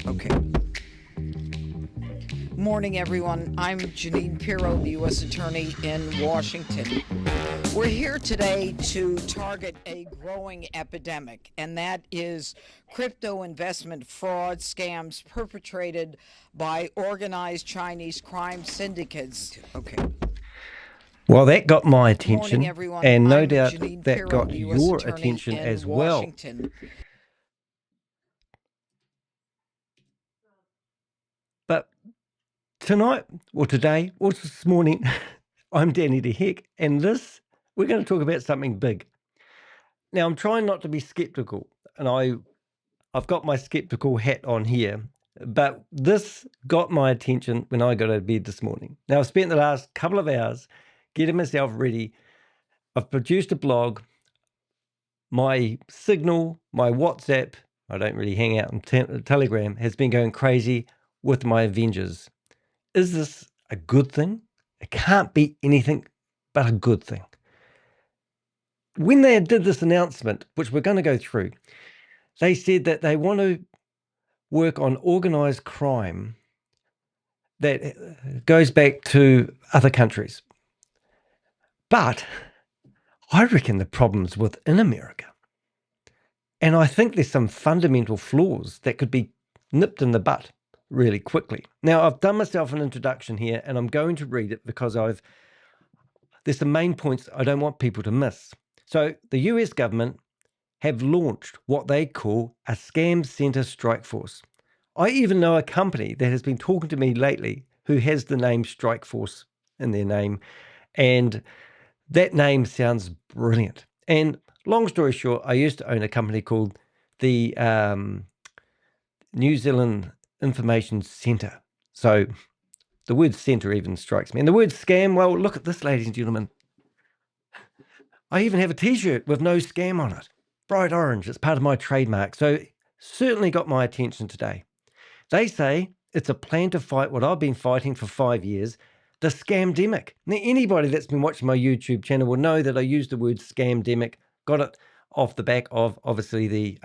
Okay. Morning, everyone. I'm Jeanine Pirro, the U.S. Attorney in Washington. We're here today to target a growing epidemic, and that is crypto investment fraud scams perpetrated by organized Chinese crime syndicates. Okay. Well, that got my Morning, attention, everyone. and no I'm doubt Jeanine that Pirro, got the U.S. your Attorney attention in as well. Washington. But tonight, or today, or this morning, I'm Danny the Heck, and we're going to talk about something big. Now, I'm trying not to be skeptical, and I've got my skeptical hat on here, but this got my attention when I got out of bed this morning. Now, I've spent the last couple of hours getting myself ready. I've produced a blog. My Signal, my WhatsApp, I don't really hang out on Telegram, has been going crazy with my Avengers. Is this a good thing? It can't be anything but a good thing. When they did this announcement, which we're going to go through, they said that they want to work on organized crime that goes back to other countries. But I reckon the problem's within America. And I think there's some fundamental flaws that could be nipped in the butt really quickly. Now, I've done myself an introduction here, and I'm going to read it because there's some main points I don't want people to miss. So the US government have launched what they call a scam center strike force. I even know a company that has been talking to me lately who has the name Strike Force in their name, and that name sounds brilliant. And long story short, I used to own a company called the New Zealand Information Centre. So the word centre even strikes me. And the word scam, well, look at this, ladies and gentlemen. I even have a T-shirt with no scam on it. Bright orange. It's part of my trademark. So certainly got my attention today. They say it's a plan to fight what I've been fighting for 5 years, the scamdemic. Now, anybody that's been watching my YouTube channel will know that I use the word scamdemic, got it off the back of, obviously, the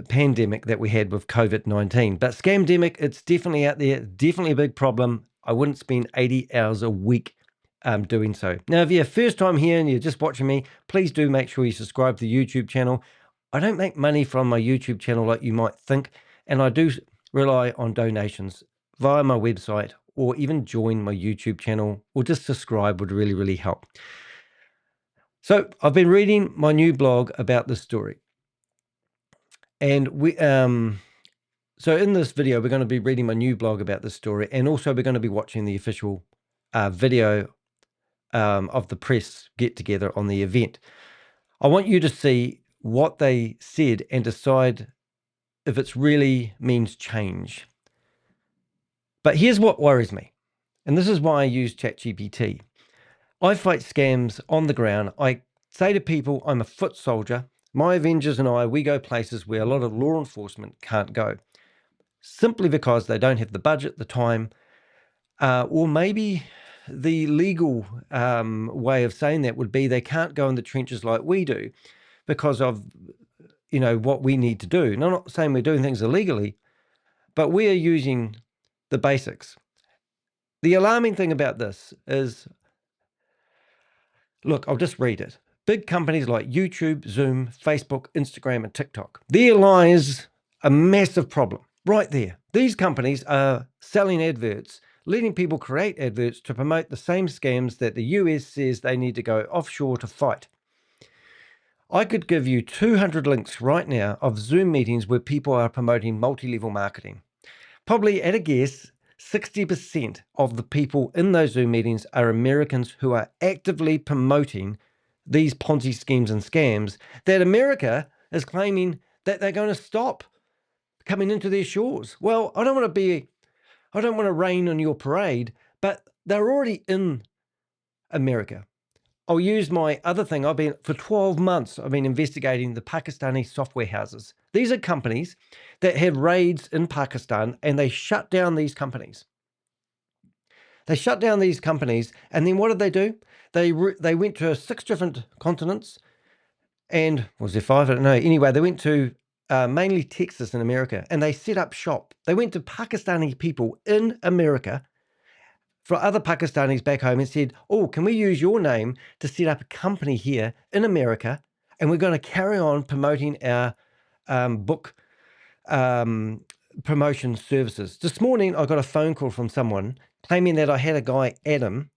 pandemic that we had with COVID-19. But scamdemic, it's definitely out there, definitely a big problem. I wouldn't spend 80 hours a week doing so. Now, if you're first time here and you're just watching me, please do make sure you subscribe to the YouTube channel. I don't make money from my YouTube channel like you might think, and I do rely on donations via my website, or even join my YouTube channel, or just subscribe would really, really help. So I've been reading my new blog about this story. And so in this video, we're going to be reading my new blog about this story, and also we're going to be watching the official video of the press get together on the event. I want you to see what they said and decide if it really means change. But here's what worries me, and this is why I use ChatGPT. I fight scams on the ground. I say to people, I'm a foot soldier. My Avengers and I, we go places where a lot of law enforcement can't go, simply because they don't have the budget, the time, or maybe the legal way of saying that would be they can't go in the trenches like we do because of, what we need to do. And I'm not saying we're doing things illegally, but we are using the basics. The alarming thing about this is, look, I'll just read it. Big companies like YouTube, Zoom, Facebook, Instagram, and TikTok. There lies a massive problem right there. These companies are selling adverts, letting people create adverts to promote the same scams that the US says they need to go offshore to fight. I could give you 200 links right now of Zoom meetings where people are promoting multi-level marketing. Probably at a guess, 60% of the people in those Zoom meetings are Americans who are actively promoting these Ponzi schemes and scams that America is claiming that they're going to stop coming into their shores. Well, I don't want to rain on your parade, but they're already in America. I'll use my other thing. For 12 months, I've been investigating the Pakistani software houses. These are companies that had raids in Pakistan, and they shut down these companies. They shut down these companies, and then what did they do? They went to 6 different continents, and was there 5? I don't know. Anyway, they went to mainly Texas in America, and they set up shop. They went to Pakistani people in America for other Pakistanis back home and said, oh, can we use your name to set up a company here in America? And we're going to carry on promoting our book promotion services. This morning, I got a phone call from someone claiming that I had a guy, Adam,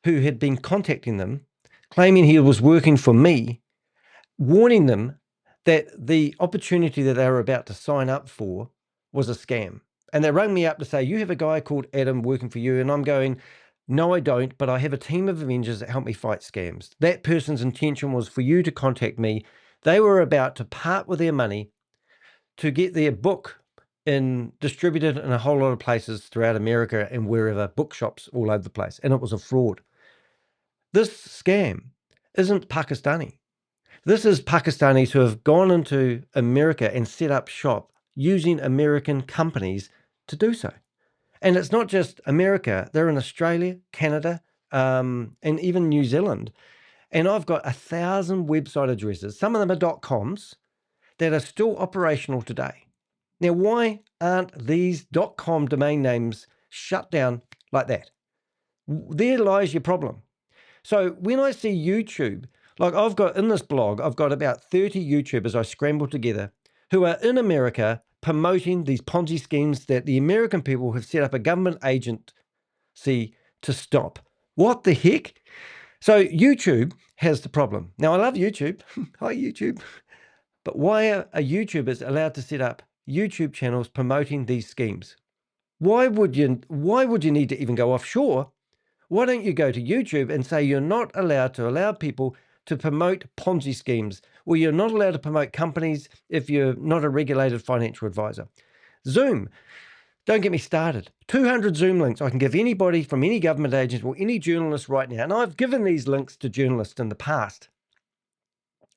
who had been contacting them, claiming he was working for me, warning them that the opportunity that they were about to sign up for was a scam. And they rang me up to say, you have a guy called Adam working for you. And I'm going, no, I don't, but I have a team of Avengers that help me fight scams. That person's intention was for you to contact me. They were about to part with their money to get their book distributed in a whole lot of places throughout America and wherever, bookshops all over the place. And it was a fraud. This scam isn't Pakistani. This is Pakistanis who have gone into America and set up shop using American companies to do so. And it's not just America. They're in Australia, Canada, and even New Zealand. And I've got 1,000 website addresses. Some of them are .coms that are still operational today. Now, why aren't these .com domain names shut down like that? There lies your problem. So when I see YouTube, like I've got in this blog, I've got about 30 YouTubers I scrambled together who are in America promoting these Ponzi schemes that the American people have set up a government agency to stop. What the heck? So YouTube has the problem. Now, I love YouTube. Hi, YouTube. But why are YouTubers allowed to set up YouTube channels promoting these schemes? Why would you need to even go offshore? Why don't you go to YouTube and say you're not allowed to allow people to promote Ponzi schemes, or you're not allowed to promote companies if you're not a regulated financial advisor? Zoom, don't get me started. 200 Zoom links I can give anybody from any government agent or any journalist right now. And I've given these links to journalists in the past.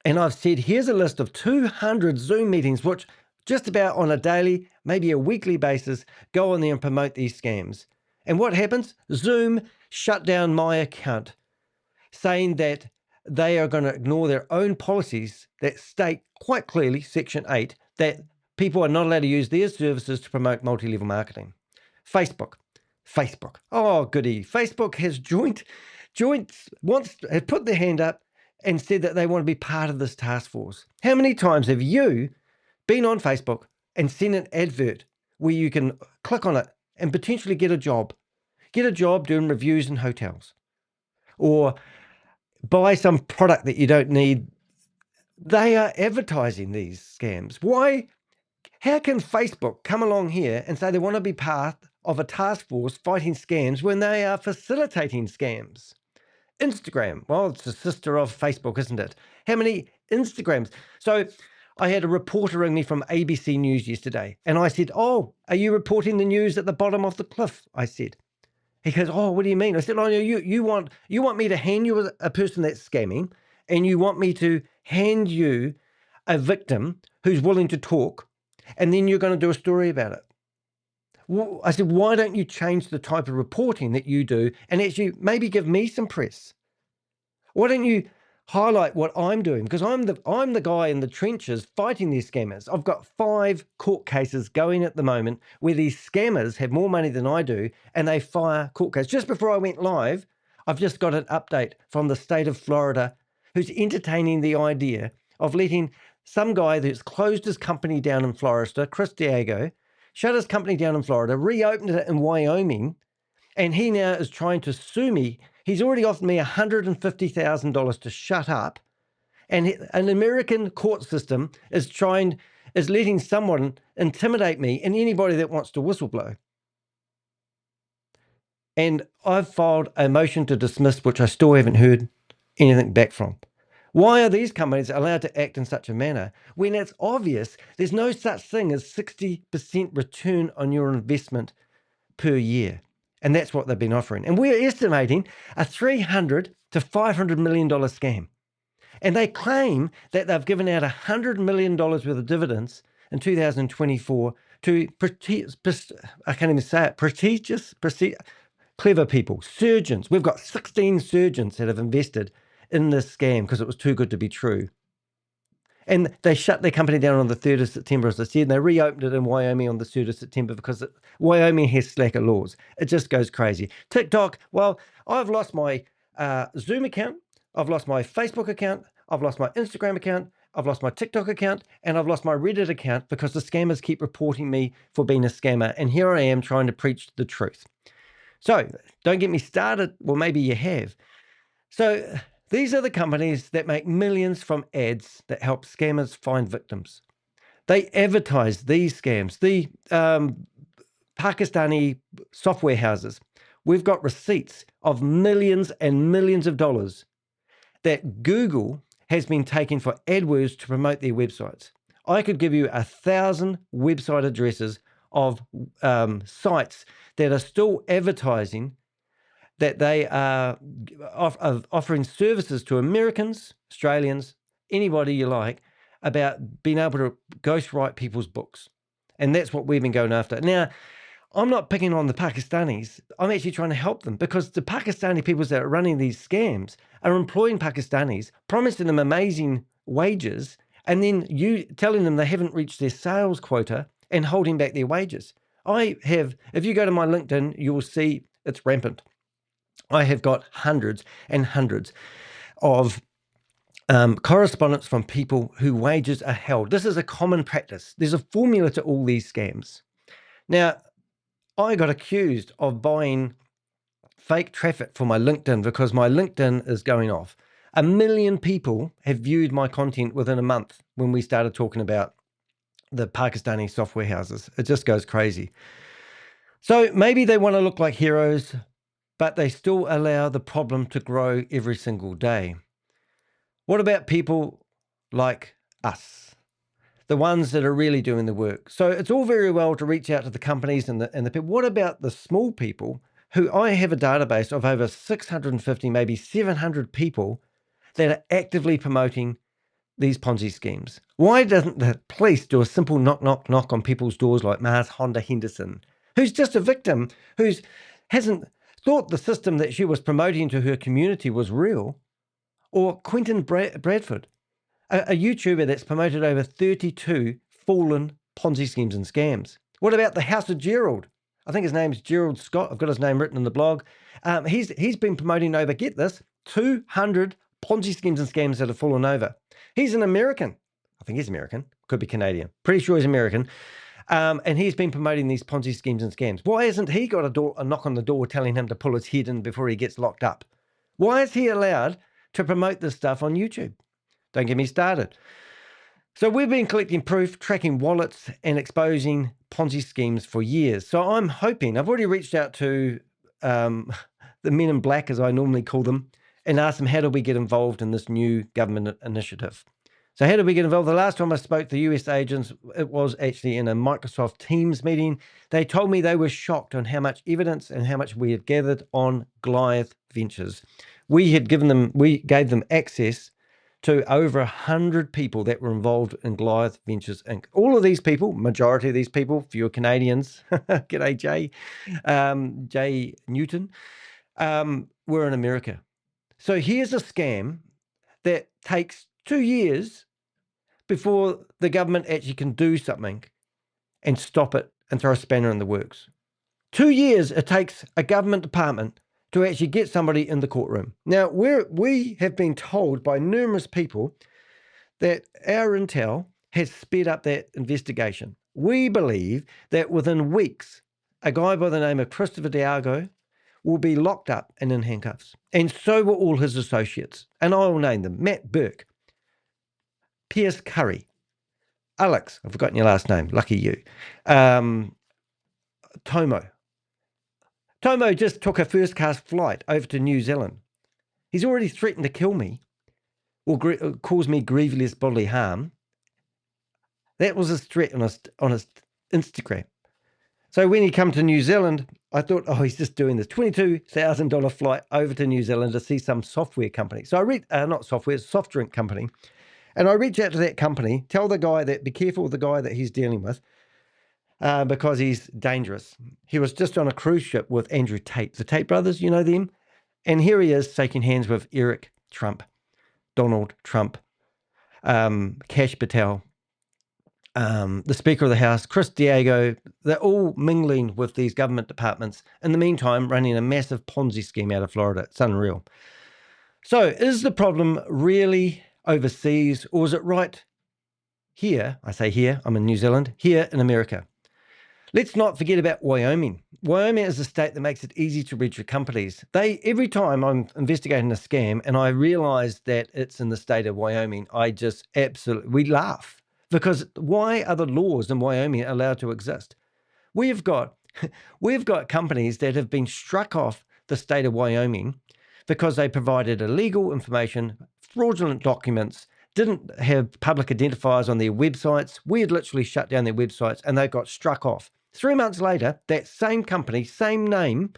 And I've said, here's a list of 200 Zoom meetings, which just about on a daily, maybe a weekly basis, go on there and promote these scams. And what happens? Zoom shut down my account, saying that they are going to ignore their own policies that state quite clearly, Section 8, that people are not allowed to use their services to promote multi-level marketing. Facebook. Oh, goody. Facebook has has put their hand up and said that they want to be part of this task force. How many times have you been on Facebook and seen an advert where you can click on it and potentially get a job? Get a job doing reviews in hotels, or buy some product that you don't need. They are advertising these scams. Why? How can Facebook come along here and say they want to be part of a task force fighting scams when they are facilitating scams? Instagram, well, it's a sister of Facebook, isn't it? How many Instagrams? So I had a reporter ring me from ABC News yesterday, and I said, oh, are you reporting the news at the bottom of the cliff? I said. He goes, oh, what do you mean? I said, oh, you want me to hand you a person that's scamming, and you want me to hand you a victim who's willing to talk, and then you're going to do a story about it. Well, I said, why don't you change the type of reporting that you do and actually maybe give me some press? Why don't you highlight what I'm doing? Because I'm the guy in the trenches fighting these scammers. I've got 5 court cases going at the moment where these scammers have more money than I do, and they fire court cases. Just before I went live, I've just got an update from the state of Florida, who's entertaining the idea of letting some guy that's closed his company down in Florida, Chris Diego, shut his company down in Florida, reopened it in Wyoming, and he now is trying to sue me. He's already offered me $150,000 to shut up, and an American court system is letting someone intimidate me and anybody that wants to whistleblow. And I've filed a motion to dismiss, which I still haven't heard anything back from. Why are these companies allowed to act in such a manner when it's obvious there's no such thing as 60% return on your investment per year? And that's what they've been offering. And we're estimating a $300 to $500 million scam. And they claim that they've given out $100 million worth of dividends in 2024 to clever people, surgeons. We've got 16 surgeons that have invested in this scam because it was too good to be true. And they shut their company down on the 3rd of September, as I said, and they reopened it in Wyoming on the 3rd of September because Wyoming has slacker laws. It just goes crazy. TikTok, well, I've lost my Zoom account, I've lost my Facebook account, I've lost my Instagram account, I've lost my TikTok account, and I've lost my Reddit account because the scammers keep reporting me for being a scammer, and here I am trying to preach the truth. So don't get me started, well, maybe you have. So these are the companies that make millions from ads that help scammers find victims. They advertise these scams, the Pakistani software houses. We've got receipts of millions and millions of dollars that Google has been taking for AdWords to promote their websites. I could give you 1,000 website addresses of sites that are still advertising that they are offering services to Americans, Australians, anybody you like, about being able to ghostwrite people's books. And that's what we've been going after. Now, I'm not picking on the Pakistanis. I'm actually trying to help them because the Pakistani people that are running these scams are employing Pakistanis, promising them amazing wages, and then you telling them they haven't reached their sales quota and holding back their wages. If you go to my LinkedIn, you will see it's rampant. I have got hundreds and hundreds of correspondence from people whose wages are held. This is a common practice. There's a formula to all these scams. Now, I got accused of buying fake traffic for my LinkedIn because my LinkedIn is going off. 1 million people have viewed my content within a month when we started talking about the Pakistani software houses. It just goes crazy. So maybe they want to look like heroes, but they still allow the problem to grow every single day. What about people like us? The ones that are really doing the work. So it's all very well to reach out to the companies and the people. What about the small people who I have a database of over 650, maybe 700 people that are actively promoting these Ponzi schemes? Why doesn't the police do a simple knock, knock, knock on people's doors like Mars Honda Henderson, who's just a victim, who hasn't thought the system that she was promoting to her community was real, or Quentin Bradford, a YouTuber that's promoted over 32 fallen Ponzi schemes and scams. What about the House of Gerald? I think his name's Gerald Scott. I've got his name written in the blog. He's been promoting over, get this, 200 Ponzi schemes and scams that have fallen over. He's an American. I think he's American. Could be Canadian. Pretty sure he's American. And he's been promoting these Ponzi schemes and scams. Why hasn't he got a knock on the door telling him to pull his head in before he gets locked up? Why is he allowed to promote this stuff on YouTube? Don't get me started. So we've been collecting proof, tracking wallets, and exposing Ponzi schemes for years. So I'm hoping, I've already reached out to the men in black, as I normally call them, and asked them, how do we get involved in this new government initiative? So how did we get involved? The last time I spoke to US agents, it was actually in a Microsoft Teams meeting. They told me they were shocked on how much evidence and how much we had gathered on Goliath Ventures. We gave them access to over 100 people that were involved in Goliath Ventures Inc. All of these people, majority of these people, fewer Canadians, g'day Jay Newton, were in America. So here's a scam that takes 2 years before the government actually can do something and stop it and throw a spanner in the works. 2 years it takes a government department to actually get somebody in the courtroom. Now, we have been told by numerous people that our intel has sped up that investigation. We believe that within weeks, a guy by the name of Christopher Diago will be locked up and in handcuffs. And so will all his associates. And I will name them: Matt Burke, Pierce Curry, Alex, I've forgotten your last name, lucky you, Tomo. Tomo just took a first-class flight over to New Zealand. He's already threatened to kill me or cause me grievous bodily harm. That was his threat on his Instagram. So when he come to New Zealand, I thought, oh, he's just doing this $22,000 flight over to New Zealand to see some software company. So I read, not software, soft drink company. And I reach out to that company, tell the guy that, be careful with the guy that he's dealing with, because he's dangerous. He was just on a cruise ship with Andrew Tate, the Tate brothers, you know them? And here he is shaking hands with Eric Trump, Donald Trump. Cash Patel, the Speaker of the House, Chris Diego, they're all mingling with these government departments. In the meantime, running a massive Ponzi scheme out of Florida. It's unreal. So is the problem really overseas, or is it right here? I say here, I'm in New Zealand, here in America. Let's not forget about Wyoming. Wyoming is a state that makes it easy to register companies. Every time I'm investigating a scam and I realize that it's in the state of Wyoming, I just we laugh. Because why are the laws in Wyoming allowed to exist? We've got companies that have been struck off the state of Wyoming because they provided illegal information, fraudulent documents, didn't have public identifiers on their websites. We had literally shut down their websites and they got struck off. 3 months later, that same company, same name,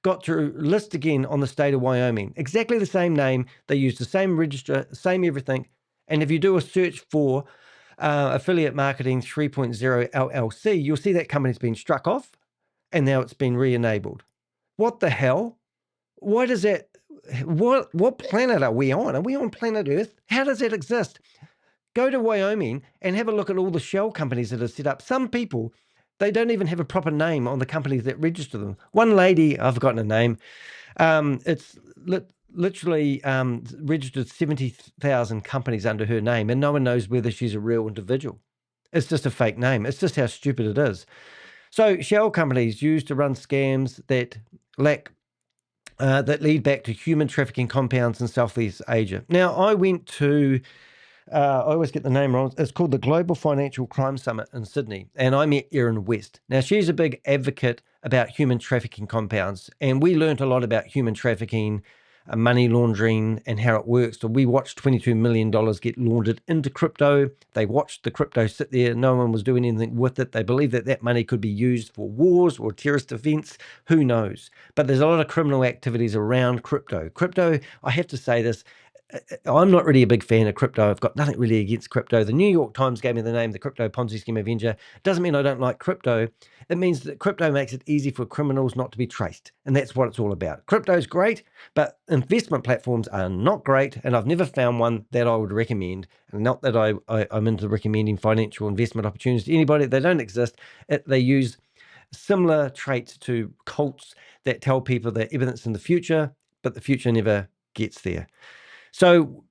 got to list again on the state of Wyoming. Exactly the same name. They used the same register, same everything. And if you do a search for Affiliate Marketing 3.0 LLC, you'll see that company's been struck off and now it's been re-enabled. What the hell? Why does that? What planet are we on? Are we on planet Earth? How does that exist? Go to Wyoming and have a look at all the shell companies that are set up. Some people, they don't even have a proper name on the companies that register them. One lady, I've forgotten her name, it's literally registered 70,000 companies under her name, and no one knows whether she's a real individual. It's just a fake name. It's just how stupid it is. So shell companies used to run scams that lead back to human trafficking compounds in Southeast Asia. Now, I went to, I always get the name wrong, it's called the Global Financial Crime Summit in Sydney, and I met Erin West. Now, she's a big advocate about human trafficking compounds, and we learned a lot about human trafficking, money laundering, and how it works. So we watched $22 million get laundered into crypto. They watched the crypto sit there. No one was doing anything with it. They believe that that money could be used for wars or terrorist events. Who knows? But there's a lot of criminal activities around crypto. Crypto, I have to say this, I'm not really a big fan of crypto. I've got nothing really against crypto. The New York Times gave me the name, the Crypto Ponzi Scheme Avenger. Doesn't mean I don't like crypto. It means that crypto makes it easy for criminals not to be traced. And that's what it's all about. Crypto is great, but investment platforms are not great. And I've never found one that I would recommend. And not that I'm into recommending financial investment opportunities to anybody. They don't exist. They use similar traits to cults that tell people that everything's in the future, but the future never gets there. So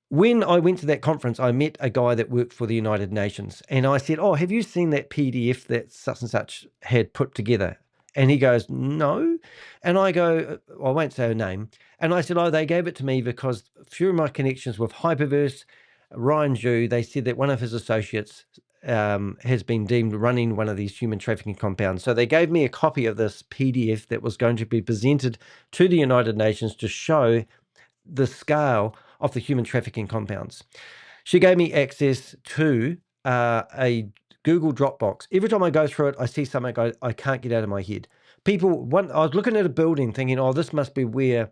when I went to that conference, I met a guy that worked for the United Nations, and I said, "Oh, have you seen that PDF that such and such had put together?" And he goes, "No." And I go, I won't say her name. And I said, "Oh, they gave it to me because through my connections with Hyperverse, Ryan Zhu, they said that one of his associates has been deemed running one of these human trafficking compounds. So they gave me a copy of this PDF that was going to be presented to the United Nations to show the scale of the human trafficking compounds." She gave me access to a Google Dropbox. Every time I go through it, I see something I can't get out of my head. I was looking at a building thinking, oh, this must be where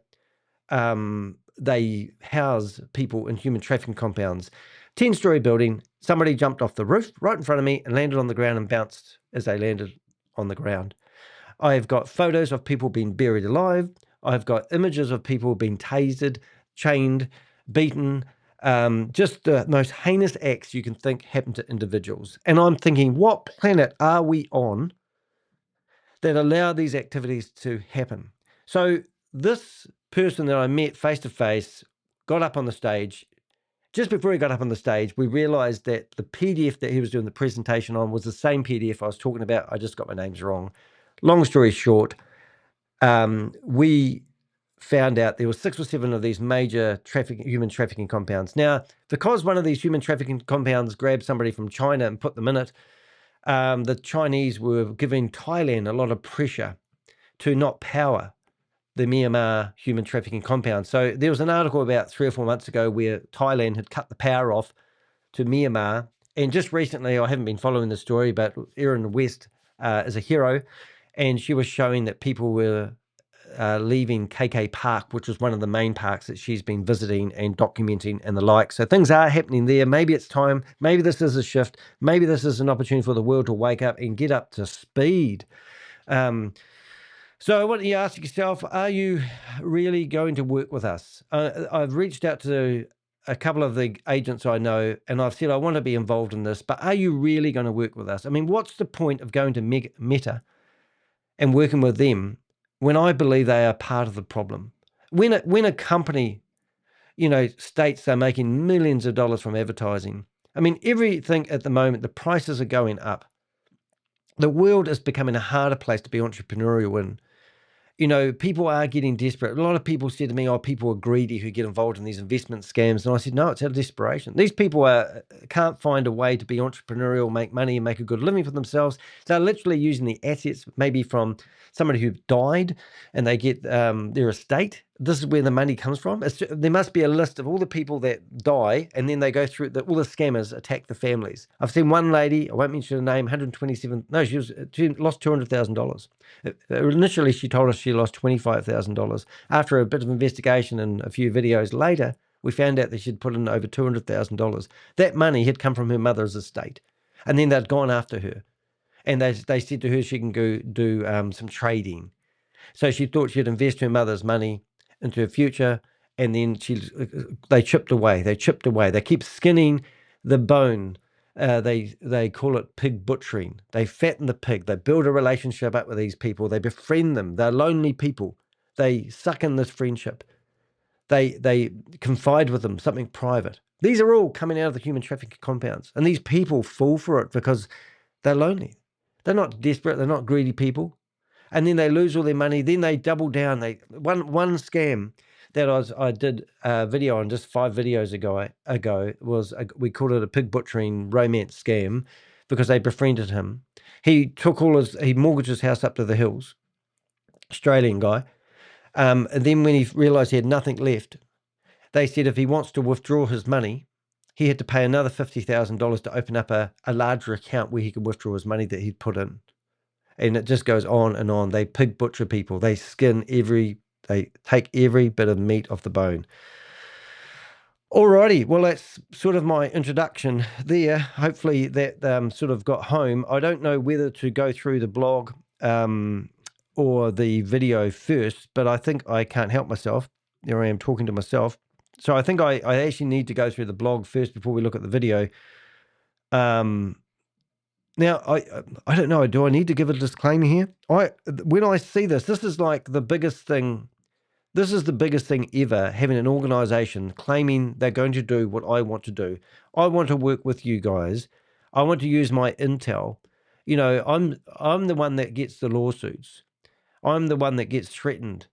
they house people in human trafficking compounds. 10-story building, somebody jumped off the roof right in front of me and landed on the ground and bounced as they landed on the ground. I've got photos of people being buried alive. I've got images of people being tasered, chained, beaten, just the most heinous acts you can think happen to individuals. And I'm thinking, what planet are we on that allow these activities to happen? So this person that I met face to face got up on the stage. Just before he got up on the stage, we realized that the PDF that he was doing the presentation on was the same PDF I was talking about. I just got my names wrong. Long story short, we found out there were 6 or 7 of these major human trafficking compounds. Now, because one of these human trafficking compounds grabbed somebody from China and put them in it, the Chinese were giving Thailand a lot of pressure to not power the Myanmar human trafficking compound. So there was an article about 3 or 4 months ago where Thailand had cut the power off to Myanmar. And just recently, I haven't been following the story, but Erin West is a hero. And she was showing that people were leaving KK Park, which was one of the main parks that she's been visiting and documenting and the like. So things are happening there. Maybe it's time. Maybe this is a shift. Maybe this is an opportunity for the world to wake up and get up to speed. So I want you to ask yourself, are you really going to work with us? I've reached out to a couple of the agents I know, and I've said, I want to be involved in this, but are you really going to work with us? I mean, what's the point of going to Meta and working with them when I believe they are part of the problem? When a company, states they're making millions of dollars from advertising. I mean, everything at the moment, the prices are going up. The world is becoming a harder place to be entrepreneurial in. People are getting desperate. A lot of people said to me, people are greedy who get involved in these investment scams. And I said, no, it's out of desperation. These people can't find a way to be entrepreneurial, make money, and make a good living for themselves. They're literally using the assets maybe from somebody who died, and they get their estate. This is where the money comes from. There must be a list of all the people that die, and then they go through all the scammers attack the families. I've seen one lady, I won't mention her name, 127. No, she lost $200,000. Initially, she told us she lost $25,000. After a bit of investigation and a few videos later, we found out that she'd put in over $200,000. That money had come from her mother's estate, and then they'd gone after her. And they said to her she can go do some trading. So she thought she'd invest her mother's money into her future, and then they chipped away. They keep skinning the bone. They call it pig butchering. They fatten the pig. They build a relationship up with these people. They befriend them. They're lonely people. They suck in this friendship. They confide with them, something private. These are all coming out of the human trafficking compounds. And these people fall for it because they're lonely. They're not desperate. They're not greedy people. And then they lose all their money. Then they double down. One scam that I did a video on just 5 videos ago was we called it a pig butchering romance scam because they befriended him. He mortgaged his house up to the hills, Australian guy. And then when he realized he had nothing left, they said if he wants to withdraw his money, he had to pay another $50,000 to open up a larger account where he could withdraw his money that he'd put in. And it just goes on and on. They pig butcher people. They take every bit of meat off the bone. Alrighty, well, that's sort of my introduction there. Hopefully that sort of got home. I don't know whether to go through the blog or the video first, but I think I can't help myself. There I am talking to myself. So I think I actually need to go through the blog first before we look at the video. Now, I don't know, do I need to give a disclaimer here? When I see this is like the biggest thing. This is the biggest thing ever, having an organization claiming they're going to do what I want to do. I want to work with you guys. I want to use my intel. I'm the one that gets the lawsuits. I'm the one that gets threatened.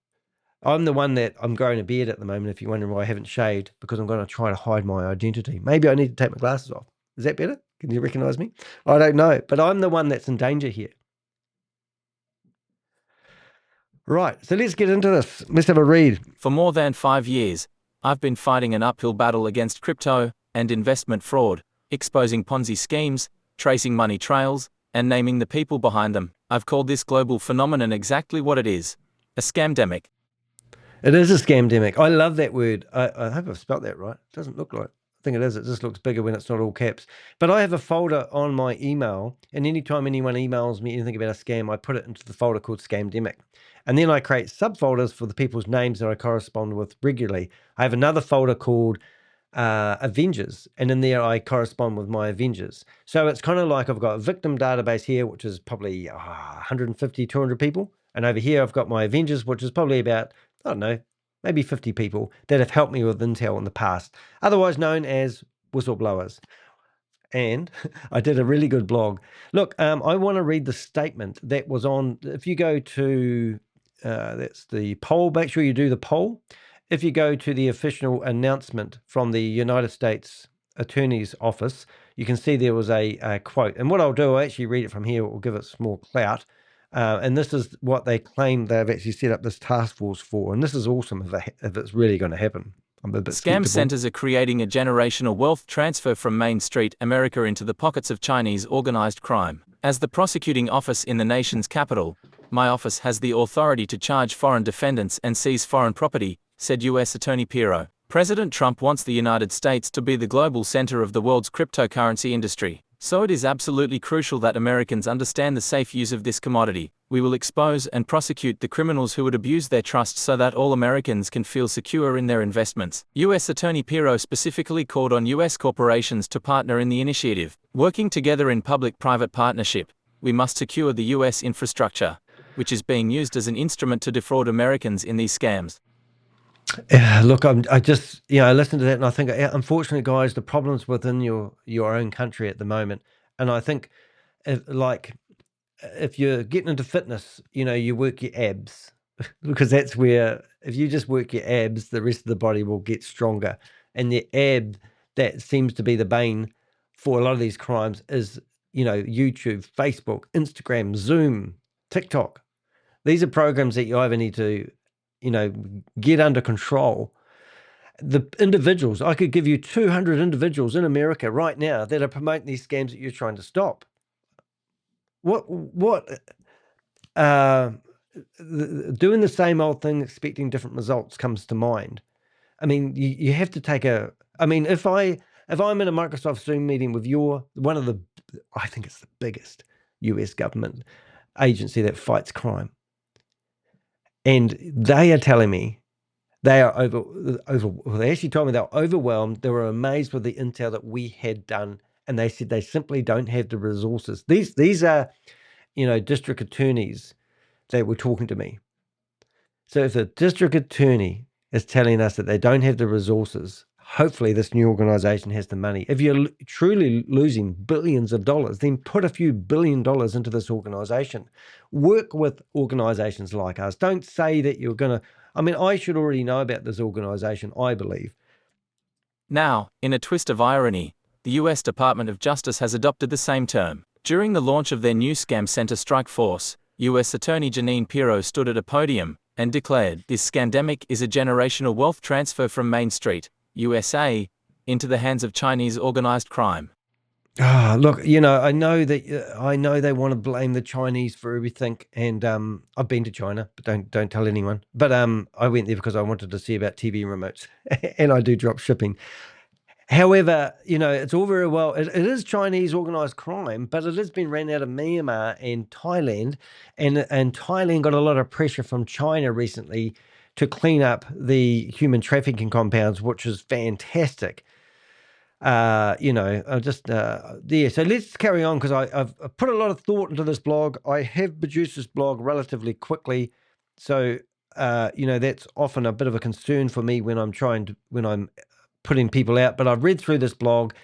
I'm the one that I'm growing a beard at the moment, if you're wondering why I haven't shaved, because I'm going to try to hide my identity. Maybe I need to take my glasses off. Is that better? Can you recognize me? I don't know, but I'm the one that's in danger here. Right, so let's get into this. Let's have a read. For more than 5 years, I've been fighting an uphill battle against crypto and investment fraud, exposing Ponzi schemes, tracing money trails, and naming the people behind them. I've called this global phenomenon exactly what it is: a scamdemic. It is a scamdemic. I love that word. I hope I've spelt that right. It doesn't look like. I think it is. It just looks bigger when it's not all caps. But I have a folder on my email, and anytime anyone emails me anything about a scam, I put it into the folder called Scamdemic. And then I create subfolders for the people's names that I correspond with regularly. I have another folder called Avengers, and in there I correspond with my Avengers. So it's kind of like I've got a victim database here, which is probably 150, 200 people. And over here I've got my Avengers, which is probably about, I don't know, maybe 50 people that have helped me with intel in the past, otherwise known as whistleblowers. And I did a really good blog. Look, I want to read the statement that was on, if you go to, that's the poll, make sure you do the poll. If you go to the official announcement from the United States Attorney's Office, you can see there was a quote. And what I'll do, I'll actually read it from here, it will give it some more clout. And this is what they claim they've actually set up this task force for. And this is awesome if it's really going to happen. I'm a bit Scam skeptical. centers are creating a generational wealth transfer from Main Street America into the pockets of Chinese organized crime. As the prosecuting office in the nation's capital, my office has the authority to charge foreign defendants and seize foreign property, said U.S. Attorney Pirro. President Trump wants the United States to be the global center of the world's cryptocurrency industry. So it is absolutely crucial that Americans understand the safe use of this commodity. We will expose and prosecute the criminals who would abuse their trust so that all Americans can feel secure in their investments. U.S. Attorney Pirro specifically called on U.S. corporations to partner in the initiative. Working together in public-private partnership, we must secure the U.S. infrastructure, which is being used as an instrument to defraud Americans in these scams. Look, I just, I listen to that and I think, unfortunately, guys, the problem's within your own country at the moment. And I think, if you're getting into fitness, you work your abs because that's where, if you just work your abs, the rest of the body will get stronger. And the ab that seems to be the bane for a lot of these crimes is, YouTube, Facebook, Instagram, Zoom, TikTok. These are programs that you either need to, get under control. The individuals, I could give you 200 individuals in America right now that are promoting these scams that you're trying to stop. Doing the same old thing, expecting different results comes to mind. I mean, you have to take if I'm in a Microsoft Zoom meeting with I think it's the biggest US government agency that fights crime. And they are telling me they are they actually told me they were overwhelmed. They were amazed with the intel that we had done. And they said they simply don't have the resources. These are, district attorneys that were talking to me. So if a district attorney is telling us that they don't have the resources, hopefully this new organization has the money. If you're truly losing billions of dollars, then put a few $1 billion into this organization. Work with organizations like us. Don't say that you're going to, I should already know about this organization, I believe. Now, in a twist of irony, the US Department of Justice has adopted the same term. During the launch of their new Scam Center Strike Force, US Attorney Jeanine Pirro stood at a podium and declared this scamdemic is a generational wealth transfer from Main Street, USA, into the hands of Chinese organized crime. Look, I know they want to blame the Chinese for everything, and I've been to China, but don't tell anyone. But I went there because I wanted to see about TV remotes, and I do drop shipping. However, it's all very well. It is Chinese organized crime, but it has been ran out of Myanmar and Thailand, and Thailand got a lot of pressure from China recently to clean up the human trafficking compounds, which is fantastic. So let's carry on because I've put a lot of thought into this blog. I have produced this blog relatively quickly, so that's often a bit of a concern for me when I'm putting people out. But I've read through this blog,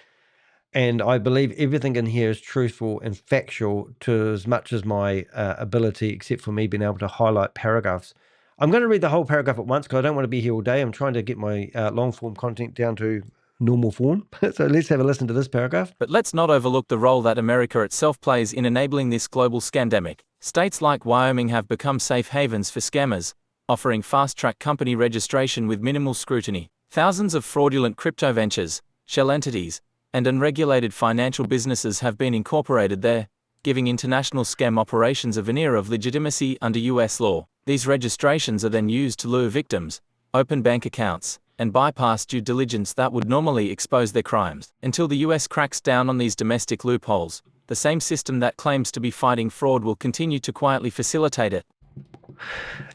and I believe everything in here is truthful and factual to as much as my ability, except for me being able to highlight paragraphs. I'm going to read the whole paragraph at once because I don't want to be here all day. I'm trying to get my long form content down to normal form. So let's have a listen to this paragraph. But let's not overlook the role that America itself plays in enabling this global scamdemic. States like Wyoming have become safe havens for scammers, offering fast-track company registration with minimal scrutiny. Thousands of fraudulent crypto ventures, shell entities, and unregulated financial businesses have been incorporated there, giving international scam operations a veneer of legitimacy under US law. These registrations are then used to lure victims, open bank accounts, and bypass due diligence that would normally expose their crimes. Until the US cracks down on these domestic loopholes, the same system that claims to be fighting fraud will continue to quietly facilitate it.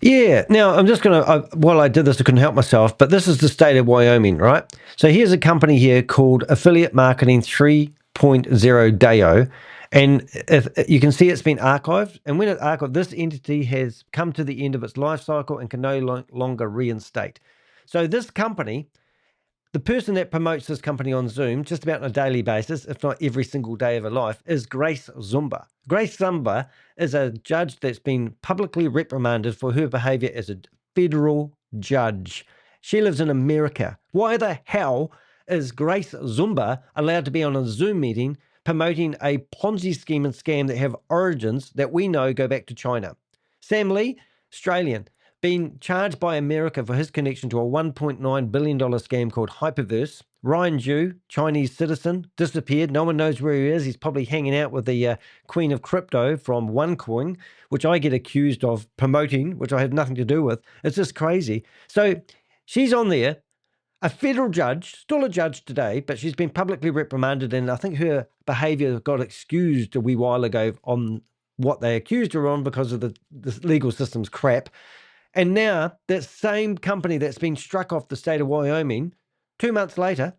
Yeah. Now, I'm just going to, while I did this, I couldn't help myself, but this is the state of Wyoming, right? So here's a company here called Affiliate Marketing 3.0 DAO. And if you can see it's been archived. And when it's archived, this entity has come to the end of its life cycle and can no longer reinstate. So this company, the person that promotes this company on Zoom just about on a daily basis, if not every single day of her life, is Grace Zumba. Grace Zumba is a judge that's been publicly reprimanded for her behavior as a federal judge. She lives in America. Why the hell is Grace Zumba allowed to be on a Zoom meeting promoting a Ponzi scheme and scam that have origins that we know go back to China? Sam Lee, Australian, been charged by America for his connection to a $1.9 billion scam called Hyperverse. Ryan Zhu, Chinese citizen, disappeared. No one knows where he is. He's probably hanging out with the queen of crypto from OneCoin, which I get accused of promoting, which I have nothing to do with. It's just crazy. So she's on there a federal judge, still a judge today, but she's been publicly reprimanded, and I think her behaviour got excused a wee while ago on what they accused her on because of the legal system's crap. And now that same company that's been struck off the state of Wyoming 2 months later,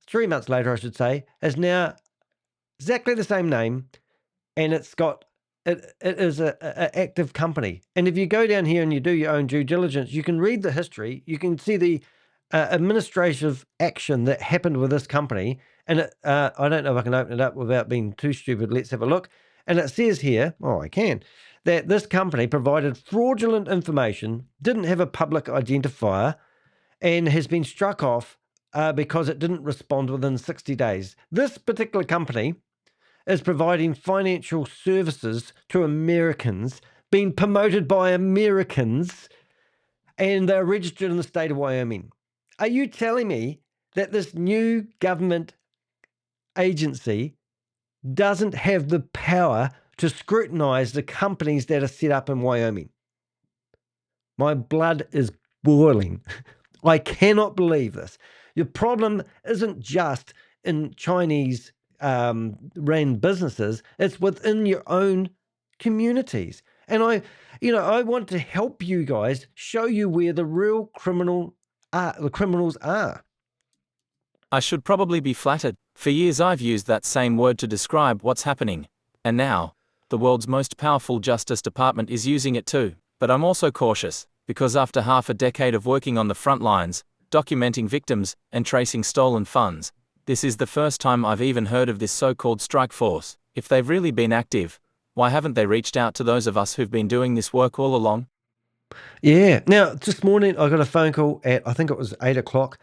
3 months later, I should say, is now exactly the same name, and it is an active company. And if you go down here and you do your own due diligence, you can read the history. You can see the administrative action that happened with this company. And I don't know if I can open it up without being too stupid. Let's have a look. And it says here, I can, that this company provided fraudulent information, didn't have a public identifier, and has been struck off because it didn't respond within 60 days. This particular company is providing financial services to Americans, being promoted by Americans, and they're registered in the state of Wyoming. Are you telling me that this new government agency doesn't have the power to scrutinize the companies that are set up in Wyoming? My blood is boiling. I cannot believe this. Your problem isn't just in Chinese ran businesses, it's within your own communities. And I want to help you guys, show you where the real criminals are. I should probably be flattered. For years I've used that same word to describe what's happening. And now, the world's most powerful Justice Department is using it too. But I'm also cautious, because after half a decade of working on the front lines, documenting victims, and tracing stolen funds, this is the first time I've even heard of this so-called strike force. If they've really been active, why haven't they reached out to those of us who've been doing this work all along? Yeah. Now, this morning I got a phone call at, I think it was 8 o'clock,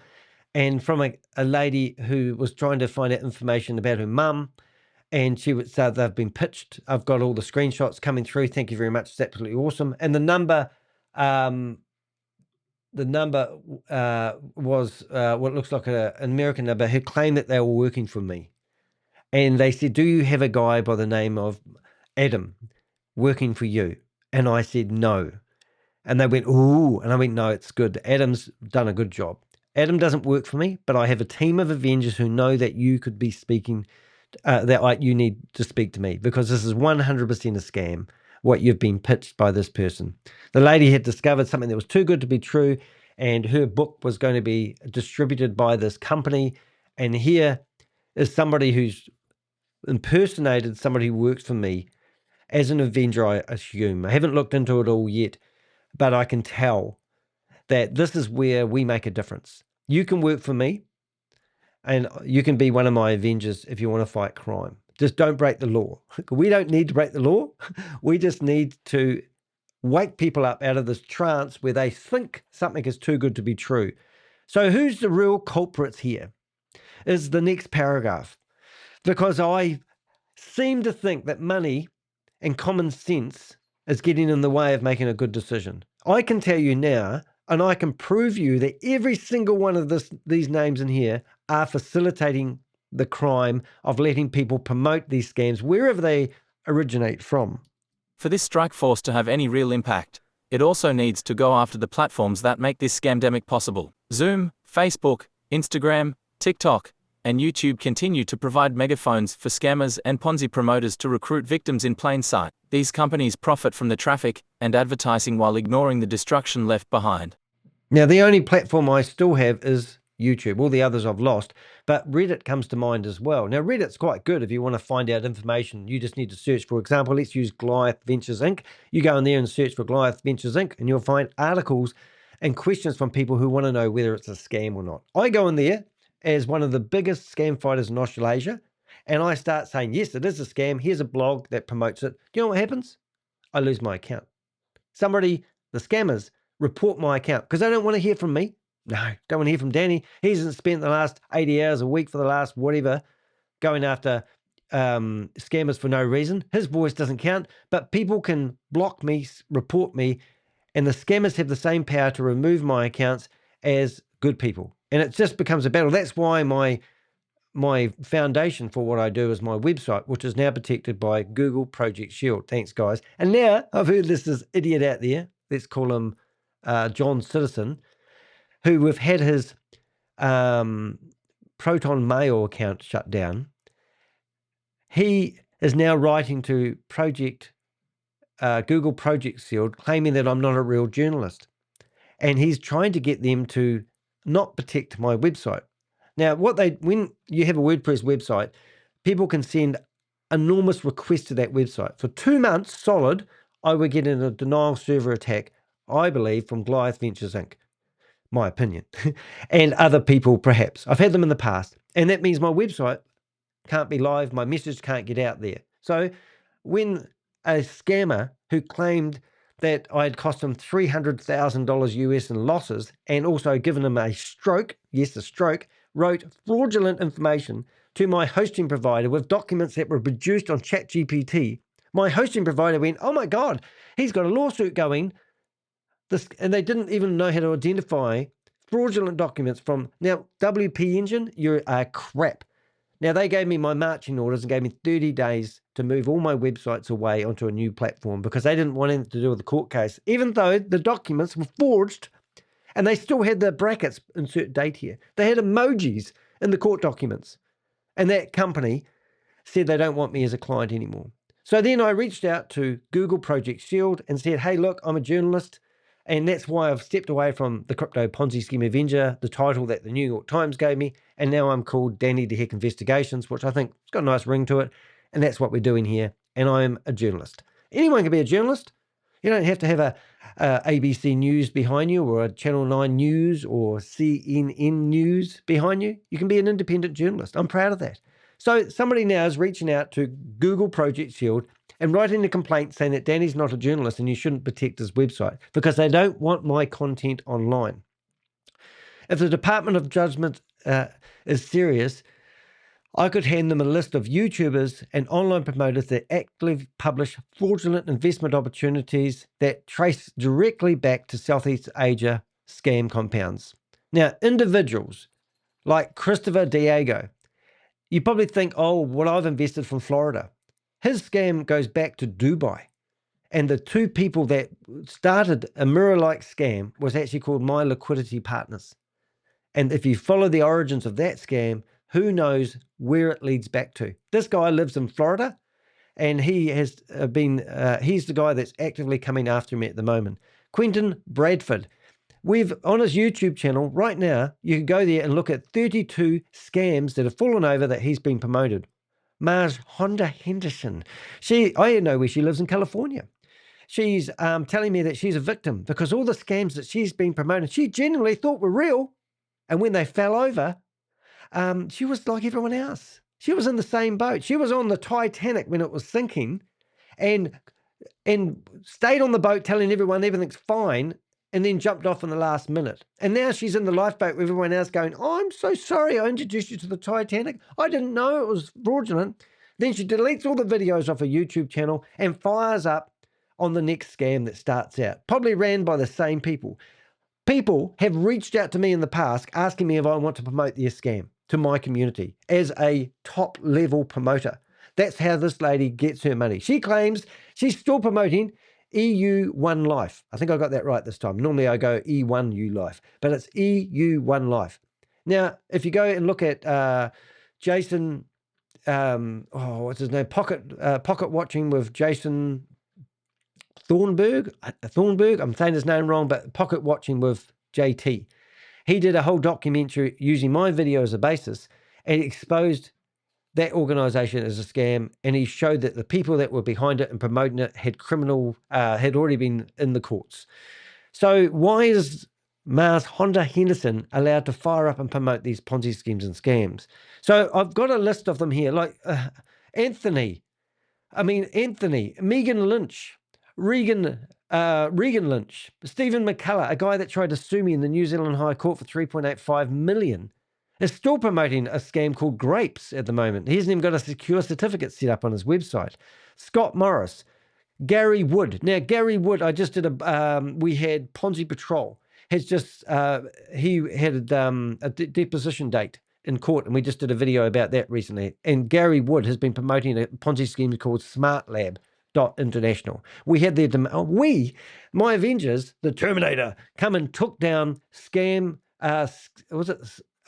and from a lady who was trying to find out information about her mum, and she would say they've been pitched. I've got all the screenshots coming through. Thank you very much. It's absolutely awesome. And the number was what looks like an American number who claimed that they were working for me. And they said, do you have a guy by the name of Adam working for you? And I said, no. And they went, ooh. And I went, no, it's good. Adam's done a good job. Adam doesn't work for me, but I have a team of Avengers who know that you could be speaking, that you need to speak to me, because this is 100% a scam, what you've been pitched by this person. The lady had discovered something that was too good to be true, and her book was going to be distributed by this company. And here is somebody who's impersonated somebody who works for me as an Avenger, I assume. I haven't looked into it all yet, but I can tell that this is where we make a difference. You can work for me, and you can be one of my Avengers if you want to fight crime. Just don't break the law. We don't need to break the law. We just need to wake people up out of this trance where they think something is too good to be true. So who's the real culprits here is the next paragraph, because I seem to think that money and common sense is getting in the way of making a good decision. I can tell you now, and I can prove you that every single one of these names in here are facilitating the crime of letting people promote these scams wherever they originate from. For this strike force to have any real impact, it also needs to go after the platforms that make this scamdemic possible. Zoom, Facebook, Instagram, TikTok, and YouTube continue to provide megaphones for scammers and Ponzi promoters to recruit victims in plain sight. These companies profit from the traffic and advertising while ignoring the destruction left behind. Now, the only platform I still have is YouTube. All the others I've lost, but Reddit comes to mind as well. Now, Reddit's quite good if you want to find out information. You just need to search, for example, let's use Goliath Ventures Inc. You go in there and search for Goliath Ventures Inc. and you'll find articles and questions from people who want to know whether it's a scam or not. I go in there as one of the biggest scam fighters in Australasia, and I start saying, yes, it is a scam. Here's a blog that promotes it. Do you know what happens? I lose my account. The scammers, report my account because they don't want to hear from me. No, don't want to hear from Danny. He hasn't spent the last 80 hours a week for the last whatever going after scammers for no reason. His voice doesn't count, but people can block me, report me, and the scammers have the same power to remove my accounts as good people. And it just becomes a battle. That's why my foundation for what I do is my website, which is now protected by Google Project Shield. Thanks, guys. And now I've heard this idiot out there, let's call him John Citizen, who we've had his Proton Mail account shut down, he is now writing to Google Project Shield, claiming that I'm not a real journalist. And he's trying to get them to not protect my website. Now, when you have a WordPress website, people can send enormous requests to that website. For 2 months solid, I would get in a denial server attack, I believe, from Goliath Ventures Inc., my opinion, and other people perhaps. I've had them in the past. And that means my website can't be live, my message can't get out there. So when a scammer who claimed that I had cost him $300,000 US in losses and also given him a stroke, yes, a stroke, wrote fraudulent information to my hosting provider with documents that were produced on ChatGPT, my hosting provider went, oh my God, he's got a lawsuit going. And they didn't even know how to identify fraudulent documents from, now, WP Engine, you're crap. Now, they gave me my marching orders and gave me 30 days to move all my websites away onto a new platform because they didn't want anything to do with the court case, even though the documents were forged and they still had the brackets, insert date here. They had emojis in the court documents. And that company said they don't want me as a client anymore. So then I reached out to Google Project Shield and said, hey, look, I'm a journalist. And that's why I've stepped away from the Crypto Ponzi Scheme Avenger, the title that the New York Times gave me. And now I'm called Danny the Heck Investigations, which I think has got a nice ring to it. And that's what we're doing here. And I'm a journalist. Anyone can be a journalist. You don't have to have a ABC News behind you or a Channel 9 News or CNN News behind you. You can be an independent journalist. I'm proud of that. So somebody now is reaching out to Google Project Shield and writing a complaint saying that Danny's not a journalist and you shouldn't protect his website because they don't want my content online. If the Department of Judgment is serious, I could hand them a list of YouTubers and online promoters that actively publish fraudulent investment opportunities that trace directly back to Southeast Asia scam compounds. Now, individuals like Christopher Diego, you probably think, oh, well, I've invested from Florida. His scam goes back to Dubai. And the two people that started a mirror-like scam was actually called My Liquidity Partners. And if you follow the origins of that scam, who knows where it leads back to. This guy lives in Florida, and he has he's the guy that's actively coming after me at the moment. Quentin Bradford. On his YouTube channel right now, you can go there and look at 32 scams that have fallen over that he's been promoted. Mars Honda Henderson. I know where she lives in California. She's telling me that she's a victim because all the scams that she's been promoting, she genuinely thought were real. And when they fell over, she was like everyone else. She was in the same boat. She was on the Titanic when it was sinking and stayed on the boat telling everyone everything's fine and then jumped off in the last minute. And now she's in the lifeboat with everyone else going, oh, I'm so sorry I introduced you to the Titanic. I didn't know it was fraudulent. Then she deletes all the videos off her YouTube channel and fires up on the next scam that starts out, probably ran by the same people. People have reached out to me in the past asking me if I want to promote their scam to my community as a top-level promoter. That's how this lady gets her money. She claims she's still promoting EU1 Life. I think I got that right this time. Normally I go E1U Life, but it's EU1 Life. Now, if you go and look at Jason, what's his name? Pocket Watching with Jason Thornburg. I'm saying his name wrong, but Pocket Watching with JT. He did a whole documentary using my video as a basis and exposed that organization as a scam, and he showed that the people that were behind it and promoting it had already been in the courts. So why is Mars Honda Henderson allowed to fire up and promote these Ponzi schemes and scams? So I've got a list of them here, like Anthony, Megan Lynch, Regan Lynch, Stephen McCullough, a guy that tried to sue me in the New Zealand High Court for $3.85 million, is still promoting a scam called Grapes at the moment. He hasn't even got a secure certificate set up on his website. Scott Morris, Gary Wood. Now, Gary Wood, I just did we had Ponzi Patrol. He had a deposition date in court, and we just did a video about that recently. And Gary Wood has been promoting a Ponzi scheme called Smart Lab. International. We had my Avengers, the Terminator, come and took down scam,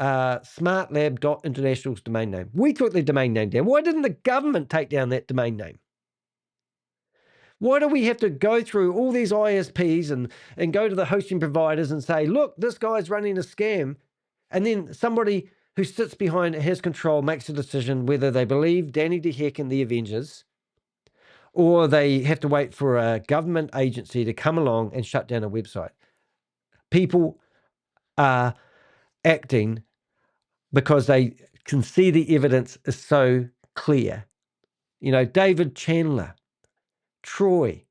smartlab.international's domain name. We took the domain name down. Why didn't the government take down that domain name? Why do we have to go through all these ISPs and go to the hosting providers and say, look, this guy's running a scam, and then somebody who sits behind his control makes a decision whether they believe Danny DeHeck and the Avengers, or they have to wait for a government agency to come along and shut down a website. People are acting because they can see the evidence is so clear. You know, David Chandler, Troy,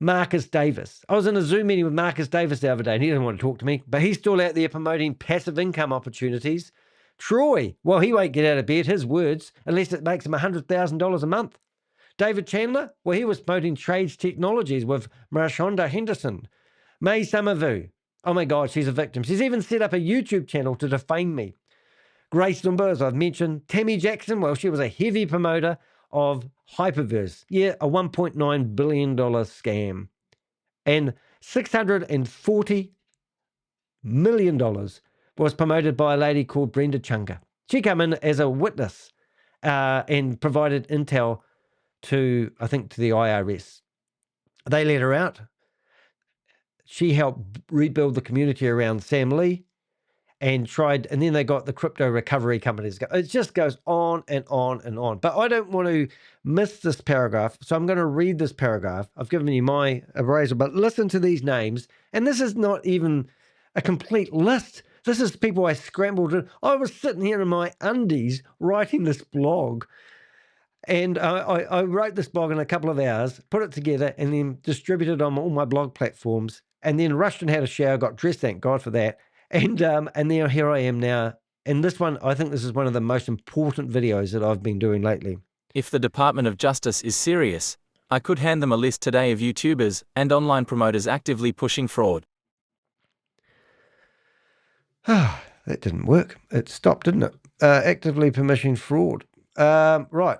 Marcus Davis. I was in a Zoom meeting with Marcus Davis the other day and he didn't want to talk to me, but he's still out there promoting passive income opportunities. Troy, well, he won't get out of bed, his words, unless it makes him $100,000 a month. David Chandler, well, he was promoting trades technologies with Marshonda Henderson. May Somerville, oh my God, she's a victim. She's even set up a YouTube channel to defame me. Grace Lumber, as I've mentioned. Tammy Jackson, well, she was a heavy promoter of Hyperverse. Yeah, a $1.9 billion scam. And $640 million was promoted by a lady called Brenda Chunga. She came in as a witness and provided intel to, I think, to the IRS. They let her out. She helped rebuild the community around Sam Lee and then they got the crypto recovery companies. It just goes on and on and on. But I don't want to miss this paragraph, so I'm going to read this paragraph. I've given you my appraisal, but listen to these names. And this is not even a complete list. This is people I scrambled. I was sitting here in my undies writing this blog. And I wrote this blog in a couple of hours, put it together, and then distributed it on all my blog platforms, and then rushed and had a shower, got dressed, thank God for that. And then here I am now. And this one, I think this is one of the most important videos that I've been doing lately. If the Department of Justice is serious, I could hand them a list today of YouTubers and online promoters actively pushing fraud. That didn't work. It stopped, didn't it? Actively permitting fraud. Right.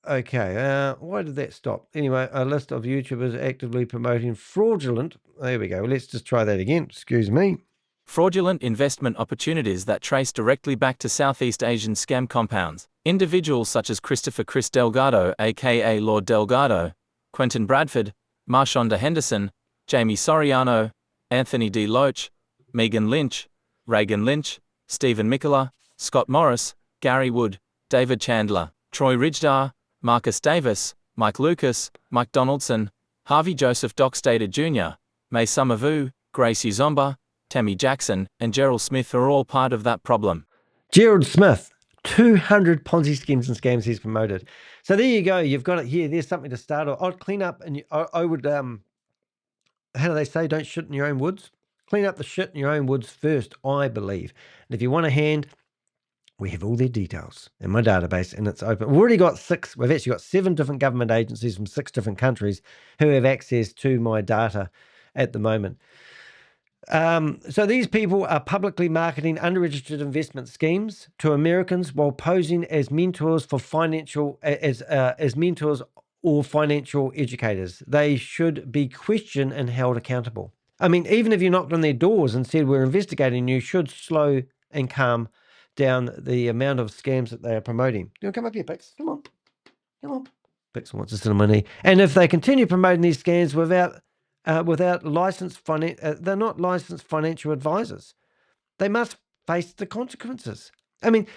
Okay, why did that stop? Anyway, a list of YouTubers actively promoting fraudulent. There we go. Let's just try that again. Excuse me. Fraudulent investment opportunities that trace directly back to Southeast Asian scam compounds. Individuals such as Christopher Chris Delgado, aka Lord Delgado, Quentin Bradford, Marshonda Henderson, Jamie Soriano, Anthony D. Loach, Megan Lynch, Reagan Lynch, Stephen Mikola, Scott Morris, Gary Wood, David Chandler, Troy Ridgedar, Marcus Davis, Mike Lucas, Mike Donaldson, Harvey Joseph Dockstader Jr., May Somerville, Grace Uzomba, Tammy Jackson, and Gerald Smith are all part of that problem. Gerald Smith, 200 Ponzi schemes and scams he's promoted. So there you go. You've got it here. There's something to start on. I'd clean up, and I would, how do they say, don't shit in your own woods? Clean up the shit in your own woods first, I believe. And if you want a hand, we have all their details in my database, and it's open. We've already got we've actually got 7 different government agencies from 6 different countries who have access to my data at the moment. So these people are publicly marketing unregistered investment schemes to Americans while posing as mentors for as mentors or financial educators. They should be questioned and held accountable. I mean, even if you knocked on their doors and said, we're investigating, you should slow and calm down the amount of scams that they are promoting. You want to come up here, Pix? Come on. Pix wants to sit on my knee. And if they continue promoting these scams without licensed they're not licensed financial advisors. They must face the consequences. I mean,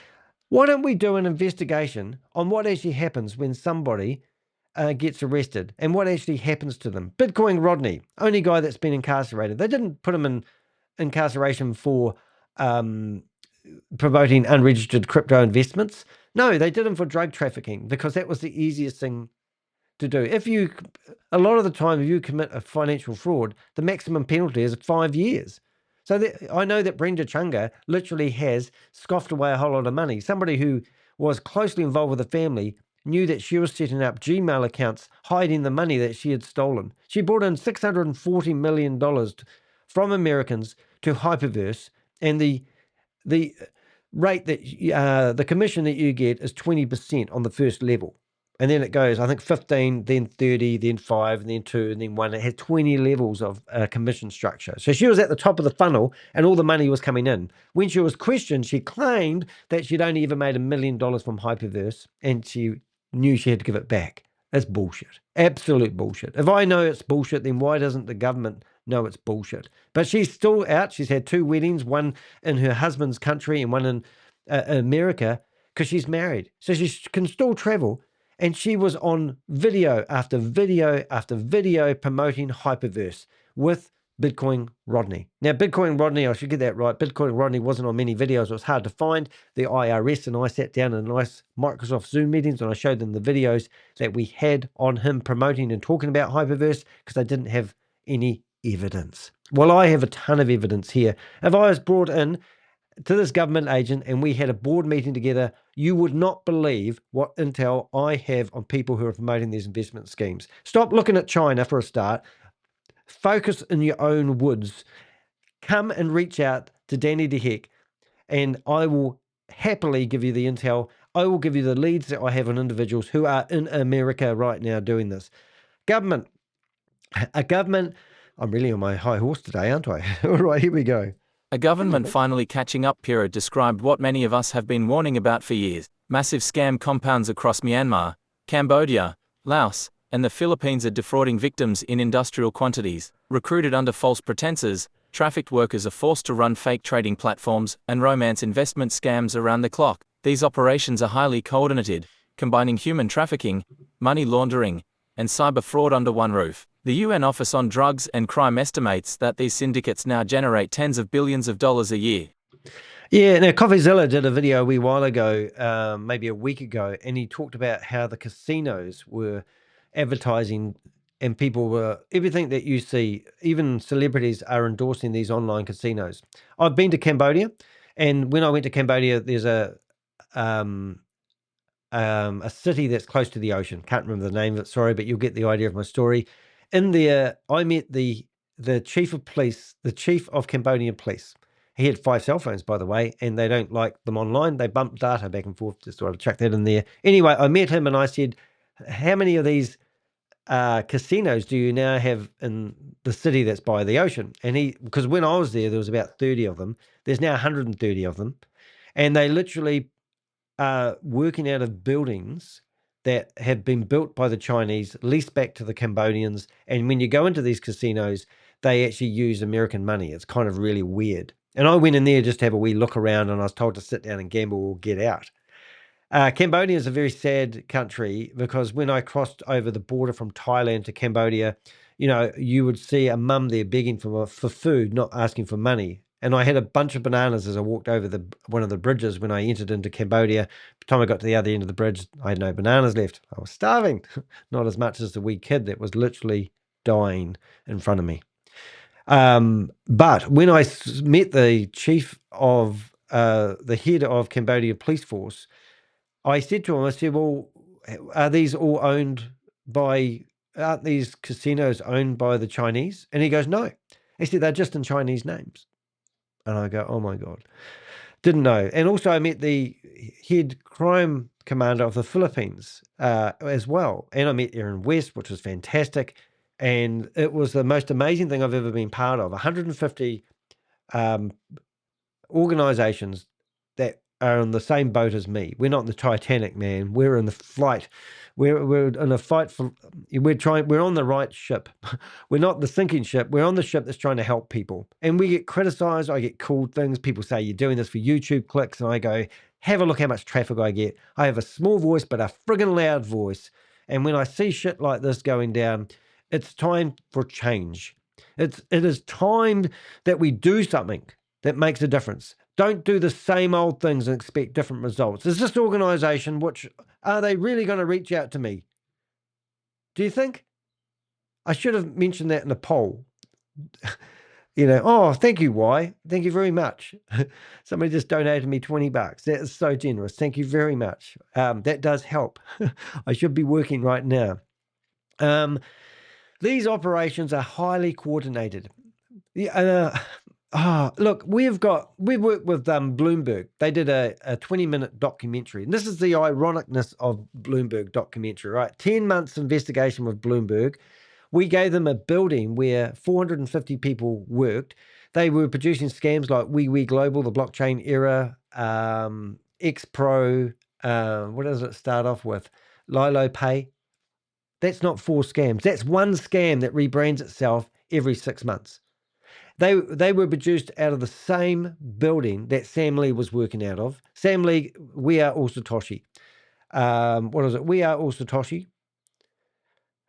why don't we do an investigation on what actually happens when somebody gets arrested and what actually happens to them? Bitcoin Rodney, only guy that's been incarcerated. They didn't put him in incarceration for promoting unregistered crypto investments. No, they did him for drug trafficking because that was the easiest thing to do. A lot of the time, if you commit a financial fraud, the maximum penalty is 5 years. So I know that Brenda Chunga literally has scoffed away a whole lot of money. Somebody who was closely involved with the family knew that she was setting up Gmail accounts, hiding the money that she had stolen. She brought in $640 million from Americans to Hyperverse, and the rate that the commission that you get is 20% on the first level. And then it goes, I think 15, then 30, then 5, and then 2, and then 1. It had 20 levels of commission structure. So she was at the top of the funnel and all the money was coming in. When she was questioned, she claimed that she'd only ever made $1 million from Hyperverse and she knew she had to give it back. That's bullshit. Absolute bullshit. If I know it's bullshit, then why doesn't the government know it's bullshit? But she's still out. She's had 2 weddings, one in her husband's country and one in America, because she's married. So she can still travel. And she was on video after video after video promoting Hyperverse with Bitcoin Rodney. Now, Bitcoin Rodney, I should get that right. Bitcoin Rodney wasn't on many videos. It was hard to find. The IRS and I sat down in nice Microsoft Zoom meetings and I showed them the videos that we had on him promoting and talking about Hyperverse because they didn't have any evidence. Well, I have a ton of evidence here. If I was brought in to this government agent and we had a board meeting together, you would not believe what intel I have on people who are promoting these investment schemes. Stop looking at China for a start. Focus in your own woods. Come and reach out to Danny DeHeck and I will happily give you the intel. I will give you the leads that I have on individuals who are in America right now doing this. Government. I'm really on my high horse today, aren't I? All right, here we go. A government finally catching up. Pirro described what many of us have been warning about for years. Massive scam compounds across Myanmar, Cambodia, Laos, and the Philippines are defrauding victims in industrial quantities. Recruited under false pretenses, trafficked workers are forced to run fake trading platforms and romance investment scams around the clock. These operations are highly coordinated, combining human trafficking, money laundering, and cyber fraud under one roof. The UN Office on Drugs and Crime estimates that these syndicates now generate tens of billions of dollars a year. Yeah, now CoffeeZilla did a video a wee while ago, maybe a week ago, and he talked about how the casinos were advertising and people were, everything that you see, even celebrities are endorsing these online casinos. I've been to Cambodia, and when I went to Cambodia, there's a city that's close to the ocean. Can't remember the name of it, sorry, but you'll get the idea of my story. In there, I met the chief of police, the chief of Cambodian police. He had 5 cell phones, by the way, and they don't like them online. They bump data back and forth. Just sort of chuck that in there. Anyway, I met him and I said, how many of these casinos do you now have in the city that's by the ocean? And because when I was there was about 30 of them. There's now 130 of them. And they literally are working out of buildings that have been built by the Chinese, leased back to the Cambodians. And when you go into these casinos, they actually use American money. It's kind of really weird. And I went in there just to have a wee look around and I was told to sit down and gamble or get out. Cambodia is a very sad country because when I crossed over the border from Thailand to Cambodia, you know, you would see a mum there begging for food, not asking for money. And I had a bunch of bananas as I walked over one of the bridges when I entered into Cambodia. By the time I got to the other end of the bridge, I had no bananas left. I was starving, not as much as the wee kid that was literally dying in front of me. But when I met the chief of the head of Cambodia Police Force, I said to him, I said, well, aren't these casinos owned by the Chinese? And he goes, no. He said, they're just in Chinese names. And I go, oh my God, didn't know. And also I met the head crime commander of the Philippines as well. And I met Aaron West, which was fantastic. And it was the most amazing thing I've ever been part of. 150 organizations that are on the same boat as me. We're not in the Titanic, man. We're in the flight. We're in a fight for. We're on the right ship. We're not the sinking ship. We're on the ship that's trying to help people. And we get criticized. I get called things. People say you're doing this for YouTube clicks, and I go, have a look how much traffic I get. I have a small voice, but a friggin' loud voice. And when I see shit like this going down, it's time for change. It is time that we do something that makes a difference. Don't do the same old things and expect different results. Is this organization, are they really going to reach out to me? Do you think? I should have mentioned that in a poll. You know, oh, thank you, Y. Thank you very much. Somebody just donated me $20. That is so generous. Thank you very much. That does help. I should be working right now. These operations are highly coordinated. Look, we've worked with Bloomberg. They did a 20-minute documentary. And this is the ironicness of Bloomberg documentary, right? 10 months investigation with Bloomberg. We gave them a building where 450 people worked. They were producing scams like We Global, the blockchain era, X-Pro, what does it start off with? Lilo Pay. That's not 4 scams. That's one scam that rebrands itself every 6 months. They were produced out of the same building that Sam Lee was working out of. Sam Lee, We Are All Satoshi. What is it? We Are All Satoshi.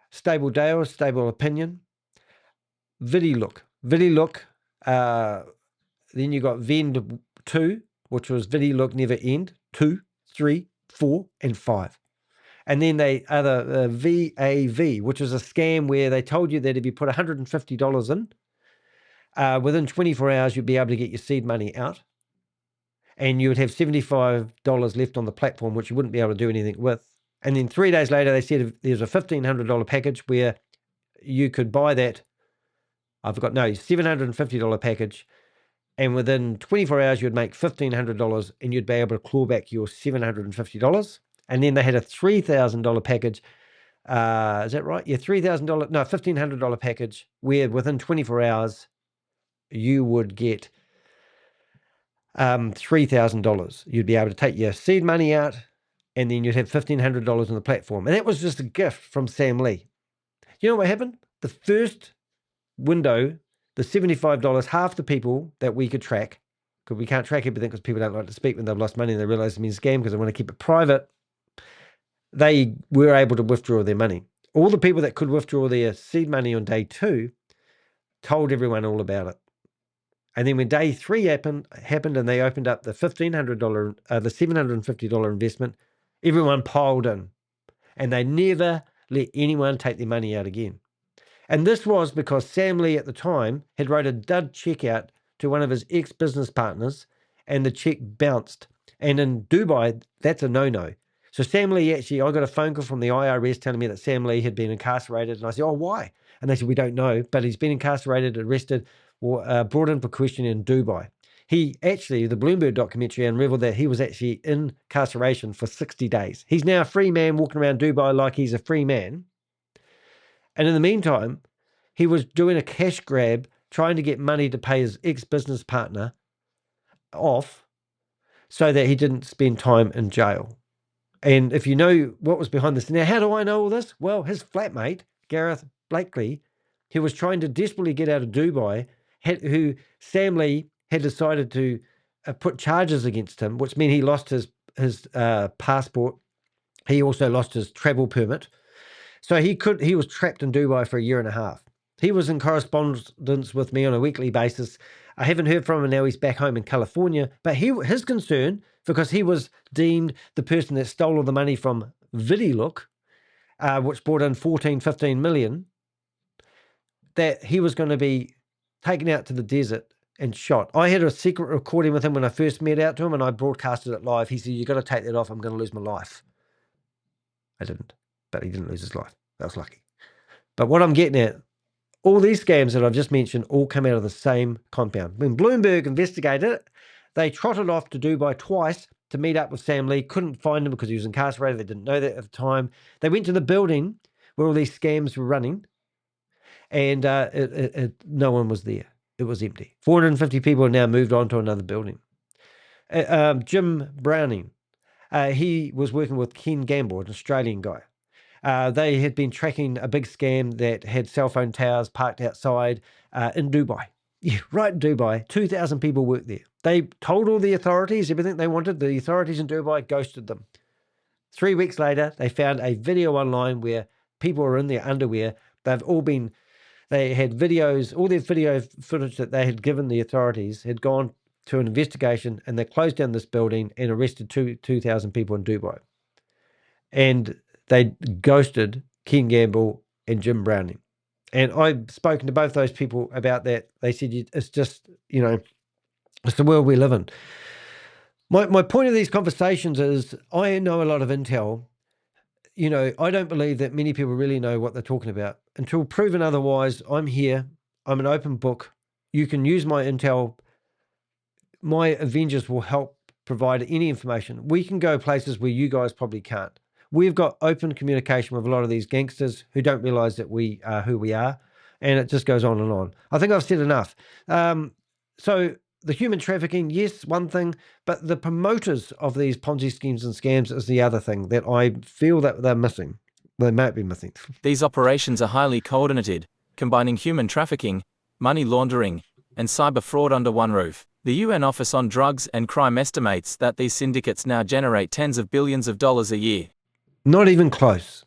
Stable Dale, Stable Opinion. VidiLook. Then you got Vend 2, which was VidiLook Never End. 2, 3, 4, and 5. And then they other VAV, which was a scam where they told you that if you put $150 in, within 24 hours, you'd be able to get your seed money out. And you would have $75 left on the platform, which you wouldn't be able to do anything with. And then 3 days later, they said there's a $1,500 package where you could buy that. $750 package. And within 24 hours, you'd make $1,500 and you'd be able to claw back your $750. And then they had a $3,000 package. Is that right? Yeah, $1,500 package where within 24 hours, you would get $3,000. You'd be able to take your seed money out and then you'd have $1,500 on the platform. And that was just a gift from Sam Lee. You know what happened? The first window, the $75, half the people that we could track, because we can't track everything because people don't like to speak when they've lost money and they realize it's been a scam because they want to keep it private, they were able to withdraw their money. All the people that could withdraw their seed money on day 2 told everyone all about it. And then when day 3 happened and they opened up the $1,500, the $750 investment, everyone piled in. And they never let anyone take their money out again. And this was because Sam Lee at the time had wrote a dud check out to one of his ex-business partners and the check bounced. And in Dubai, that's a no-no. So Sam Lee I got a phone call from the IRS telling me that Sam Lee had been incarcerated. And I said, oh, why? And they said, we don't know, but he's been incarcerated, arrested, or brought in for questioning in Dubai. The Bloomberg documentary unraveled that he was actually in incarceration for 60 days. He's now a free man walking around Dubai like he's a free man. And in the meantime, he was doing a cash grab, trying to get money to pay his ex-business partner off so that he didn't spend time in jail. And if you know what was behind this, now how do I know all this? Well, his flatmate, Gareth Blakely, who was trying to desperately get out of Dubai, who Sam Lee had decided to put charges against him, which meant he lost his passport. He also lost his travel permit. So he was trapped in Dubai for a year and a half. He was in correspondence with me on a weekly basis. I haven't heard from him now. He's back home in California. But his concern, because he was deemed the person that stole all the money from VidiLook, which brought in 15 million, that he was going to be taken out to the desert and shot. I had a secret recording with him when I first met out to him, and I broadcasted it live. He said, "You got to take that off. I'm going to lose my life." I didn't, but he didn't lose his life. That was lucky. But what I'm getting at, all these scams that I've just mentioned all come out of the same compound. When Bloomberg investigated it, they trotted off to Dubai twice to meet up with Sam Lee. Couldn't find him because he was incarcerated. They didn't know that at the time. They went to the building where all these scams were running, and no one was there. It was empty. 450 people have now moved on to another building. Jim Browning, he was working with Ken Gamble, an Australian guy. They had been tracking a big scam that had cell phone towers parked outside in Dubai. Yeah, right in Dubai. 2,000 people worked there. They told all the authorities everything they wanted. The authorities in Dubai ghosted them. 3 weeks later, they found a video online where people were in their underwear. They had videos, all their video footage that they had given the authorities had gone to an investigation, and they closed down this building and arrested 2,000 people in Dubai. And they ghosted Ken Gamble and Jim Browning. And I've spoken to both those people about that. They said, it's just, it's the world we live in. My point of these conversations is I know a lot of intel. I don't believe that many people really know what they're talking about. Until proven otherwise, I'm here. I'm an open book. you can use my intel. My Avengers will help provide any information. We can go places where you guys probably can't. We've got open communication with a lot of these gangsters who don't realize that we are who we are, and it just goes on and on. I think I've said enough. So the human trafficking, yes, one thing, but the promoters of these Ponzi schemes and scams is the other thing that I feel that they're missing. They might be missing. These operations are highly coordinated, combining human trafficking, money laundering, and cyber fraud under one roof. The UN Office on Drugs and Crime estimates that these syndicates now generate tens of billions of dollars a year. Not even close.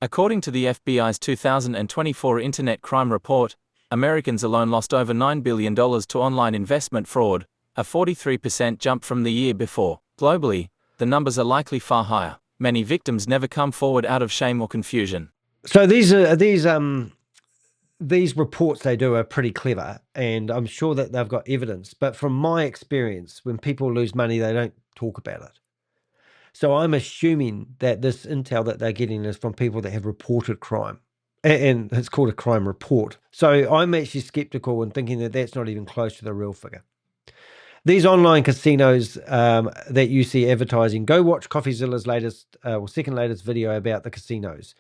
According to the FBI's 2024 Internet Crime Report, Americans alone lost over $9 billion to online investment fraud, a 43% jump from the year before. Globally, the numbers are likely far higher. Many victims never come forward out of shame or confusion. So these reports they do are pretty clever, and I'm sure that they've got evidence. But from my experience, when people lose money, they don't talk about it. So I'm assuming that this intel that they're getting is from people that have reported crime, and it's called a crime report. So I'm actually skeptical and thinking that that's not even close to the real figure. These online casinos that you see advertising, go watch CoffeeZilla's latest or second latest video about the casinos.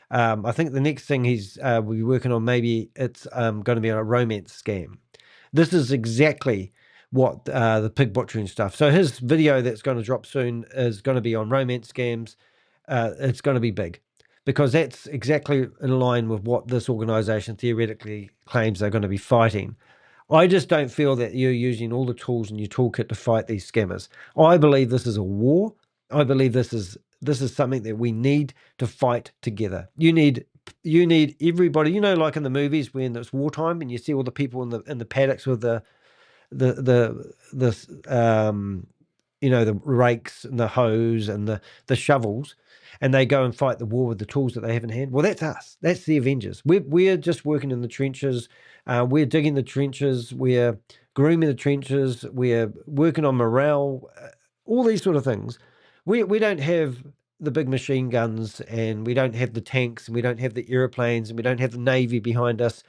I think the next thing will be working on, maybe it's going to be a romance scam. This is exactly what the pig butchering stuff. So his video that's going to drop soon is going to be on romance scams. It's going to be big because that's exactly in line with what this organization theoretically claims they're going to be fighting. I just don't feel that you're using all the tools in your toolkit to fight these scammers. I believe this is a war. I believe this is something that we need to fight together. You need everybody, like in the movies when it's wartime and you see all the people in the paddocks with the rakes and the hose and the shovels, and they go and fight the war with the tools that they have in hand. Well, that's us. That's the Avengers. We're just working in the trenches. We're digging the trenches. We're grooming the trenches. We're working on morale, all these sort of things. We don't have the big machine guns, and we don't have the tanks, and we don't have the airplanes, and we don't have the Navy behind us,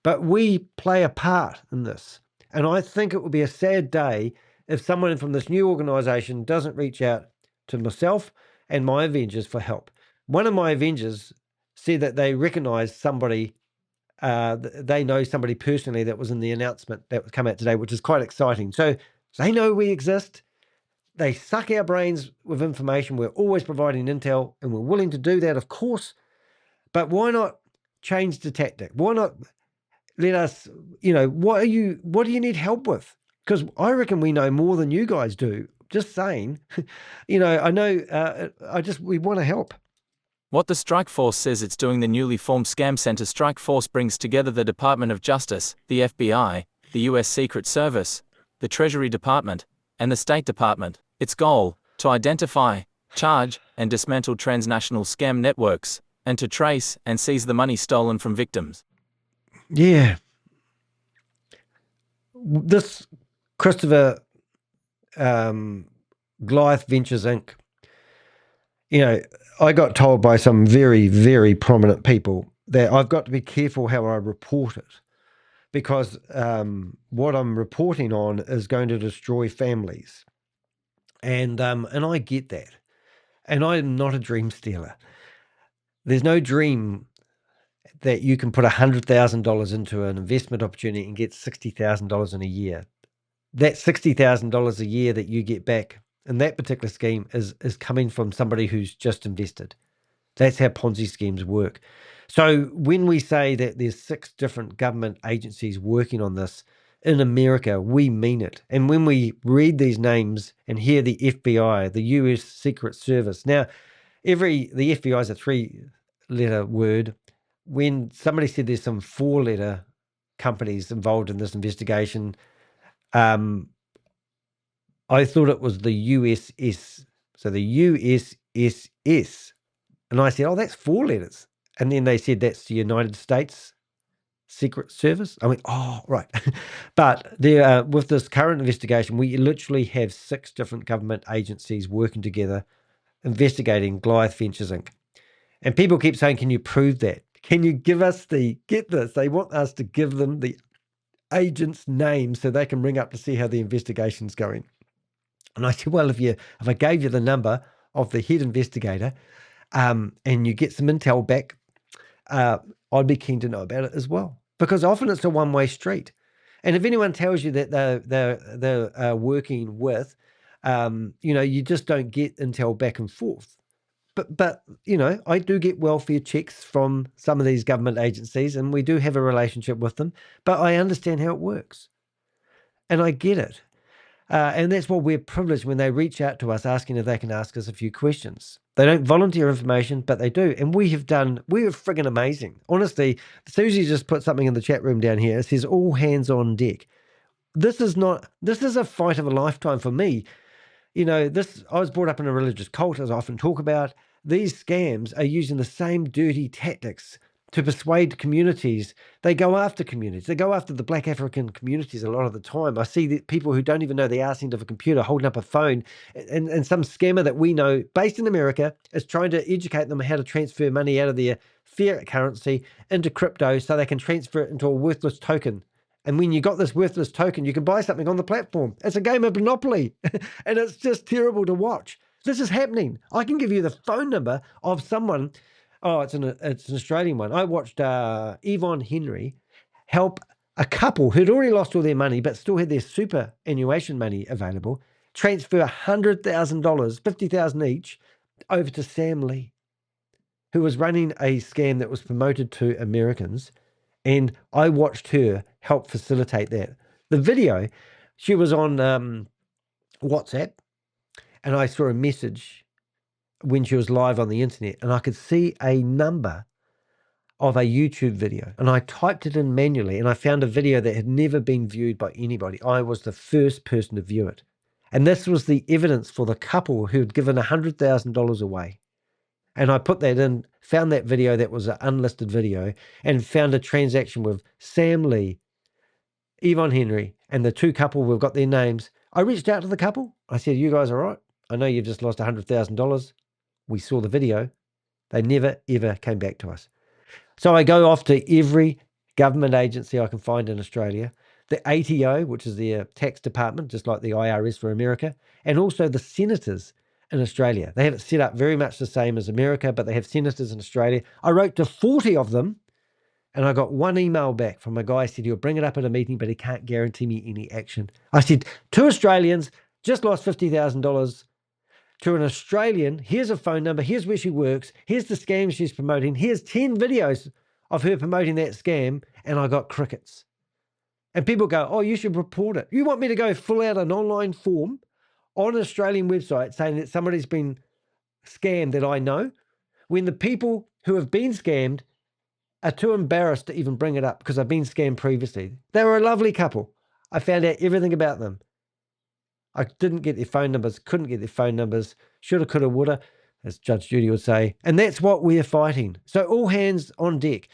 but we play a part in this. And I think it would be a sad day if someone from this new organization doesn't reach out to myself and my Avengers for help. One of my Avengers said that they recognize somebody, they know somebody personally that was in the announcement that was come out today, which is quite exciting. So they know we exist. They suck our brains with information. We're always providing intel, and we're willing to do that, of course. But why not change the tactic? Why not let us, what do you need help with? Because I reckon we know more than you guys do. Just saying, I know, we want to help. What the Strike Force says it's doing, the newly formed Scam Center Strike Force brings together the Department of Justice, the FBI, the U.S. Secret Service, the Treasury Department, and the State Department. Its goal, to identify, charge, and dismantle transnational scam networks, and to trace and seize the money stolen from victims. Yeah. This Christopher Goliath Ventures Inc., I got told by some very, very prominent people that I've got to be careful how I report it, because what I'm reporting on is going to destroy families. And I get that. And I'm not a dream stealer. There's no dream that you can put $100,000 into an investment opportunity and get $60,000 in a year. That $60,000 a year that you get back in that particular scheme is coming from somebody who's just invested. That's how Ponzi schemes work. So when we say that there's 6 different government agencies working on this in America, we mean it. And when we read these names and hear the FBI, the US Secret Service, now the FBI is a 3-letter word. When somebody said there's some 4-letter companies involved in this investigation, I thought it was the USS. So the USSS. And I said, oh, that's 4 letters. And then they said that's the United States Secret Service. I went, oh, right. But there, with this current investigation, we literally have 6 different government agencies working together, investigating Goliath Ventures Inc. And people keep saying, can you prove that? Can you give us get this? They want us to give them the agent's name so they can ring up to see how the investigation's going. And I said, well, if I gave you the number of the head investigator, and you get some intel back, I'd be keen to know about it as well, because often it's a one-way street. And if anyone tells you that they're working with, you just don't get intel back and forth. But I do get welfare checks from some of these government agencies, and we do have a relationship with them. But I understand how it works, and I get it. And that's why we're privileged when they reach out to us asking if they can ask us a few questions. They don't volunteer information, but they do. And we're friggin' amazing. Honestly, Susie just put something in the chat room down here. It says all hands on deck. This is a fight of a lifetime for me. I was brought up in a religious cult, as I often talk about. These scams are using the same dirty tactics to persuade communities. They go after communities. They go after the Black African communities a lot of the time. I see that people who don't even know the arse end of a computer holding up a phone, and some scammer that we know based in America is trying to educate them how to transfer money out of their fiat currency into crypto so they can transfer it into a worthless token. And when you got this worthless token, you can buy something on the platform. It's a game of Monopoly, and it's just terrible to watch. This is happening. I can give you the phone number of someone. Oh, it's an Australian one. I watched Yvonne Henry help a couple who'd already lost all their money but still had their superannuation money available transfer $100,000, $50,000 each, over to Sam Lee, who was running a scam that was promoted to Americans. And I watched her help facilitate that. The video, she was on WhatsApp, and I saw a message when she was live on the internet, and I could see a number of a YouTube video, and I typed it in manually, and I found a video that had never been viewed by anybody. I was the first person to view it. And this was the evidence for the couple who had given $100,000 away. And I put that in, found that video that was an unlisted video, and found a transaction with Sam Lee, Yvonne Henry, and the two couple. We've got their names. I reached out to the couple. I said, you guys all right? I know you've just lost $100,000. We saw the video. They never, ever came back to us. So I go off to every government agency I can find in Australia, the ATO, which is their tax department, just like the IRS for America, and also the senators in Australia. They have it set up very much the same as America, but they have senators in Australia. I wrote to 40 of them, and I got one email back from a guy who said he'll bring it up at a meeting, but he can't guarantee me any action. I said, 2 Australians just lost $50,000 to an Australian. Here's a phone number. Here's where she works. Here's the scam she's promoting. Here's 10 videos of her promoting that scam, and I got crickets. And people go, oh, you should report it. You want me to go fill out an online form on an Australian website saying that somebody's been scammed that I know, when the people who have been scammed are too embarrassed to even bring it up because I've been scammed previously. They were a lovely couple. I found out everything about them. I didn't get their phone numbers, couldn't get their phone numbers, shoulda, coulda, woulda, as Judge Judy would say. And that's what we're fighting. So all hands on deck.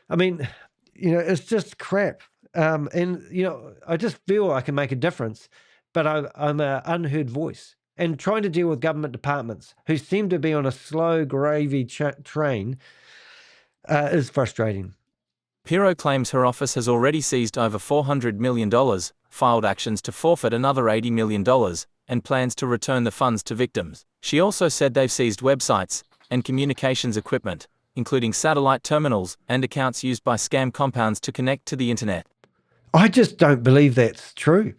I mean, it's just crap. I just feel I can make a difference, but I'm an unheard voice. And trying to deal with government departments who seem to be on a slow gravy train is frustrating. Pirro claims her office has already seized over $400 million, filed actions to forfeit another $80 million, and plans to return the funds to victims. She also said they've seized websites and communications equipment, including satellite terminals and accounts used by scam compounds to connect to the internet. I just don't believe that's true.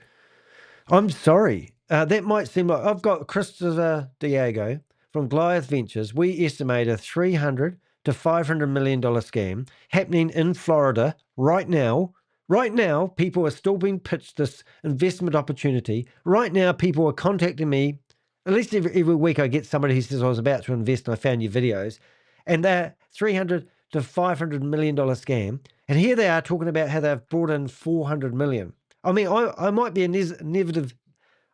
I'm sorry. That might seem like... I've got Christopher Diego from Goliath Ventures. We estimate a $300 to $500 million scam happening in Florida right now. Right now, people are still being pitched this investment opportunity. Right now, people are contacting me. At least every week I get somebody who says, I was about to invest and I found your videos. And they're $300 to $500 million scam. And here they are talking about how they've brought in $400 million. I mean, I might be a negative...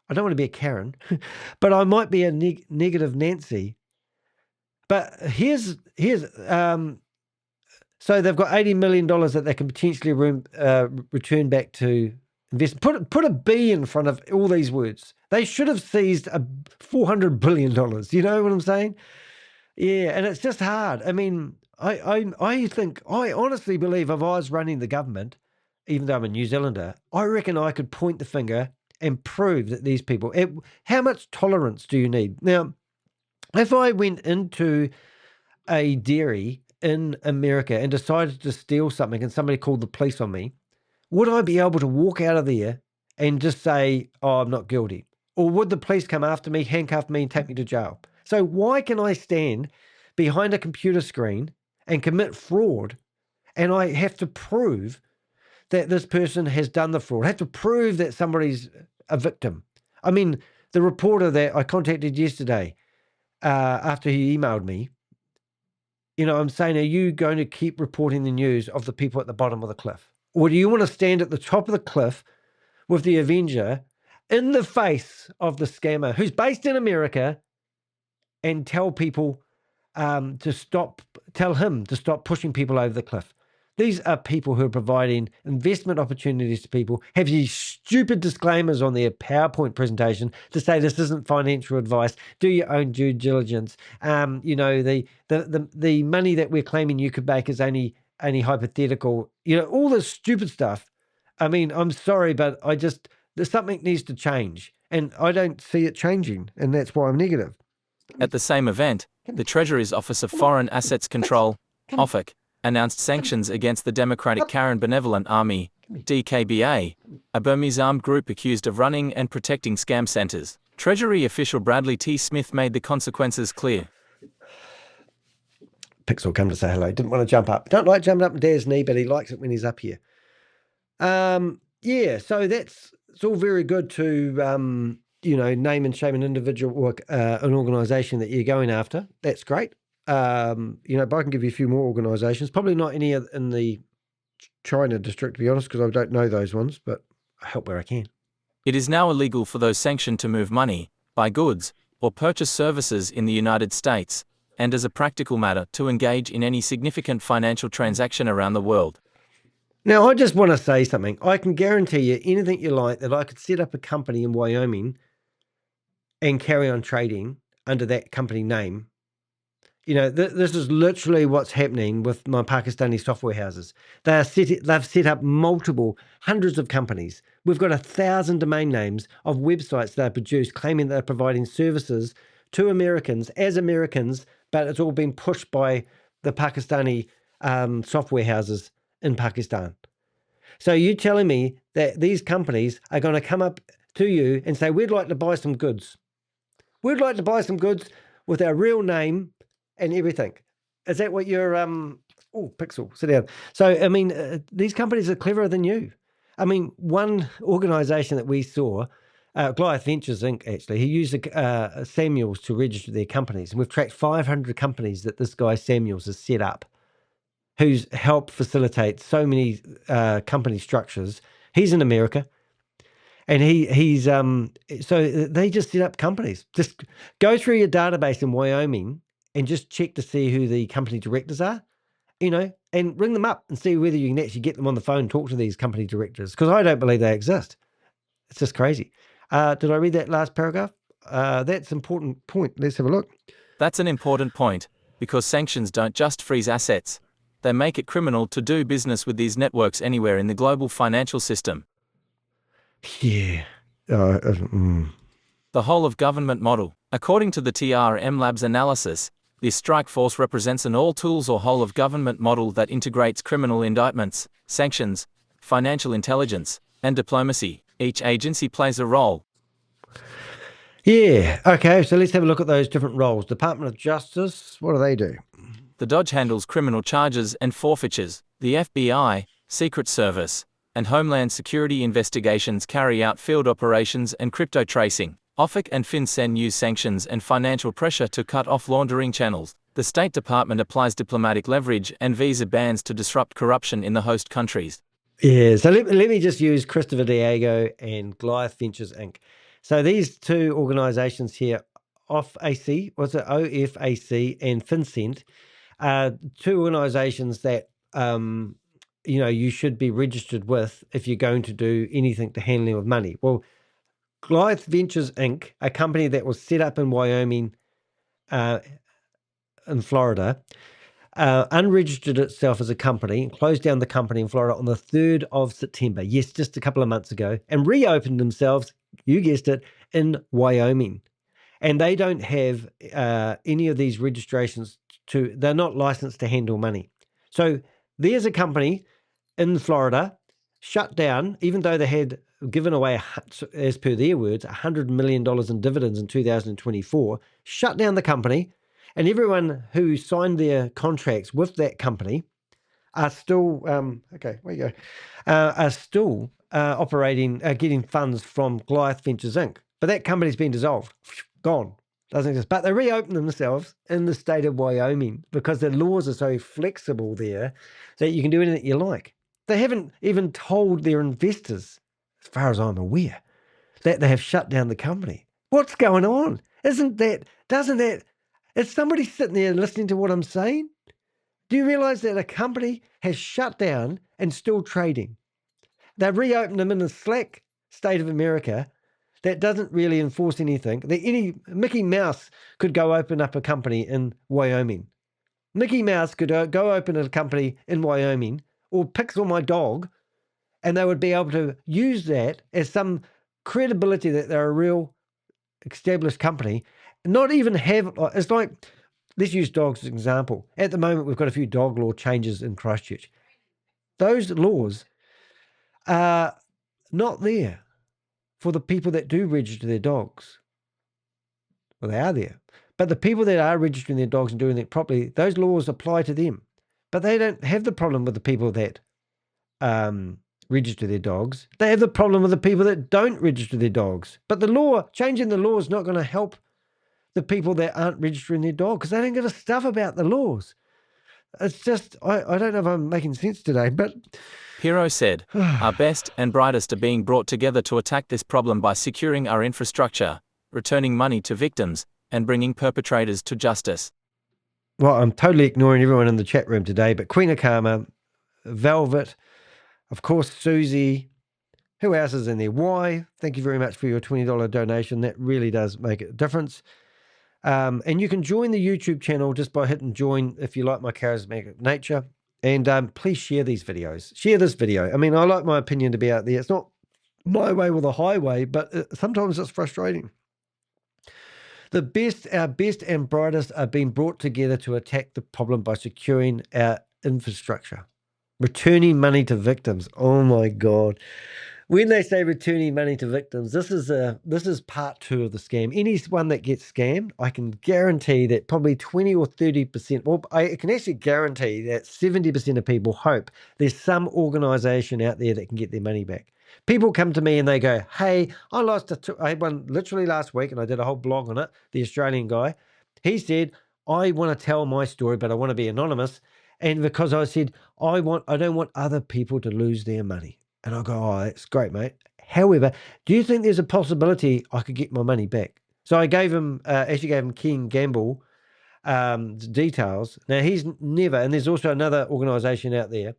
I don't want to be a Karen, but I might be a negative Nancy. But here's so they've got $80 million that they can potentially return back to invest. Put a B in front of all these words. They should have seized $400 billion. You know what I'm saying? Yeah, and it's just hard. I mean, I honestly believe if I was running the government, even though I'm a New Zealander, I reckon I could point the finger and prove that these people, how much tolerance do you need? Now, if I went into a dairy in America and decided to steal something and somebody called the police on me, would I be able to walk out of there and just say, oh, I'm not guilty? Or would the police come after me, handcuff me, and take me to jail? So why can I stand behind a computer screen and commit fraud, and I have to prove that this person has done the fraud? I have to prove that somebody's a victim. I mean, the reporter that I contacted yesterday, after he emailed me, I'm saying, are you going to keep reporting the news of the people at the bottom of the cliff? Or do you want to stand at the top of the cliff with the Avenger in the face of the scammer who's based in America and tell people tell him to stop pushing people over the cliff? These are people who are providing investment opportunities to people, have these stupid disclaimers on their PowerPoint presentation to say this isn't financial advice, do your own due diligence. The money that we're claiming you could make is only hypothetical, all this stupid stuff. I mean, I'm sorry, but something needs to change, and I don't see it changing, and that's why I'm negative. At the same event, the Treasury's Office of Foreign Assets Control, OFAC, announced sanctions against the Democratic Karen Benevolent Army, DKBA, a Burmese armed group accused of running and protecting scam centers. Treasury official Bradley T. Smith made the consequences clear. Pixel come to say hello. Didn't want to jump up. Don't like jumping up on Dad's knee, but he likes it when he's up here. So it's all very good to name and shame an individual or an organisation that you're going after. That's great. But I can give you a few more organisations. Probably not any in the China district, to be honest, because I don't know those ones, but I help where I can. It is now illegal for those sanctioned to move money, buy goods, or purchase services in the United States, and as a practical matter, to engage in any significant financial transaction around the world. Now, I just want to say something. I can guarantee you anything you like that I could set up a company in Wyoming and carry on trading under that company name. This is literally what's happening with my Pakistani software houses. They've set up hundreds of companies. We've got 1,000 domain names of websites they produce claiming they're providing services to Americans as Americans, but it's all been pushed by the Pakistani software houses in Pakistan. So you're telling me that these companies are going to come up to you and say, we'd like to buy some goods. We'd like to buy some goods with our real name and everything. Is that what you're, Pixel, sit down. So, I mean, these companies are cleverer than you. I mean, one organization that we saw, Goliath Ventures Inc., actually, he used Samuels to register their companies. And we've tracked 500 companies that this guy Samuels has set up, who's helped facilitate so many company structures. He's in America. And he's so they just set up companies. Just go through your database in Wyoming and just check to see who the company directors are, and ring them up and see whether you can actually get them on the phone and talk to these company directors, because I don't believe they exist. It's just crazy. Did I read that last paragraph? That's an important point. Let's have a look. That's an important point, because sanctions don't just freeze assets. They make it criminal to do business with these networks anywhere in the global financial system. Yeah. The whole of government model. According to the TRM Labs analysis, this strike force represents an all-tools or whole of government model that integrates criminal indictments, sanctions, financial intelligence, and diplomacy. Each agency plays a role. Yeah. Okay, so let's have a look at those different roles. Department of Justice, what do they do? The DOJ handles criminal charges and forfeitures. The FBI, Secret Service, and Homeland Security investigations carry out field operations and crypto tracing. OFAC and FinCEN use sanctions and financial pressure to cut off laundering channels. The State Department applies diplomatic leverage and visa bans to disrupt corruption in the host countries. Yeah, so let me just use Christopher Diego and Goliath Ventures Inc. So these two organizations here, OFAC and FinCEN, two organizations that you should be registered with if you're going to do anything to handling of money. Well, Goliath Ventures Inc., a company that was set up in Wyoming, in Florida, unregistered itself as a company and closed down the company in Florida on the 3rd of September. Yes, just a couple of months ago, and reopened themselves, you guessed it, in Wyoming. And they don't have any of these registrations they're not licensed to handle money. So there's a company in Florida shut down, even though they had given away, as per their words, $100 million in dividends in 2024, shut down the company, and everyone who signed their contracts with that company are still, are still operating, getting funds from Goliath Ventures Inc. But that company's been dissolved, gone, doesn't exist. But they reopened themselves in the state of Wyoming because the laws are so flexible there that you can do anything you like. They haven't even told their investors, as far as I'm aware, that they have shut down the company. What's going on? Is somebody sitting there listening to what I'm saying? Do you realize that a company has shut down and still trading? They've reopened them in the slack state of America that doesn't really enforce anything. Mickey Mouse could go open up a company in Wyoming. Mickey Mouse could go open a company in Wyoming, or Pixel my dog, and they would be able to use that as some credibility that they're a real established company. Not even have, it's like, let's use dogs as an example. At the moment, we've got a few dog law changes in Christchurch. Those laws are not there for the people that do register their dogs. Well, they are there. But the people that are registering their dogs and doing it properly, those laws apply to them. But they don't have the problem with the people that register their dogs. They have the problem with the people that don't register their dogs. But changing the law is not going to help the people that aren't registering their dog because they don't give a stuff about the laws. It's just, I don't know if I'm making sense today, but... Pirro said, our best and brightest are being brought together to attack this problem by securing our infrastructure, returning money to victims, and bringing perpetrators to justice. Well, I'm totally ignoring everyone in the chat room today, but Queen Akama, Velvet, of course, Susie, who else is in there? Why? Thank you very much for your $20 donation. That really does make a difference. And you can join the YouTube channel just by hitting join if you like my charismatic nature. And please share these videos. Share this video. I mean, I like my opinion to be out there. It's not my way or the highway, but sometimes it's frustrating. Our best and brightest are being brought together to attack the problem by securing our infrastructure. Returning money to victims. Oh my God. When they say returning money to victims, this is part 2 of the scam. Anyone that gets scammed, I can guarantee that probably 20 or 30%, well, I can actually guarantee that 70% of people hope there's some organization out there that can get their money back. People come to me and they go, hey, I had one literally last week and I did a whole blog on it, the Australian guy. He said, I want to tell my story, but I want to be anonymous. And because I said, I don't want other people to lose their money. And I go, oh, that's great, mate. However, do you think there's a possibility I could get my money back? So I gave him, actually gave him King Gamble details. Now, he's never, and there's also another organization out there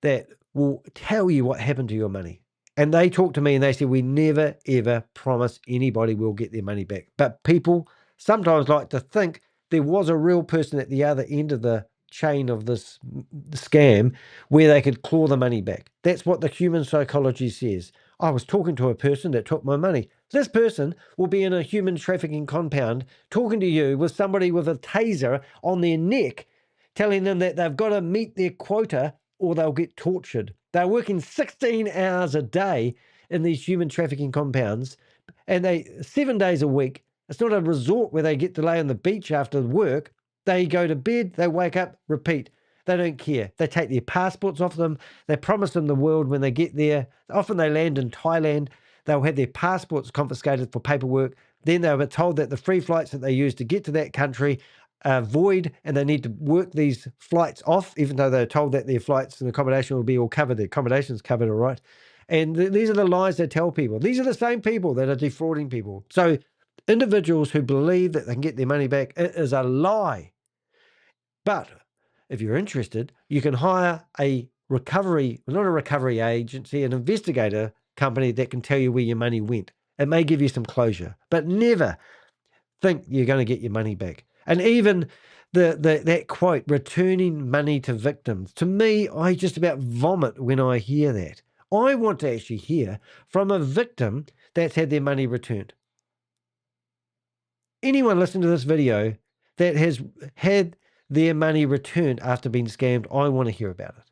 that will tell you what happened to your money. And they talked to me and they said, we never, ever promise anybody will get their money back. But people sometimes like to think there was a real person at the other end of the chain of this scam where they could claw the money back. That's what the human psychology says. I was talking to a person that took my money. This person will be in a human trafficking compound talking to you with somebody with a taser on their neck telling them that they've got to meet their quota or they'll get tortured. They're working 16 hours a day in these human trafficking compounds and 7 days a week. It's not a resort where they get to lay on the beach after work. They go to bed, they wake up, repeat. They don't care. They take their passports off them. They promise them the world when they get there. Often they land in Thailand. They'll have their passports confiscated for paperwork. Then they'll be told that the free flights that they use to get to that country are void and they need to work these flights off, even though they're told that their flights and accommodation will be all covered. The accommodation's covered, all right. And these are the lies they tell people. These are the same people that are defrauding people. So individuals who believe that they can get their money back, it is a lie. But if you're interested, you can hire a not a recovery agency, an investigator company that can tell you where your money went. It may give you some closure, but never think you're going to get your money back. And even that quote, returning money to victims. To me, I just about vomit when I hear that. I want to actually hear from a victim that's had their money returned. Anyone listening to this video that has had their money returned after being scammed, I want to hear about it.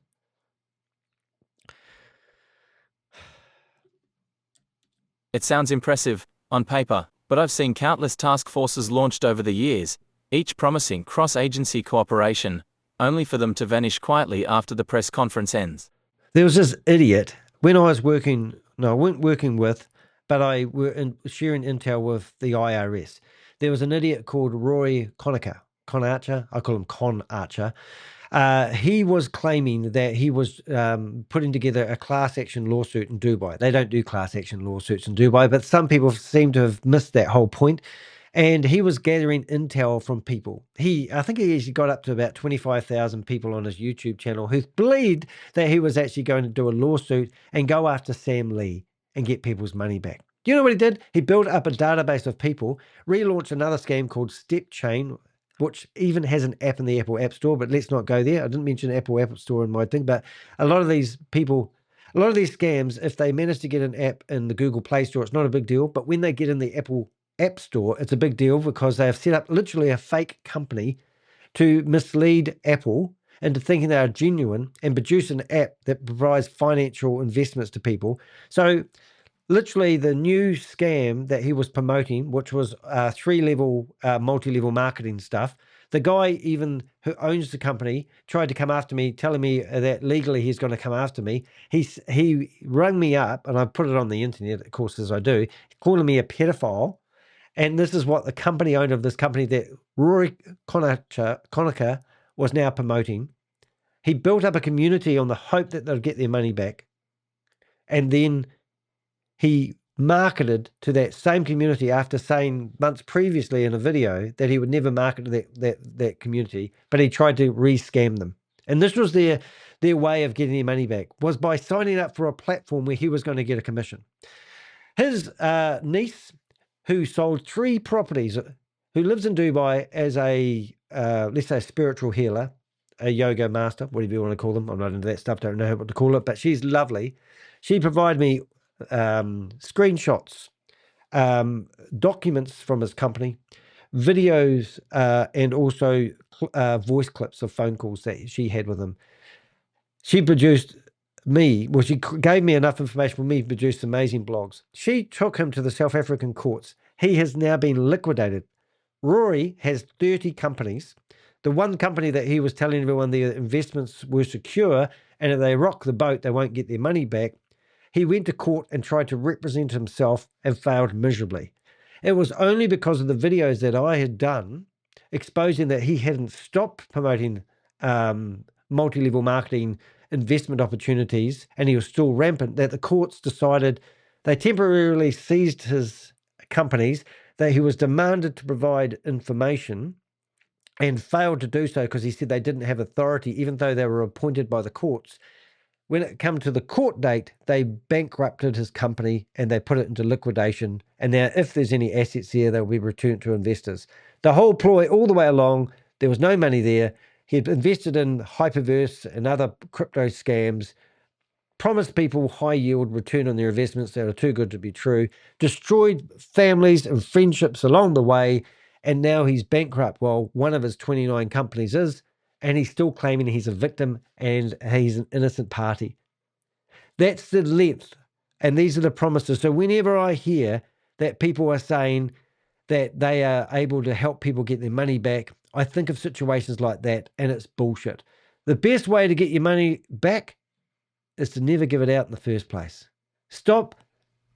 It sounds impressive, on paper, but I've seen countless task forces launched over the years, each promising cross-agency cooperation, only for them to vanish quietly after the press conference ends. There was this idiot when I was working, no, I weren't working with, but I were sharing intel with the IRS. There was an idiot called Roy Conarcher, I call him Con Archer. He was claiming that he was putting together a class action lawsuit in Dubai. They don't do class action lawsuits in Dubai, but some people seem to have missed that whole point. And he was gathering intel from people. I think he actually got up to about 25,000 people on his YouTube channel who believed that he was actually going to do a lawsuit and go after Sam Lee and get people's money back. Do you know what he did? He built up a database of people, relaunched another scam called Step Chain, which even has an app in the Apple App Store, but let's not go there. I didn't mention Apple App Store in my thing, but a lot of these people, a lot of these scams, if they manage to get an app in the Google Play Store, it's not a big deal. But when they get in the Apple App Store, it's a big deal because they have set up literally a fake company to mislead Apple into thinking they are genuine and produce an app that provides financial investments to people. So literally the new scam that he was promoting, which was 3-level, multi-level marketing stuff, the guy even who owns the company tried to come after me, telling me that legally he's going to come after me. He rang me up, and I put it on the internet, of course, as I do, calling me a pedophile. And this is what the company owner of this company that Rory Conarcher was now promoting. He built up a community on the hope that they'll get their money back. And then he marketed to that same community after saying months previously in a video that he would never market to that community, but he tried to re-scam them. And this was their way of getting their money back, was by signing up for a platform where he was going to get a commission. His niece, who sold 3 properties, who lives in Dubai as a, let's say, spiritual healer, a yoga master, whatever you want to call them. I'm not into that stuff, don't know what to call it, but she's lovely. She provided me screenshots, documents from his company, videos, and also voice clips of phone calls that she had with him. She produced she gave me enough information for me to produce amazing blogs. She took him to the South African courts. He has now been liquidated. Rory has 30 companies. The one company that he was telling everyone their investments were secure, and if they rock the boat, they won't get their money back. He went to court and tried to represent himself and failed miserably. It was only because of the videos that I had done exposing that he hadn't stopped promoting multi-level marketing investment opportunities, and he was still rampant, that the courts decided they temporarily seized his companies, that he was demanded to provide information and failed to do so because he said they didn't have authority, even though they were appointed by the courts. When it came to the court date, they bankrupted his company and they put it into liquidation. And now if there's any assets there, they'll be returned to investors. The whole ploy all the way along, there was no money there. He had invested in Hyperverse and other crypto scams, promised people high yield return on their investments that are too good to be true, destroyed families and friendships along the way, and now he's bankrupt. Well, one of his 29 companies is, and he's still claiming he's a victim and he's an innocent party. That's the length, and these are the promises. So whenever I hear that people are saying that they are able to help people get their money back, I think of situations like that, and it's bullshit. The best way to get your money back is to never give it out in the first place. Stop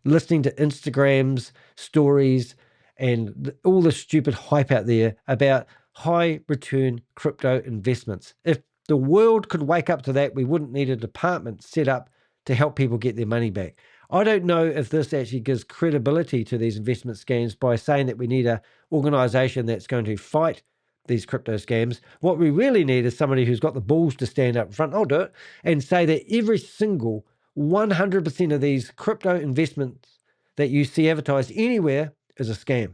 listening to Instagram's stories and all the stupid hype out there about high return crypto investments. If the world could wake up to that, we wouldn't need a department set up to help people get their money back. I don't know if this actually gives credibility to these investment scams by saying that we need an organization that's going to fight these crypto scams. What we really need is somebody who's got the balls to stand up in front, I'll do it, and say that every single 100% of these crypto investments that you see advertised anywhere is a scam.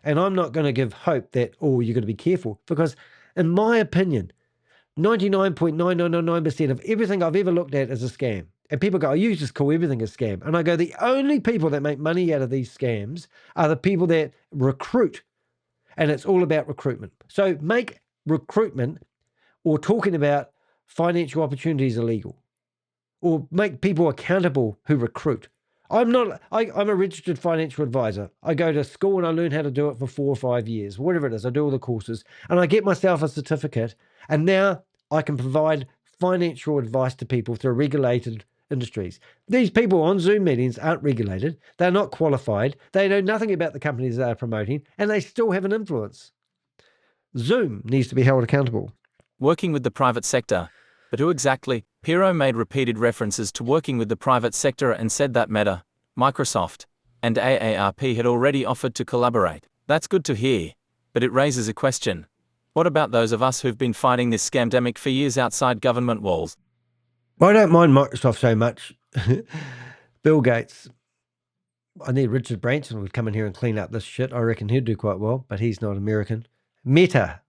And I'm not going to give hope that, oh, you've got to be careful, because in my opinion, 99.9999% of everything I've ever looked at is a scam. And people go, oh, you just call everything a scam. And I go, the only people that make money out of these scams are the people that recruit. And it's all about recruitment. So make recruitment or talking about financial opportunities illegal, or make people accountable who recruit. I'm a registered financial advisor. I go to school and I learn how to do it for 4 or 5 years, whatever it is. I do all the courses and I get myself a certificate. And now I can provide financial advice to people through regulated industries. These people on Zoom meetings aren't regulated. They're not qualified. They know nothing about the companies they are promoting, and they still have an influence. Zoom needs to be held accountable. Working with the private sector. But who exactly? Pirro made repeated references to working with the private sector and said that Meta, Microsoft, and AARP had already offered to collaborate. That's good to hear, but it raises a question. What about those of us who've been fighting this scamdemic for years outside government walls? I don't mind Microsoft so much. Bill Gates, I need Richard Branson would come in here and clean up this shit. I reckon he'd do quite well, but he's not American. Meta.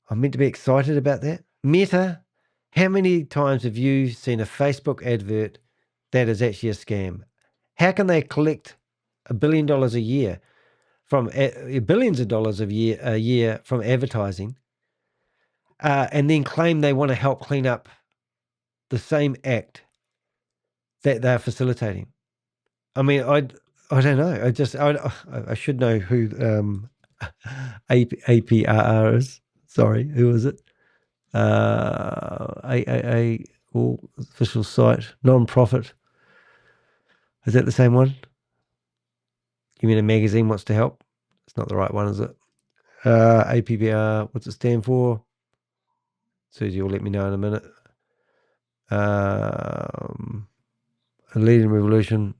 I'm meant to be excited about that. Meta. How many times have you seen a Facebook advert that is actually a scam? How can they collect $1 billion a year from billions of dollars a year from advertising, and then claim they want to help clean up the same act that they're facilitating? I mean, I don't know. I should know who APRR is. Sorry, who is it? AAA, official site, non-profit. Is that the same one? You mean a magazine wants to help? It's not the right one, is it? APPR, what's it stand for? Susie will let me know in a minute. A leading revolution.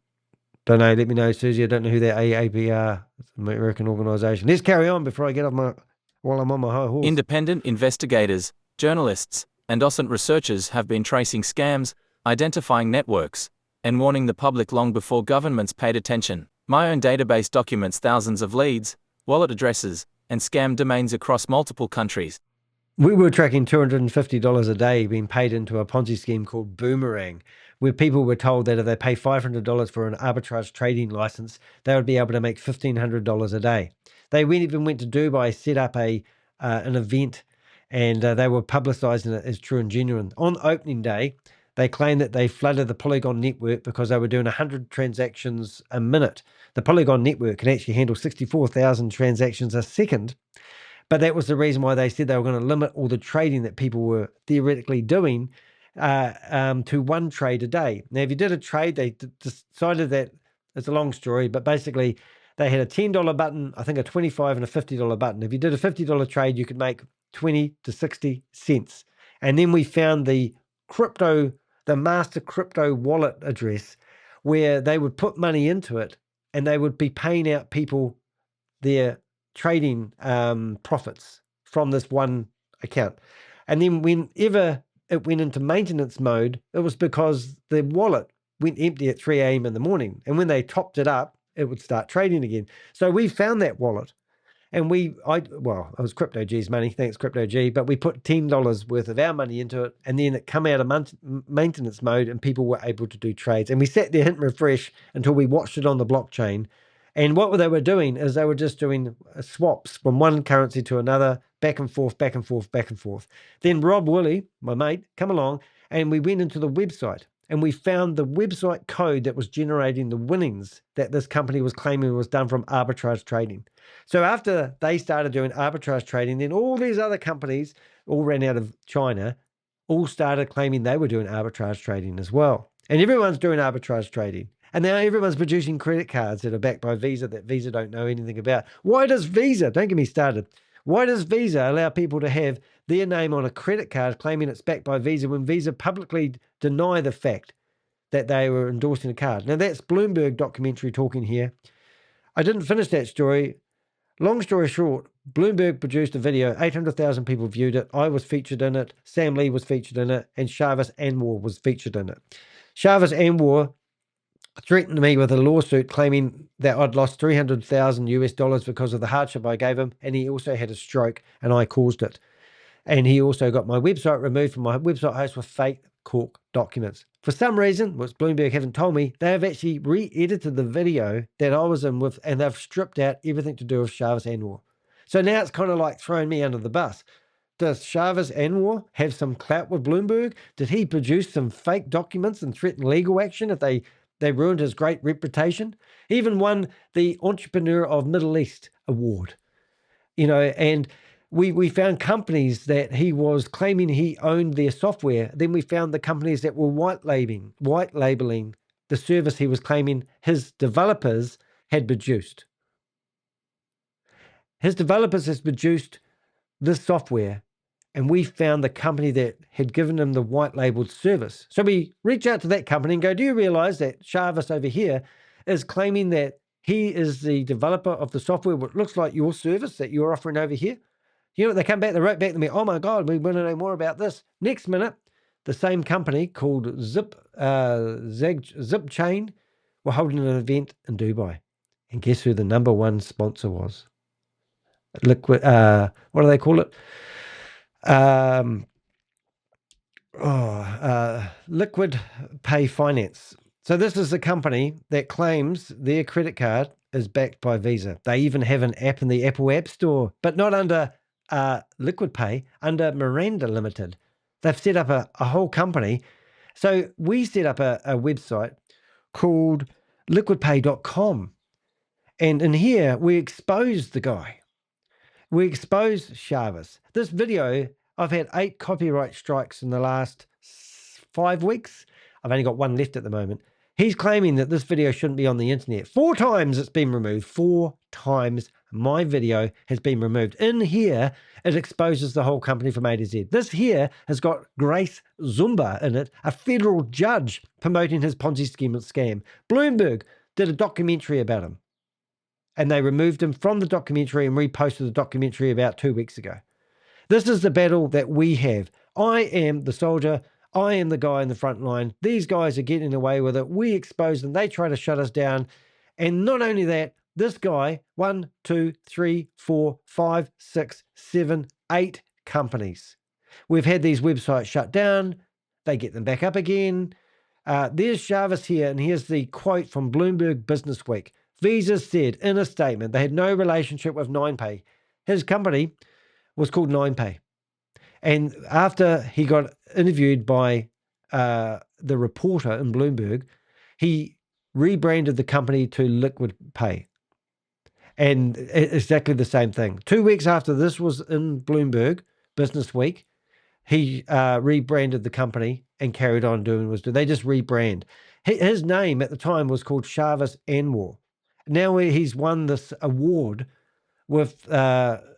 Don't know, let me know, Susie. I don't know who that AAPR, it's an American organisation. Let's carry on before I get off while I'm on my high horse. Independent investigators, journalists, and docent researchers have been tracing scams, identifying networks, and warning the public long before governments paid attention. My own database documents thousands of leads, wallet addresses, and scam domains across multiple countries. We were tracking $250 a day being paid into a Ponzi scheme called Boomerang, where people were told that if they pay $500 for an arbitrage trading license, they would be able to make $1,500 a day. They even went to Dubai, set up an event, and they were publicising it as true and genuine. On opening day, they claimed that they flooded the Polygon network because they were doing 100 transactions a minute. The Polygon network can actually handle 64,000 transactions a second. But that was the reason why they said they were going to limit all the trading that people were theoretically doing to one trade a day. Now, if you did a trade, they decided that, it's a long story, but basically they had a $10 button, I think a $25 and a $50 button. If you did a $50 trade, you could make 20 to 60 cents. And then we found the master crypto wallet address where they would put money into it and they would be paying out people their trading profits from this one account. And then whenever it went into maintenance mode, it was because the wallet went empty at 3 a.m. in the morning. And when they topped it up, it would start trading again. So we found that wallet. And it was Crypto G's money, thanks Crypto G, but we put $10 worth of our money into it, and then it come out of maintenance mode and people were able to do trades. And we sat there, hit and refresh until we watched it on the blockchain. And what they were doing is they were just doing swaps from one currency to another, back and forth, back and forth, back and forth. Then Rob Woolley, my mate, come along, and we went into the website. And we found the website code that was generating the winnings that this company was claiming was done from arbitrage trading. So after they started doing arbitrage trading, then all these other companies all ran out of China, all started claiming they were doing arbitrage trading as well. And everyone's doing arbitrage trading. And now everyone's producing credit cards that are backed by Visa that Visa don't know anything about. Why does Visa, don't get me started, why does Visa allow people to have their name on a credit card claiming it's backed by Visa when Visa publicly deny the fact that they were endorsing a card? Now that's Bloomberg documentary talking here. I didn't finish that story. Long story short, Bloomberg produced a video, 800,000 people viewed it. I was featured in it. Sam Lee was featured in it. And Shahvis Anwar was featured in it. Shahvis Anwar threatened me with a lawsuit claiming that I'd lost $300,000 because of the hardship I gave him, and he also had a stroke and I caused it. And he also got my website removed from my website host with fake court documents. For some reason, which Bloomberg haven't told me, they have actually re-edited the video that I was in with, and they've stripped out everything to do with Chavez Anwar. So now it's kind of like throwing me under the bus. Does Chavez Anwar have some clout with Bloomberg? Did he produce some fake documents and threaten legal action if they ruined his great reputation? He even won the Entrepreneur of Middle East award. And we found companies that he was claiming he owned their software. Then we found the companies that were white labeling the service he was claiming his developers had produced. His developers has produced this software, and we found the company that had given him the white labeled service. So we reach out to that company and go, do you realize that Chavez over here is claiming that he is the developer of the software, which looks like your service that you're offering over here? They come back, they wrote back to me, oh my God, we want to know more about this. Next minute, the same company called Zip Chain were holding an event in Dubai. And guess who the number one sponsor was? Liquid, what do they call it? Liquid Pay Finance. So this is a company that claims their credit card is backed by Visa. They even have an app in the Apple App Store, but not under Liquid Pay, under Miranda Limited. They've set up a whole company. So we set up a website called liquidpay.com. And in here, we expose the guy. We expose Chavez. This video, I've had 8 copyright strikes in the last 5 weeks. I've only got 1 left at the moment. He's claiming that this video shouldn't be on the internet. 4 times it's been removed. 4 times my video has been removed. In here, it exposes the whole company from A to Z. This here has got Grace Zumba in it, a federal judge promoting his Ponzi scheme and scam. Bloomberg did a documentary about him, and they removed him from the documentary and reposted the documentary about 2 weeks ago. This is the battle that we have. I am the soldier. I am the guy in the front line. These guys are getting away with it. We expose them. They try to shut us down. And not only that, this guy, 1, 2, 3, 4, 5, 6, 7, 8 companies. We've had these websites shut down. They get them back up again. There's Chavez here, and here's the quote from Bloomberg Business Week. Visa said in a statement they had no relationship with NinePay. His company was called NinePay. And after he got interviewed by the reporter in Bloomberg, he rebranded the company to Liquid Pay. And exactly the same thing. 2 weeks after this was in Bloomberg Business Week, he rebranded the company and carried on doing what they just rebrand. His name at the time was called Chavez Anwar. Now he's won this award with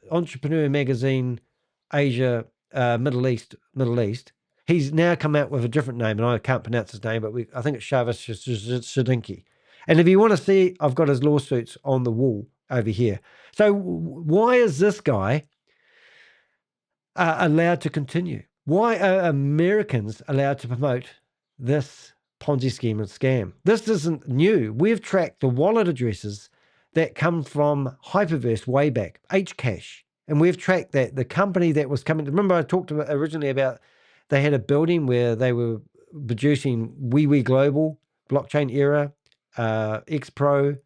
Entrepreneur Magazine Asia Middle East. He's now come out with a different name, and I can't pronounce his name, but I think it's Chavez Shadinki. And if you want to see, I've got his lawsuits on the wall over here. So why is this guy allowed to continue? Why are Americans allowed to promote this Ponzi scheme and scam? This isn't new. We've tracked the wallet addresses that come from Hyperverse way back, Hcash. And we've tracked that the company that was coming, remember I talked about originally about they had a building where they were producing WeWe Global, Blockchain Era, XPro,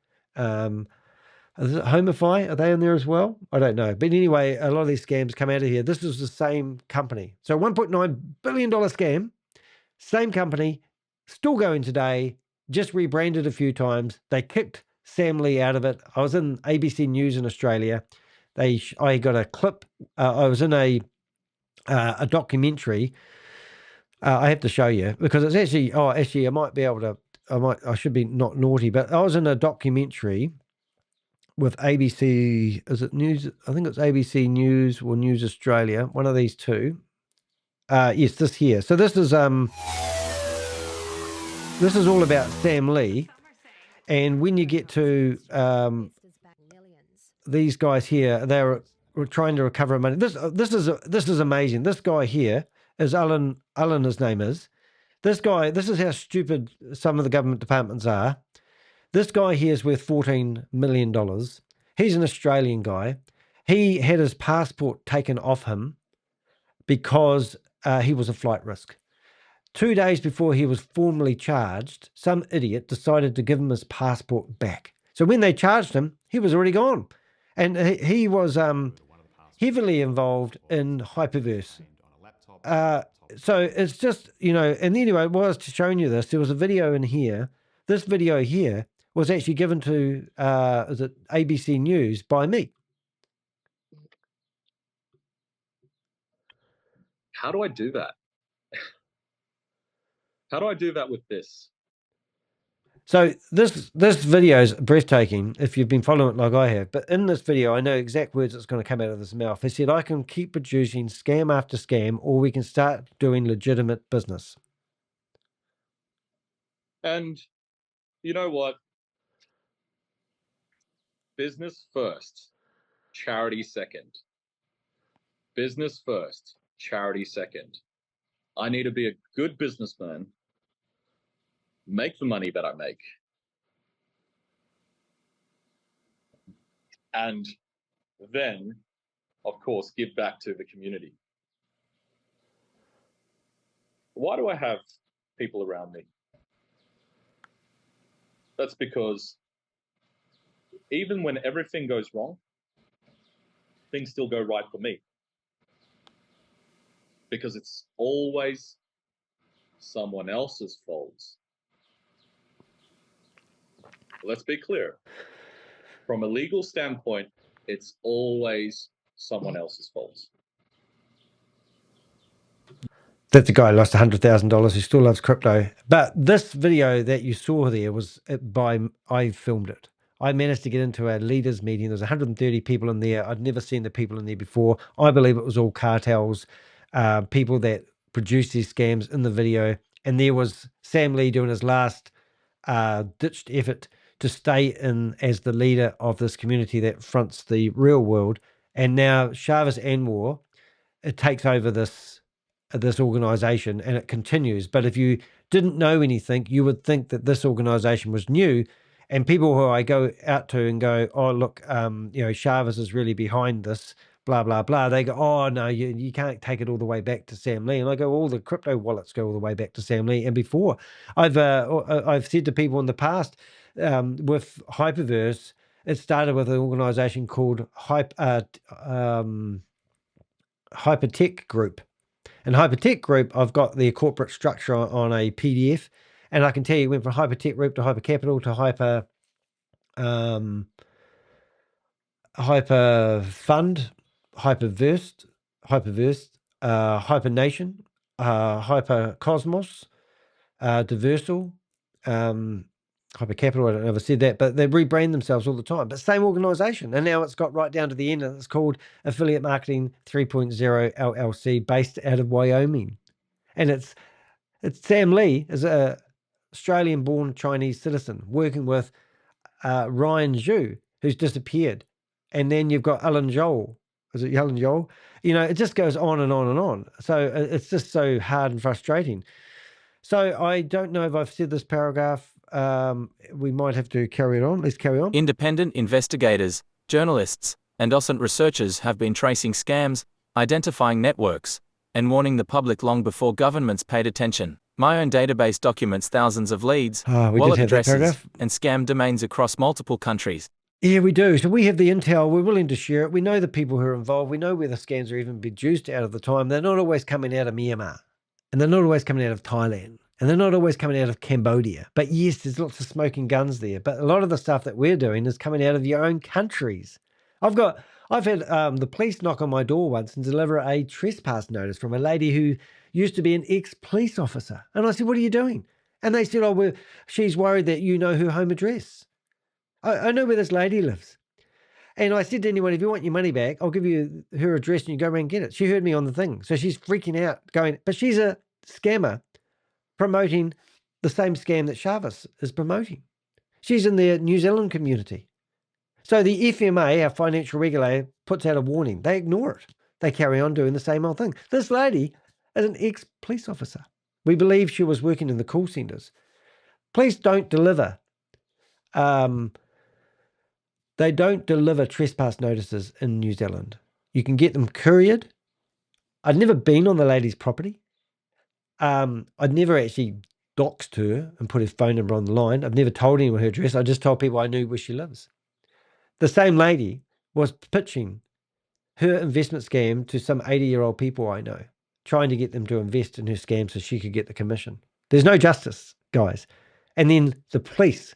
is it Homify? Are they in there as well? I don't know. But anyway, a lot of these scams come out of here. This is the same company. So $1.9 billion scam, same company, still going today, just rebranded a few times. They kicked Sam Lee out of it. I was in ABC News in Australia. I got a clip. I was in a documentary. I have to show you because it's actually, I might be able to, I should be not naughty, but I was in a documentary with ABC, is it News? I think it's ABC News or News Australia, one of these two. Yes, this here. So this is all about Sam Lee. And when you get to these guys here, they're trying to recover money. This is amazing. This guy here is Alan, his name is. This guy, this is how stupid some of the government departments are. This guy here is worth $14 million. He's an Australian guy. He had his passport taken off him because he was a flight risk. 2 days before he was formally charged, some idiot decided to give him his passport back. So when they charged him, he was already gone. And he was heavily involved in hyperverse. So it's just, and anyway, while I was showing you this, there was a video in here. This video here was actually given to, is it ABC News by me. How do I do that? How do I do that with this? So this video is breathtaking if you've been following it like I have. But in this video, I know exact words that's going to come out of his mouth. He said, I can keep producing scam after scam, or we can start doing legitimate business. And you know what? Business first, charity second. Business first, charity second. I need to be a good businessman, make the money that I make, and then, of course, give back to the community. Why do I have people around me? That's because even when everything goes wrong, things still go right for me. Because it's always someone else's fault. Let's be clear. From a legal standpoint, it's always someone else's fault. That's a guy who lost $100,000 who still loves crypto. But this video that you saw there was I filmed it. I managed to get into a leaders meeting. There's 130 people in there. I'd never seen the people in there before. I believe it was all cartels, people that produced these scams in the video. And there was Sam Lee doing his last ditched effort to stay in as the leader of this community that fronts the real world. And now Shavas Anwar, it takes over this organization and it continues. But if you didn't know anything, you would think that this organization was new. And people who I go out to and go, oh, look, Shavas is really behind this, blah, blah, blah. They go, oh, no, you can't take it all the way back to Sam Lee. And I go, all the crypto wallets go all the way back to Sam Lee. And before, I've said to people in the past, with Hyperverse, it started with an organization called Hypertech Group. And Hypertech Group, I've got their corporate structure on a PDF, and I can tell you it went from Hypertech Group to Hyper Capital to Hyper Fund, Hyperverse, Hyper Nation, Hyper Cosmos, Diversal, Hyper Capital. I don't know if I said that, but they rebrand themselves all the time. But same organization, and now it's got right down to the end, and it's called Affiliate Marketing 3.0 LLC, based out of Wyoming. And it's Sam Lee, is a Australian-born Chinese citizen, working with Ryan Zhu, who's disappeared. And then you've got Alan Joel. Is it Alan Joel? It just goes on and on and on. So it's just so hard and frustrating. So I don't know if I've said this paragraph. We might have to carry it on. Let's carry on. Independent investigators, journalists, and docent researchers have been tracing scams, identifying networks, and warning the public long before governments paid attention. My own database documents thousands of leads, wallet addresses, and scam domains across multiple countries. Yeah, we do. So we have the intel. We're willing to share it. We know the people who are involved. We know where the scams are even produced out of the time. They're not always coming out of Myanmar, and they're not always coming out of Thailand, and they're not always coming out of Cambodia. But yes, there's lots of smoking guns there. But a lot of the stuff that we're doing is coming out of your own countries. I've had the police knock on my door once and deliver a trespass notice from a lady who used to be an ex-police officer. And I said, what are you doing? And they said, oh, she's worried that you know her home address. I know where this lady lives. And I said to anyone, if you want your money back, I'll give you her address and you go around and get it. She heard me on the thing. So she's freaking out going, but she's a scammer promoting the same scam that Shavas is promoting. She's in the New Zealand community. So the FMA, our financial regulator, puts out a warning. They ignore it. They carry on doing the same old thing. This lady is an ex-police officer. We believe she was working in the call centres. Please don't deliver They don't deliver trespass notices in New Zealand. You can get them couriered. I'd never been on the lady's property. I'd never actually doxed her and put her phone number on the line. I've never told anyone her address. I just told people I knew where she lives. The same lady was pitching her investment scam to some 80-year-old people I know, trying to get them to invest in her scam so she could get the commission. There's no justice, guys. And then the police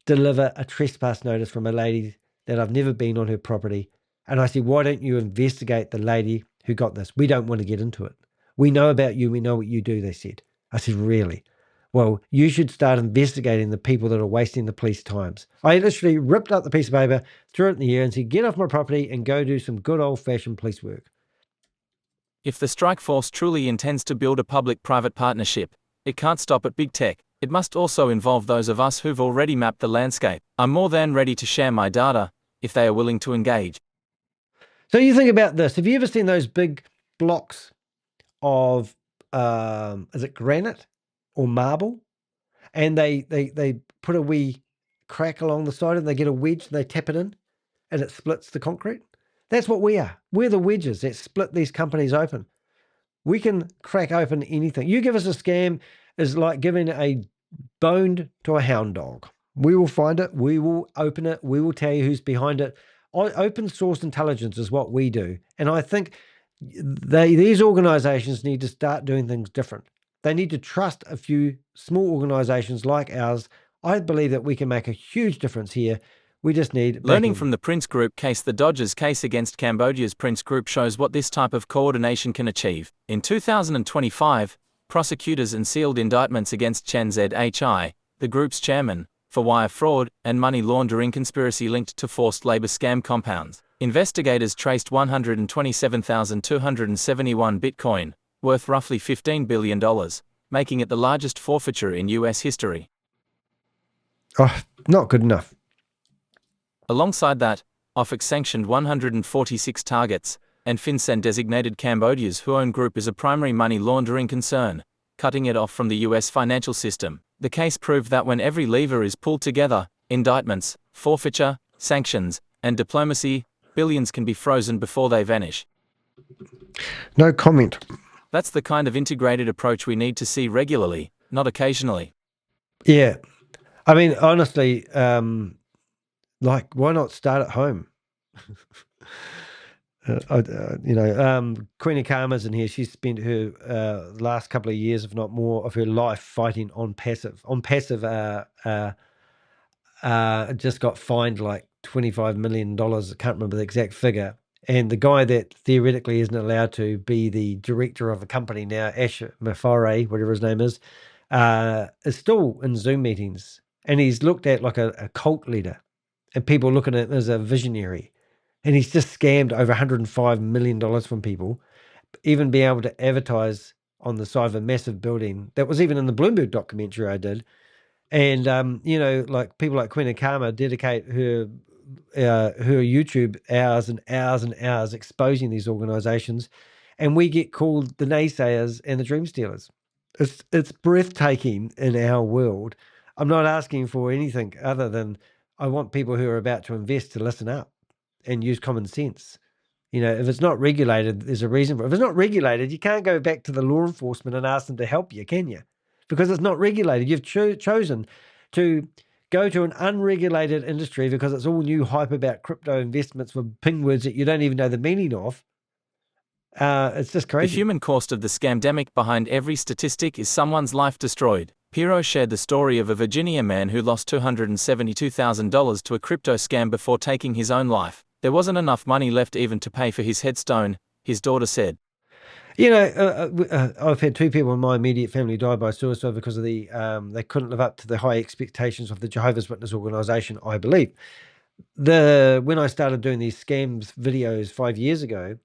deliver a trespass notice from a lady that I've never been on her property. And I said, why don't you investigate the lady who got this? We don't want to get into it. We know about you. We know what you do, they said. I said, really? Well, you should start investigating the people that are wasting the police times. I literally ripped up the piece of paper, threw it in the air and said, get off my property and go do some good old-fashioned police work. If the strike force truly intends to build a public-private partnership, it can't stop at big tech. It must also involve those of us who've already mapped the landscape. I'm more than ready to share my data if they are willing to engage. So you think about this. Have you ever seen those big blocks of, is it granite or marble? And they put a wee crack along the side and they get a wedge and they tap it in and it splits the concrete? That's what we are. We're the wedges that split these companies open. We can crack open anything. You give us a scam is like giving a bone to a hound dog. We will find it. We will open it. We will tell you who's behind it. Open source intelligence is what we do. And I think these organizations need to start doing things different. They need to trust a few small organizations like ours. I believe that we can make a huge difference here. We just need Learning backing. from the Prince Group case, the Dodgers case against Cambodia's Prince Group shows what this type of coordination can achieve. In 2025, prosecutors unsealed indictments against Chen Zhi, the group's chairman, for wire fraud and money laundering conspiracy linked to forced labor scam compounds. Investigators traced 127,271 Bitcoin, worth roughly $15 billion, making it the largest forfeiture in US history. Oh, not good enough. Alongside that, OFAC sanctioned 146 targets, and FinCEN designated Cambodia's Huon Group as a primary money laundering concern, cutting it off from the US financial system. The case proved that when every lever is pulled together, indictments, forfeiture, sanctions, and diplomacy, billions can be frozen before they vanish. No comment. That's the kind of integrated approach we need to see regularly, not occasionally. Yeah. I mean, honestly, like, why not start at home? Queen of Karma's in here. She's spent her last couple of years, if not more, of her life fighting on passive. Just got fined like $25 million. I can't remember the exact figure. And the guy that theoretically isn't allowed to be the director of a company now, Ash Mafare, whatever his name is still in Zoom meetings. And he's looked at like a cult leader. And people look at him as a visionary. And he's just scammed over $105 million from people, even being able to advertise on the side of a massive building. That was even in the Bloomberg documentary I did. And, like people like Queen of Karma dedicate her YouTube hours and hours and hours exposing these organizations. And we get called the naysayers and the dream stealers. It's breathtaking in our world. I'm not asking for anything other than I want people who are about to invest to listen up and use common sense. If it's not regulated, there's a reason for it. If it's not regulated, you can't go back to the law enforcement and ask them to help you, can you? Because it's not regulated. You've chosen to go to an unregulated industry because it's all new hype about crypto investments with ping words that you don't even know the meaning of. It's just crazy. The human cost of the scamdemic behind every statistic is someone's life destroyed. Pirro shared the story of a Virginia man who lost $272,000 to a crypto scam before taking his own life. There wasn't enough money left even to pay for his headstone, his daughter said. I've had two people in my immediate family die by suicide because of they couldn't live up to the high expectations of the Jehovah's Witness organization, I believe. When I started doing these scams videos 5 years ago,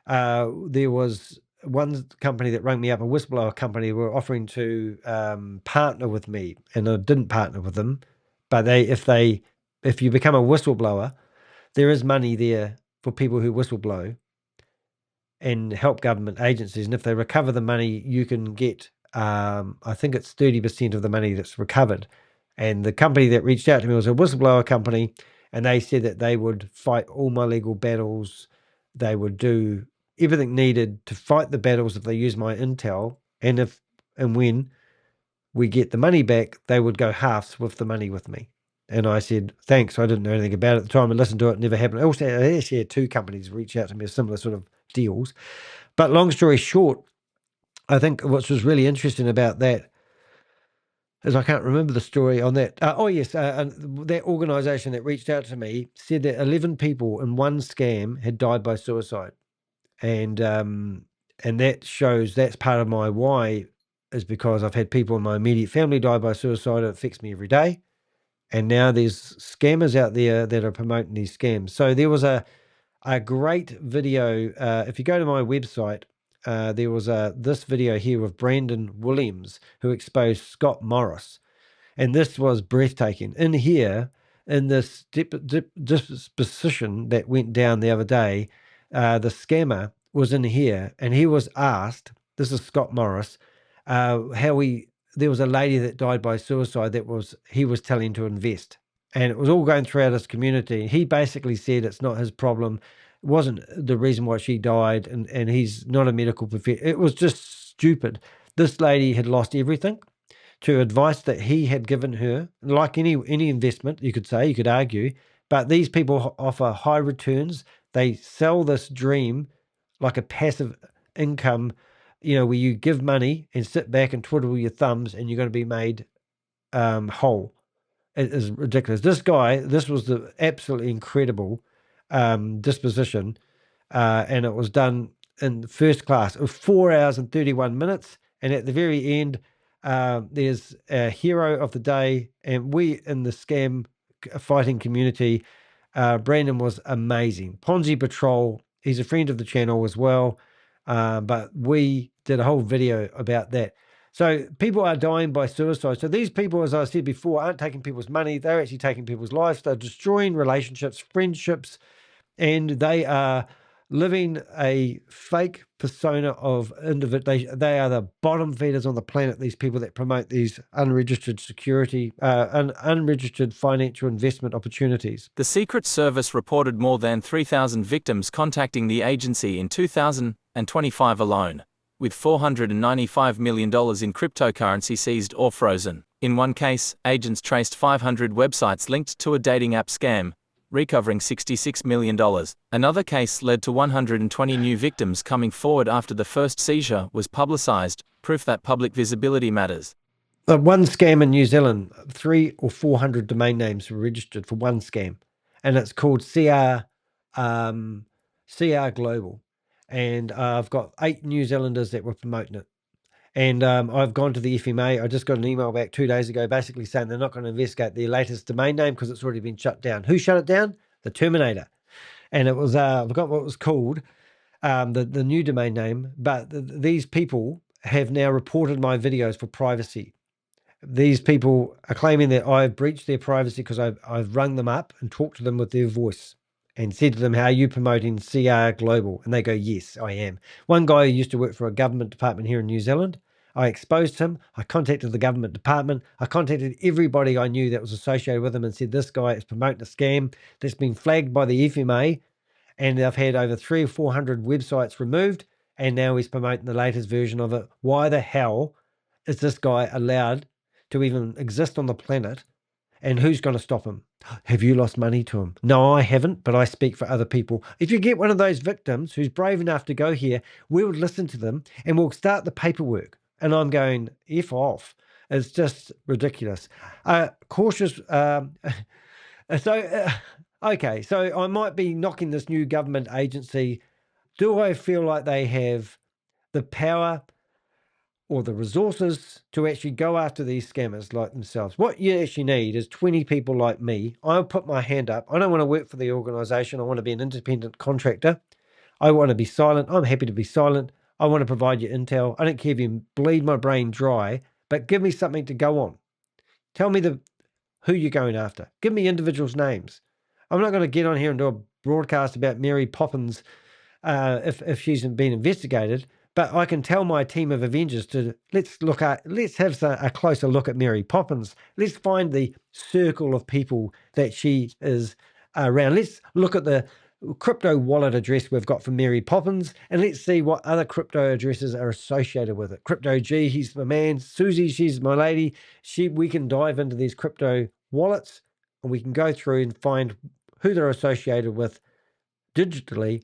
there was one company that rang me up, a whistleblower company, were offering to partner with me, and I didn't partner with them. But if you become a whistleblower, there is money there for people who whistleblow and help government agencies. And if they recover the money, you can get, I think it's 30% of the money that's recovered And the company that reached out to me was a whistleblower company, and they said that they would fight all my legal battles. They would do everything needed to fight the battles if they use my intel, and if and when we get the money back, they would go halves with the money with me. And I said, thanks. I didn't know anything about it at the time. I listened to it. Never happened. I actually had two companies reach out to me with similar sort of deals. But long story short, I think what was really interesting about that is I can't remember the story on that. That organization that reached out to me said that 11 people in one scam had died by suicide. And that shows that's part of my why, is because I've had people in my immediate family die by suicide. It affects me every day. And now there's scammers out there that are promoting these scams. So there was a great video. If you go to my website, there was this video here with Brandon Williams, who exposed Scott Morris. And this was breathtaking. In here, in this disposition that went down the other day, the scammer was in here, and he was asked, this is Scott Morris, there was a lady that died by suicide he was telling to invest. And it was all going throughout his community. He basically said it's not his problem. It wasn't the reason why she died, and he's not a medical professional. It was just stupid. This lady had lost everything to advice that he had given her, like any investment, you could argue. But these people offer high returns. They sell this dream like a passive income, where you give money and sit back and twiddle your thumbs and you're going to be made whole. It is ridiculous. This was the absolutely incredible disposition, and it was done in first class. It was 4 hours and 31 minutes, and at the very end, there's a hero of the day, and we in the scam fighting community, Brandon was amazing. Ponzi Patrol, he's a friend of the channel as well, but we did a whole video about that. So people are dying by suicide. So these people, as I said before, aren't taking people's money. They're actually taking people's lives. They're destroying relationships, friendships, and they are living a fake persona of individual. They are the bottom feeders on the planet, these people that promote these unregistered unregistered financial investment opportunities. The Secret Service reported more than 3,000 victims contacting the agency in 2025 alone, with $495 million in cryptocurrency seized or frozen. In one case, agents traced 500 websites linked to a dating app scam, recovering $66 million. Another case led to 120 new victims coming forward after the first seizure was publicized, proof that public visibility matters. One scam in New Zealand, 300 or 400 domain names were registered for one scam, and it's called CR Global. And I've got 8 New Zealanders that were promoting it. And I've gone to the FMA. I just got an email back 2 days ago basically saying they're not going to investigate their latest domain name because it's already been shut down. Who shut it down? The Terminator. And it was, I forgot what it was called, the new domain name. But these people have now reported my videos for privacy. These people are claiming that I've breached their privacy because I've rung them up and talked to them with their voice and said to them, how are you promoting CR Global? And they go, yes, I am. One guy who used to work for a government department here in New Zealand, I exposed him. I contacted the government department. I contacted everybody I knew that was associated with him and said, this guy is promoting a scam that's been flagged by the FMA. And they've had over 300 or 400 websites removed. And now he's promoting the latest version of it. Why the hell is this guy allowed to even exist on the planet? And who's going to stop him? Have you lost money to him? No, I haven't, but I speak for other people. If you get one of those victims who's brave enough to go here, we would listen to them and we'll start the paperwork. And I'm going, F off. It's just ridiculous. Cautious. Okay, so I might be knocking this new government agency. Do I feel like they have the power or the resources to actually go after these scammers like themselves? What you actually need is 20 people like me. I'll put my hand up. I don't want to work for the organization. I want to be an independent contractor. I want to be silent. I'm happy to be silent. I want to provide you intel. I don't care if you bleed my brain dry, but give me something to go on. Tell me who you're going after. Give me individuals' names. I'm not going to get on here and do a broadcast about Mary Poppins if she's been investigated, But I can tell my team of Avengers to let's have a closer look at Mary Poppins. Let's find the circle of people that she is around. Let's look at the crypto wallet address we've got for Mary Poppins, and let's see what other crypto addresses are associated with it. Crypto G, he's my man. Susie, she's my lady. We can dive into these crypto wallets, and we can go through and find who they're associated with digitally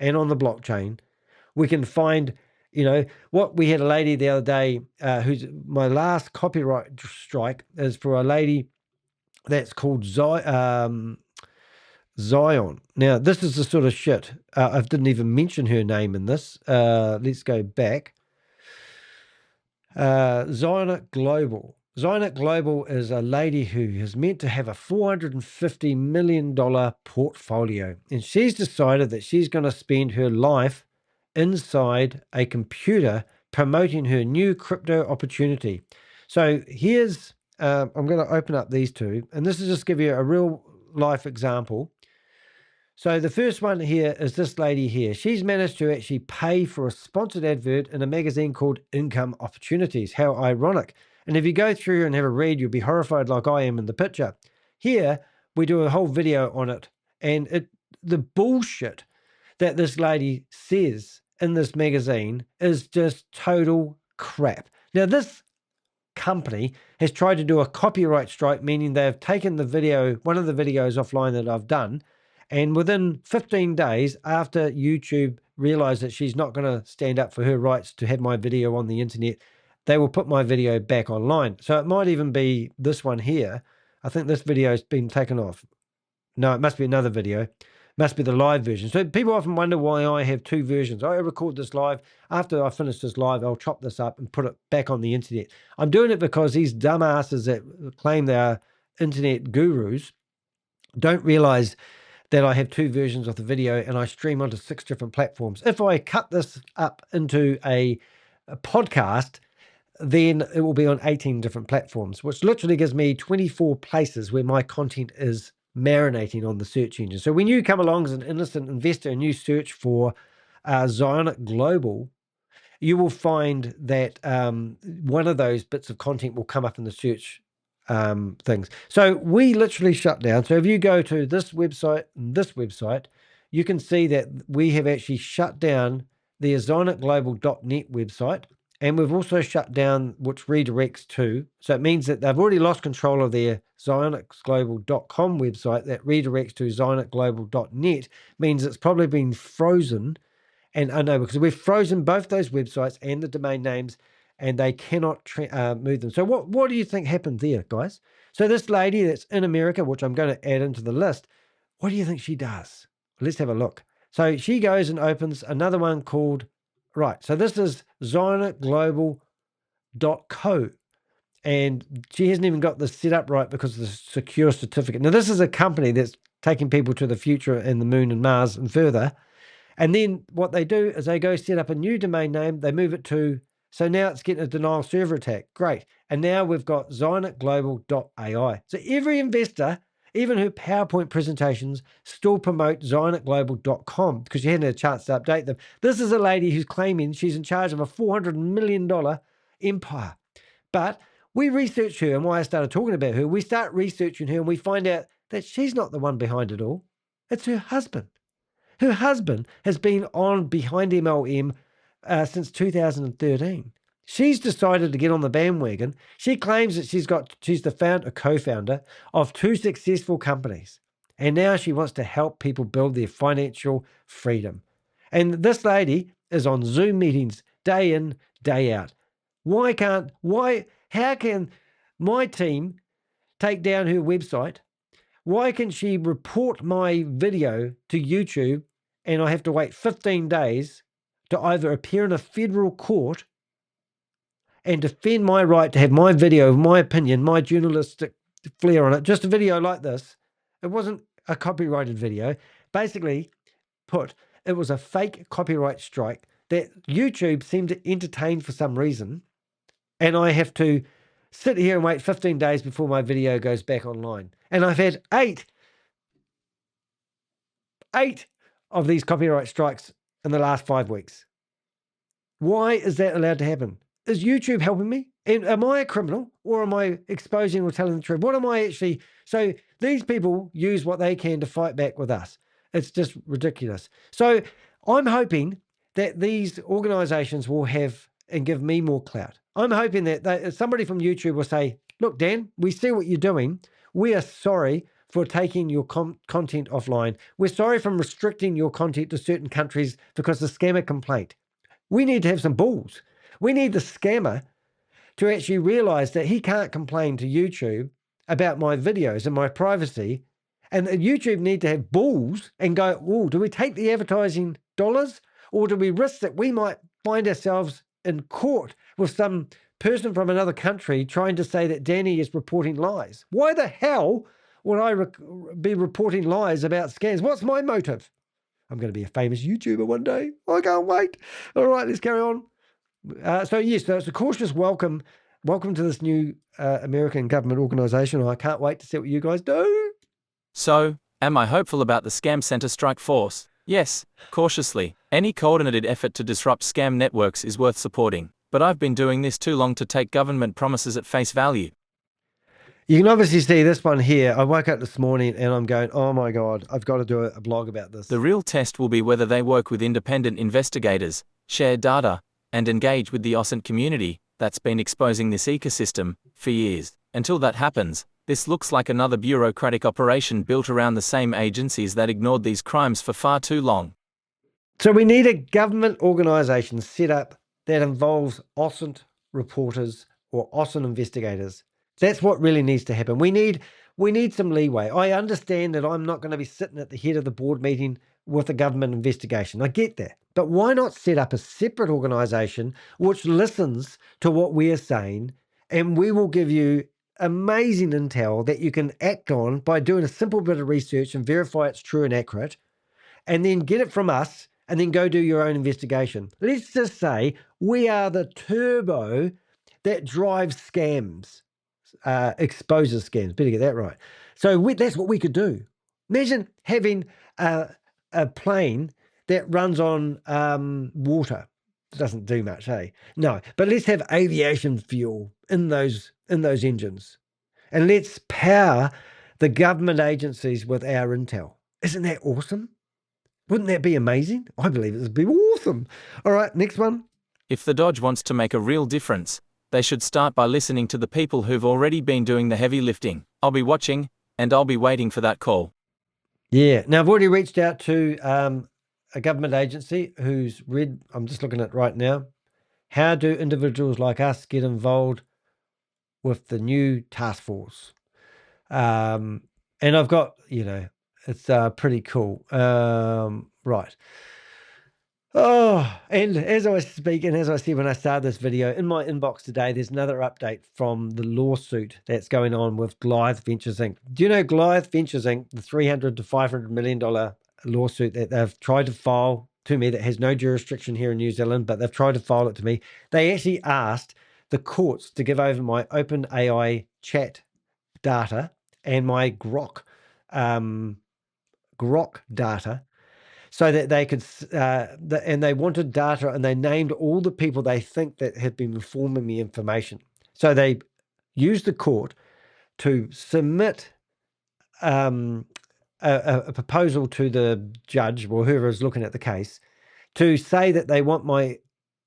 and on the blockchain. We can find, what we had a lady the other day who's my last copyright strike is for a lady that's called Zion. Now, this is the sort of shit. I didn't even mention her name in this. Let's go back. Zionic Global. Zionic Global is a lady who is meant to have a $450 million portfolio. And she's decided that she's going to spend her life inside a computer promoting her new crypto opportunity. So here's, I'm going to open up these two, and this is just give you a real life example. So the first one here is this lady here. She's managed to actually pay for a sponsored advert in a magazine called Income Opportunities. How ironic. And if you go through and have a read, you'll be horrified like I am in the picture. Here, we do a whole video on it. And the bullshit that this lady says in this magazine is just total crap. Now, this company has tried to do a copyright strike, meaning they've taken the video, one of the videos offline that I've done, and within 15 days after YouTube realized that she's not going to stand up for her rights to have my video on the internet, they will put my video back online. So it might even be this one here. I think this video has been taken off. No, it must be another video. Must be the live version. So people often wonder why I have two versions. I record this live. After I finish this live, I'll chop this up and put it back on the internet. I'm doing it because these dumbasses that claim they are internet gurus don't realize that I have two versions of the video and I stream onto 6 different platforms. If I cut this up into a podcast, then it will be on 18 different platforms, which literally gives me 24 places where my content is marinating on the search engine. So when you come along as an innocent investor and you search for Zionic Global, you will find that one of those bits of content will come up in the search things. So we literally shut down. So if you go to this website, you can see that we have actually shut down the zionicglobal.net website. And we've also shut down, which redirects to, so it means that they've already lost control of their zionicglobal.com website that redirects to zionicglobal.net, means it's probably been frozen. And I know because we've frozen both those websites and the domain names, and they cannot move them. So what do you think happened there, guys? So this lady that's in America, which I'm going to add into the list, what do you think she does? Let's have a look. So she goes and opens another one called, right, so this is zionicglobal.co. And she hasn't even got this set up right because of the secure certificate. Now, this is a company that's taking people to the future and the moon and Mars and further. And then what they do is they go set up a new domain name. They move it to, so now it's getting a denial server attack. Great. And now we've got zionicglobal.ai. So every investor, even her PowerPoint presentations, still promote zionicglobal.com because she hadn't had a chance to update them. This is a lady who's claiming she's in charge of a $400 million empire. But we researched her, and why I started talking about her, we start researching her and we find out that she's not the one behind it all. It's her husband. Her husband has been on behind MLM since 2013. She's decided to get on the bandwagon. She claims that she's the co-founder of 2 successful companies. And now she wants to help people build their financial freedom. And this lady is on Zoom meetings day in, day out. How can my team take down her website? Why can she report my video to YouTube and I have to wait 15 days to either appear in a federal court and defend my right to have my video, my opinion, my journalistic flair on it, just a video like this? It wasn't a copyrighted video. Basically put, it was a fake copyright strike that YouTube seemed to entertain for some reason. And I have to sit here and wait 15 days before my video goes back online. And I've had eight of these copyright strikes in the last 5 weeks. Why is that allowed to happen? Is YouTube helping me? And am I a criminal, or am I exposing or telling the truth? What am I actually? So these people use what they can to fight back with us. It's just ridiculous. So I'm hoping that these organizations will have and give me more clout. I'm hoping that somebody from YouTube will say, look, Dan, we see what you're doing. We are sorry for taking your content offline. We're sorry for restricting your content to certain countries because of the scammer complaint. We need to have some balls. We need the scammer to actually realize that he can't complain to YouTube about my videos and my privacy. And YouTube need to have balls and go, oh, do we take the advertising dollars, or do we risk that we might find ourselves in court with some person from another country trying to say that Danny is reporting lies? Why the hell would I be reporting lies about scams? What's my motive? I'm going to be a famous YouTuber one day. I can't wait. All right, let's carry on. So it's a cautious welcome. Welcome to this new American government organization. I can't wait to see what you guys do. So, am I hopeful about the scam center strike force? Yes, cautiously. Any coordinated effort to disrupt scam networks is worth supporting, but I've been doing this too long to take government promises at face value. You can obviously see this one here. I woke up this morning and I'm going, oh my God, I've got to do a blog about this. The real test will be whether they work with independent investigators, share data, and engage with the OSINT community that's been exposing this ecosystem for years. Until that happens, this looks like another bureaucratic operation built around the same agencies that ignored these crimes for far too long. So we need a government organization set up that involves OSINT reporters or OSINT investigators. That's what really needs to happen. We need some leeway. I understand that I'm not going to be sitting at the head of the board meeting with a government investigation. I get that. But why not set up a separate organization which listens to what we're saying, and we will give you amazing intel that you can act on by doing a simple bit of research and verify it's true and accurate, and then get it from us and then go do your own investigation. Let's just say we are the turbo that drives scams. Exposes scams. Better get that right. So that's what we could do. Imagine having a plane that runs on water. It doesn't do much, hey? No, but let's have aviation fuel in those engines, and let's power the government agencies with our intel. Isn't that awesome? Wouldn't that be amazing? I believe it would be awesome. All right, next one. If the Dodge wants to make a real difference, they should start by listening to the people who've already been doing the heavy lifting. I'll be watching, and I'll be waiting for that call. Yeah. Now, I've already reached out to a government agency who's read, I'm just looking at it right now. How do individuals like us get involved with the new task force? And I've got, it's pretty cool. Right. Oh, and as I speak, and as I said when I started this video, in my inbox today, there's another update from the lawsuit that's going on with Goliath Ventures Inc. Do you know Goliath Ventures Inc., the $300 to $500 million lawsuit that they've tried to file to me that has no jurisdiction here in New Zealand, but they've tried to file it to me. They actually asked the courts to give over my OpenAI chat data and my Grok data, so that they could, and they wanted data, and they named all the people they think that had been informing me information. So they used the court to submit a proposal to the judge or whoever is looking at the case to say that they want my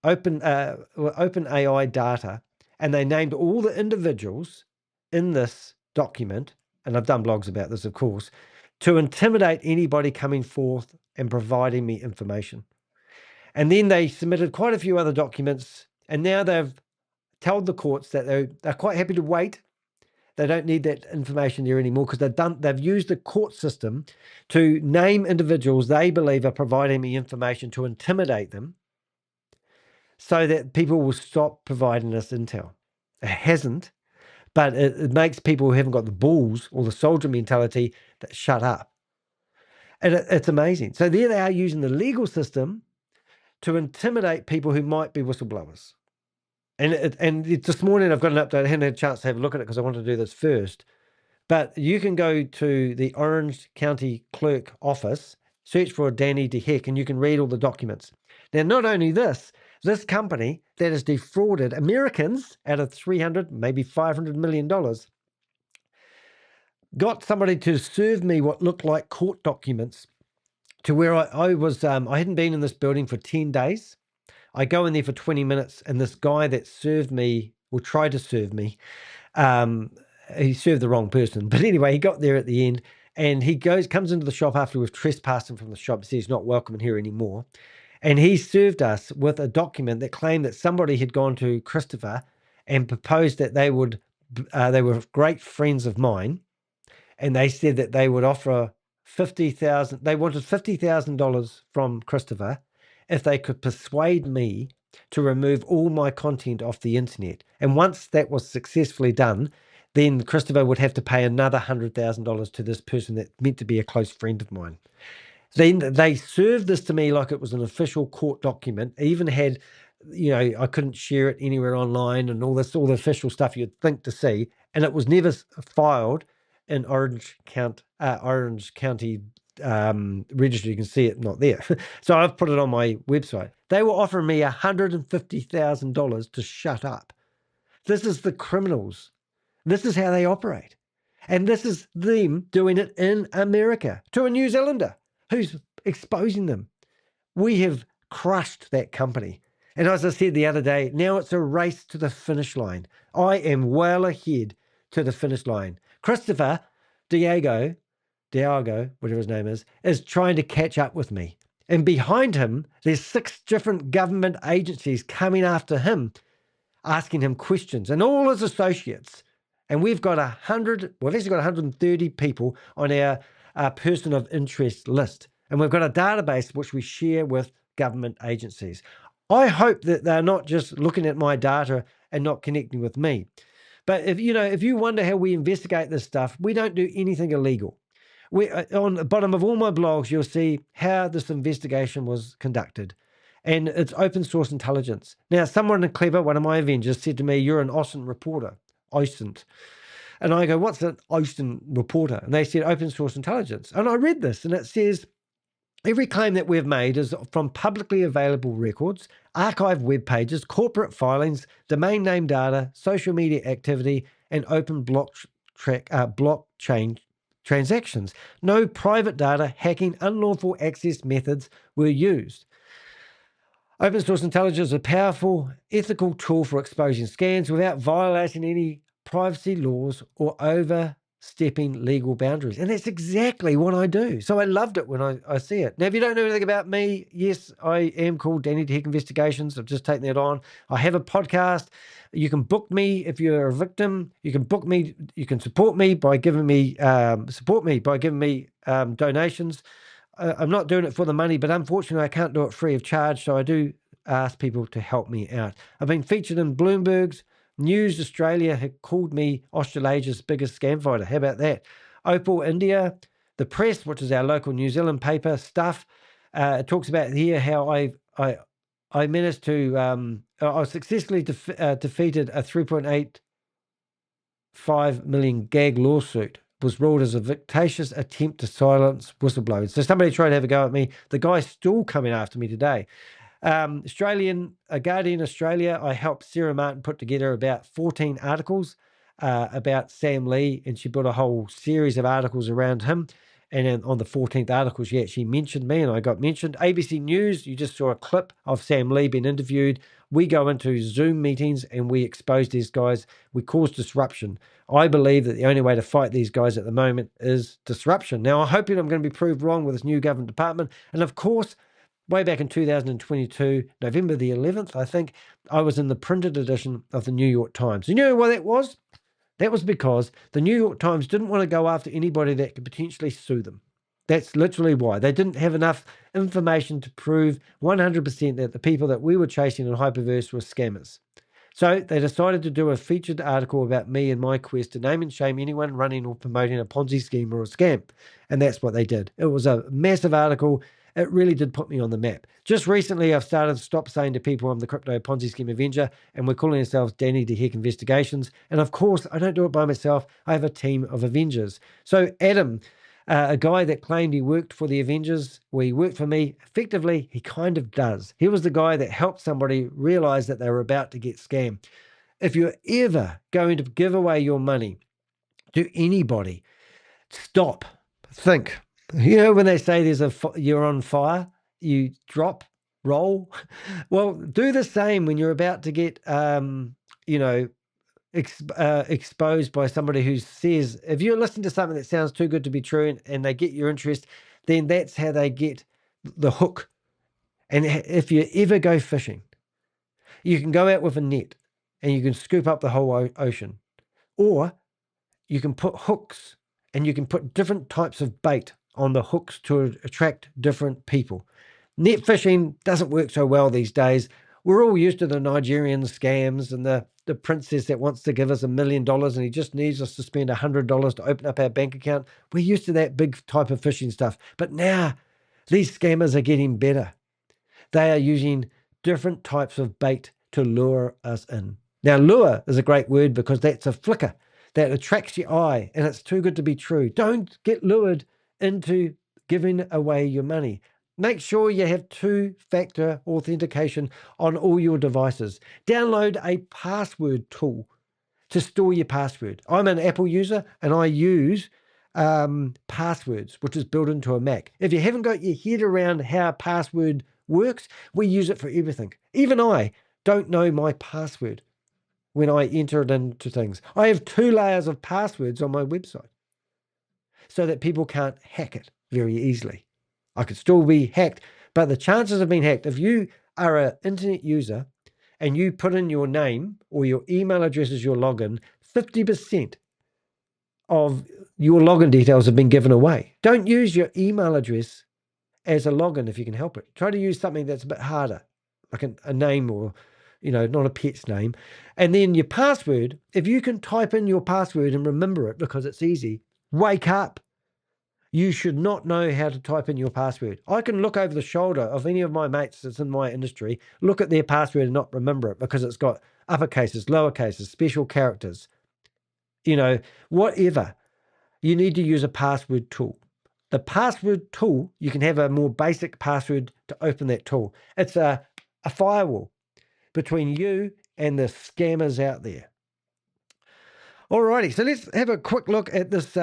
OpenAI data, and they named all the individuals in this document, and I've done blogs about this, of course, to intimidate anybody coming forth and providing me information. And then they submitted quite a few other documents, and now they've told the courts that they're quite happy to wait. They don't need that information there anymore because they've used the court system to name individuals they believe are providing me information to intimidate them, so that people will stop providing us intel. It hasn't, but it makes people who haven't got the balls or the soldier mentality that shut up. And it's amazing. So there they are using the legal system to intimidate people who might be whistleblowers. And this morning I've got an update. I hadn't had a chance to have a look at it because I wanted to do this first. But you can go to the Orange County Clerk office, search for Danny DeHeck, and you can read all the documents. Now, not only this, This company that has defrauded Americans out of $300, maybe $500 million, got somebody to serve me what looked like court documents to where I was, I hadn't been in this building for 10 days. I go in there for 20 minutes, and this guy that served me, or tried to serve me, he served the wrong person. But anyway, he got there at the end, and he comes into the shop after we've trespassed him from the shop, says he's not welcome in here anymore. And he served us with a document that claimed that somebody had gone to Christopher and proposed that they were great friends of mine, and they said that they would offer $50,000. They wanted $50,000 from Christopher if they could persuade me to remove all my content off the internet. And once that was successfully done, then Christopher would have to pay another $100,000 to this person that meant to be a close friend of mine. Then they served this to me like it was an official court document. Even had, I couldn't share it anywhere online and all the official stuff you'd think to see. And it was never filed in Orange County register. You can see it not there. So I've put it on my website. They were offering me $150,000 to shut up. This is the criminals. This is how they operate. And this is them doing it in America to a New Zealander who's exposing them. We have crushed that company. And as I said the other day, now it's a race to the finish line. I am well ahead to the finish line. Christopher Diago, whatever his name is trying to catch up with me. And behind him, there's 6 different government agencies coming after him, asking him questions, and all his associates. And we've got we've actually got 130 people on our person of interest list. And we've got a database which we share with government agencies. I hope that they're not just looking at my data and not connecting with me. But if you wonder how we investigate this stuff, we don't do anything illegal. On the bottom of all my blogs, you'll see how this investigation was conducted. And it's open source intelligence. Now, someone clever, one of my Avengers, said to me, "You're an Austin reporter." Austin. And I go, "What's an Austin reporter?" And they said, "Open source intelligence." And I read this, and it says, every claim that we've made is from publicly available records, archived web pages, corporate filings, domain name data, social media activity, and open blockchain transactions. No private data, hacking, unlawful access methods were used. Open source intelligence is a powerful, ethical tool for exposing scams without violating any privacy laws or overstepping legal boundaries. And that's exactly what I do. So I loved it when I see it. Now, if you don't know anything about me, yes, I am called Danny Heck Investigations. I've just taken that on. I have a podcast. You can book me if you're a victim. You can book me. You can support me by giving me donations. I'm not doing it for the money, but unfortunately I can't do it free of charge. So I do ask people to help me out. I've been featured in Bloomberg's. News Australia had called me Australasia's biggest scam fighter. How about that? Opal India, the Press, which is our local New Zealand paper, Stuff, it talks about here how I managed to, I successfully defeated a $3.85 million gag lawsuit. Was ruled as a vexatious attempt to silence whistleblowers. So somebody tried to have a go at me. The guy's still coming after me today. Guardian Australia, I helped Sarah Martin put together about 14 articles about Sam Lee, and she put a whole series of articles around him. And then on the 14th article, she actually mentioned me, and I got mentioned. ABC News, you just saw a clip of Sam Lee being interviewed. We go into Zoom meetings and we expose these guys. We cause disruption. I believe that the only way to fight these guys at the moment is disruption. Now, I hope I'm going to be proved wrong with this new government department. And of course, way back in 2022, November the 11th, I think, I was in the printed edition of the New York Times. You know why that was? That was because the New York Times didn't want to go after anybody that could potentially sue them. That's literally why. They didn't have enough information to prove 100% that the people that we were chasing in Hyperverse were scammers. So they decided to do a featured article about me and my quest to name and shame anyone running or promoting a Ponzi scheme or a scam. And that's what they did. It was a massive article. It really did put me on the map. Just recently, I've started to stop saying to people I'm the crypto Ponzi scheme Avenger, and we're calling ourselves Danny Heck Investigations. And of course, I don't do it by myself. I have a team of Avengers. So Adam, A guy that claimed he worked for the Avengers, well, he worked for me. Effectively, he kind of does. He was the guy that helped somebody realize that they were about to get scammed. If you're ever going to give away your money to anybody, stop, think. You know, when they say you're on fire, you drop, roll. Well, do the same when you're about to get, exposed by somebody who says, if you listen to something that sounds too good to be true and they get your interest, then that's how they get the hook. And if you ever go fishing, you can go out with a net and you can scoop up the whole ocean, or you can put hooks and you can put different types of bait on the hooks to attract different people. Net fishing doesn't work so well these days. We're all used to the Nigerian scams and the princess that wants to give us $1 million and he just needs us to spend $100 to open up our bank account. We're used to that big type of fishing stuff. But now these scammers are getting better. They are using different types of bait to lure us in. Now, lure is a great word because that's a flicker that attracts your eye and it's too good to be true. Don't get lured into giving away your money. Make sure you have two-factor authentication on all your devices. Download a password tool to store your password. I'm an Apple user and I use passwords, which is built into a Mac. If you haven't got your head around how a password works, we use it for everything. Even I don't know my password when I enter it into things. I have 2 layers of passwords on my website so that people can't hack it very easily. I could still be hacked, but the chances of being hacked, if you are an internet user and you put in your name or your email address as your login, 50% of your login details have been given away. Don't use your email address as a login if you can help it. Try to use something that's a bit harder, like a name or, not a pet's name. And then your password, if you can type in your password and remember it because it's easy, wake up. You should not know how to type in your password. I can look over the shoulder of any of my mates that's in my industry, look at their password and not remember it because it's got uppercases, lowercases, special characters, whatever. You need to use a password tool. The password tool, you can have a more basic password to open that tool. It's a firewall between you and the scammers out there. Alrighty, so let's have a quick look at this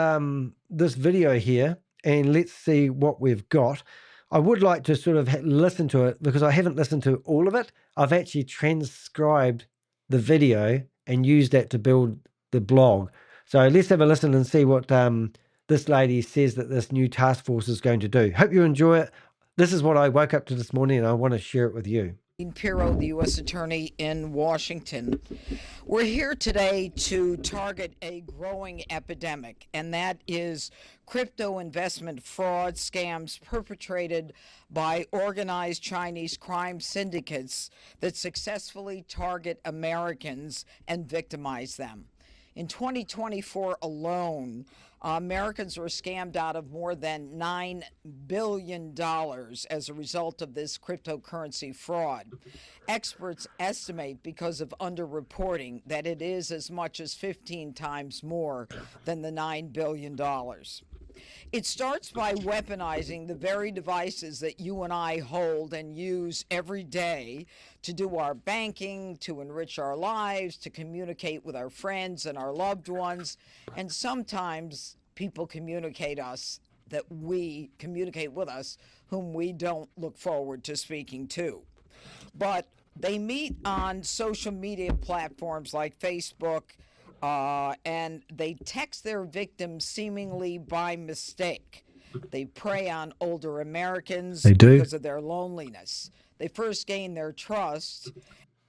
this video here and let's see what we've got. I would like to sort of listen to it because I haven't listened to all of it. I've actually transcribed the video and used that to build the blog. So let's have a listen and see what this lady says that this new task force is going to do. Hope you enjoy it. This is what I woke up to this morning and I want to share it with you. Jeanine Pirro, the U.S. Attorney in Washington. We're here today to target a growing epidemic, and that is crypto investment fraud scams perpetrated by organized Chinese crime syndicates that successfully target Americans and victimize them. In 2024 alone, Americans were scammed out of more than $9 billion as a result of this cryptocurrency fraud. Experts estimate, because of underreporting, that it is as much as 15 times more than the $9 billion. It starts by weaponizing the very devices that you and I hold and use every day to do our banking, to enrich our lives, to communicate with our friends and our loved ones. And sometimes people communicate with us whom we don't look forward to speaking to. But they meet on social media platforms like Facebook, and they text their victims seemingly by mistake. They prey on older Americans because of their loneliness. They first gain their trust.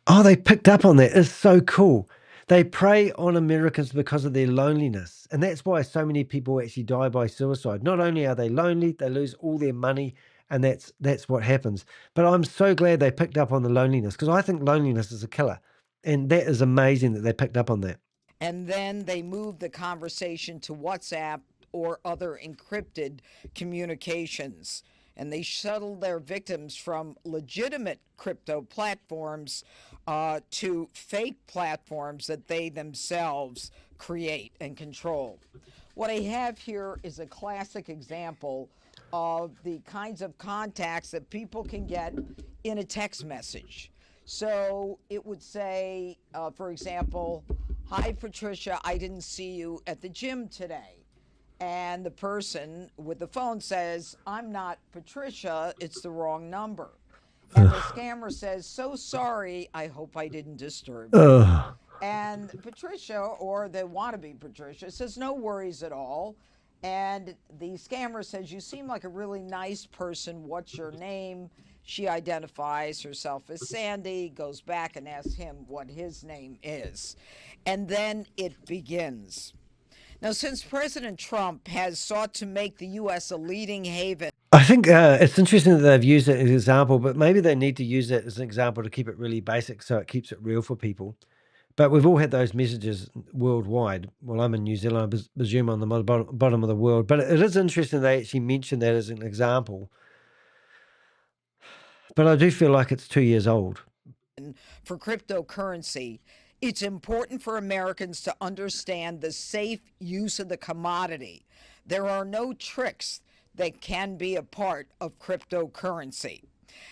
Oh, they picked up on that. It's so cool. They prey on Americans because of their loneliness. And that's why so many people actually die by suicide. Not only are they lonely, they lose all their money, and that's what happens. But I'm so glad they picked up on the loneliness because I think loneliness is a killer. And that is amazing that they picked up on that. And then they move the conversation to WhatsApp or other encrypted communications. And they shuttle their victims from legitimate crypto platforms to fake platforms that they themselves create and control. What I have here is a classic example of the kinds of contacts that people can get in a text message. So it would say, for example, "Hi, Patricia, I didn't see you at the gym today." And the person with the phone says, "I'm not Patricia, it's the wrong number." And the scammer says, "So sorry, I hope I didn't disturb you." Ugh. And Patricia, or the wannabe Patricia, says, "No worries at all." And the scammer says, "You seem like a really nice person. What's your name?" She identifies herself as Sandy, goes back and asks him what his name is. And then it begins. Now, since President Trump has sought to make the U.S. a leading haven, I think it's interesting that they've used it as an example, but maybe they need to use it as an example to keep it really basic so it keeps it real for people. But we've all had those messages worldwide. Well, I'm in New Zealand, I presume on the bottom of the world. But it is interesting they actually mention that as an example. But I do feel like it's 2 years old. for cryptocurrency, it's important for Americans to understand the safe use of the commodity. There are no tricks that can be a part of cryptocurrency.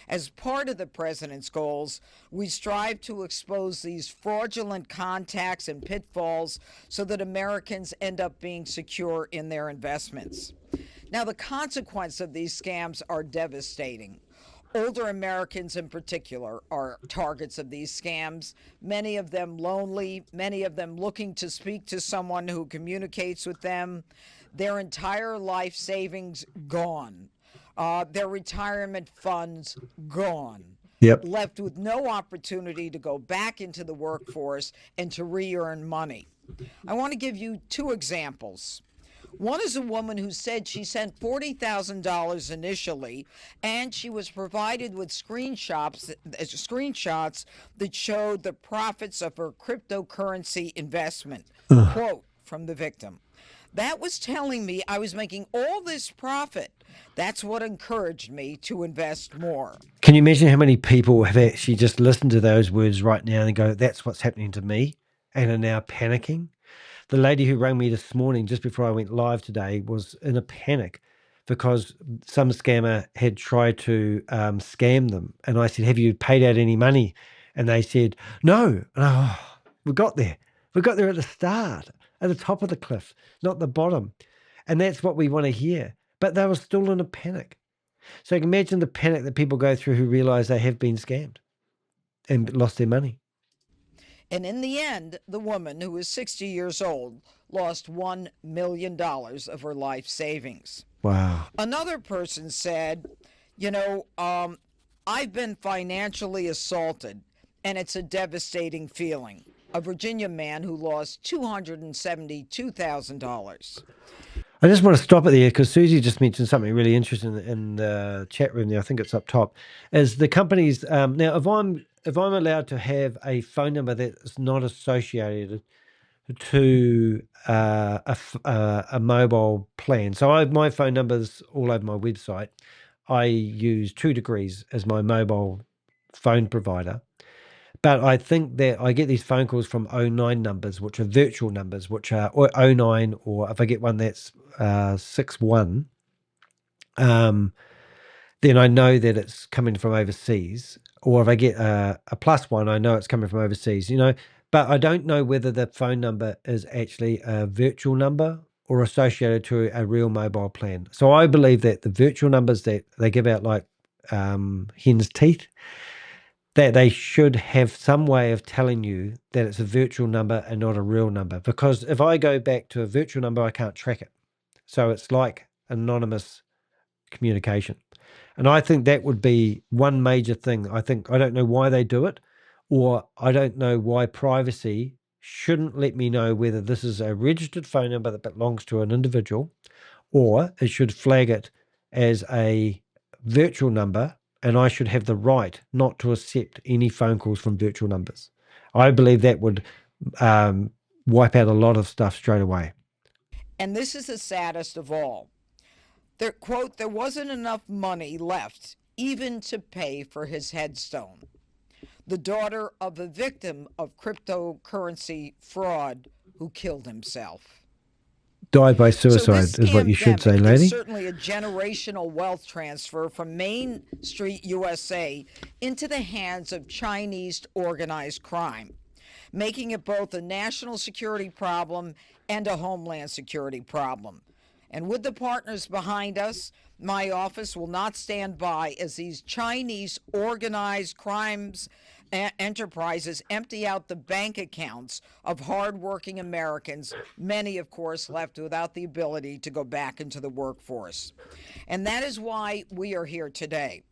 As part of the president's goals, we strive to expose these fraudulent contacts and pitfalls so that Americans end up being secure in their investments. Now, the consequence of these scams are devastating. Older Americans in particular are targets of these scams, many of them lonely, many of them looking to speak to someone who communicates with them. Their entire life savings gone. Their retirement funds gone. Yep. Left with no opportunity to go back into the workforce and to re-earn money. I want to give you two examples. One is a woman who said she sent $40,000 initially, and she was provided with screenshots that showed the profits of her cryptocurrency investment. Quote from the victim: "That was telling me I was making all this profit. That's what encouraged me to invest more." Can you imagine how many people have actually just listened to those words right now and go, "That's what's happening to me," and are now panicking? The lady who rang me this morning just before I went live today was in a panic because some scammer had tried to scam them. And I said, "Have you paid out any money?" And they said, "No." And we got there. We got there at the start, at the top of the cliff, not the bottom. And that's what we want to hear. But they were still in a panic. So you can imagine the panic that people go through who realize they have been scammed and lost their money. And in the end, the woman, who was 60 years old, lost $1 million of her life savings. Wow. Another person said, "I've been financially assaulted, and it's a devastating feeling." A Virginia man who lost $272,000. I just want to stop it there because Susie just mentioned something really interesting in the chat room there. I think it's up top. Is the companies now? If I'm allowed to have a phone number that's not associated to a mobile plan, so my phone number's all over my website. I use 2 Degrees as my mobile phone provider. But I think that I get these phone calls from 09 numbers, which are virtual numbers, which are or 09, or if I get one that's 61, then I know that it's coming from overseas. Or if I get a +1, I know it's coming from overseas, But I don't know whether the phone number is actually a virtual number or associated to a real mobile plan. So I believe that the virtual numbers that they give out, like hen's teeth, that they should have some way of telling you that it's a virtual number and not a real number. Because if I go back to a virtual number, I can't track it. So it's like anonymous communication. And I think that would be one major thing. I don't know why they do it, or I don't know why privacy shouldn't let me know whether this is a registered phone number that belongs to an individual, or it should flag it as a virtual number, and I should have the right not to accept any phone calls from virtual numbers. I believe that would wipe out a lot of stuff straight away. And this is the saddest of all. Quote, "There wasn't enough money left even to pay for his headstone." The daughter of a victim of cryptocurrency fraud who killed himself. Die by So this suicide is what you should say, scamdemic is lady. certainly a generational wealth transfer from Main Street USA into the hands of Chinese organized crime, making it both a national security problem and a homeland security problem. And with the partners behind us, my office will not stand by as these Chinese organized crimes enterprises empty out the bank accounts of hardworking Americans, many, of course, left without the ability to go back into the workforce. And that is why we are here today.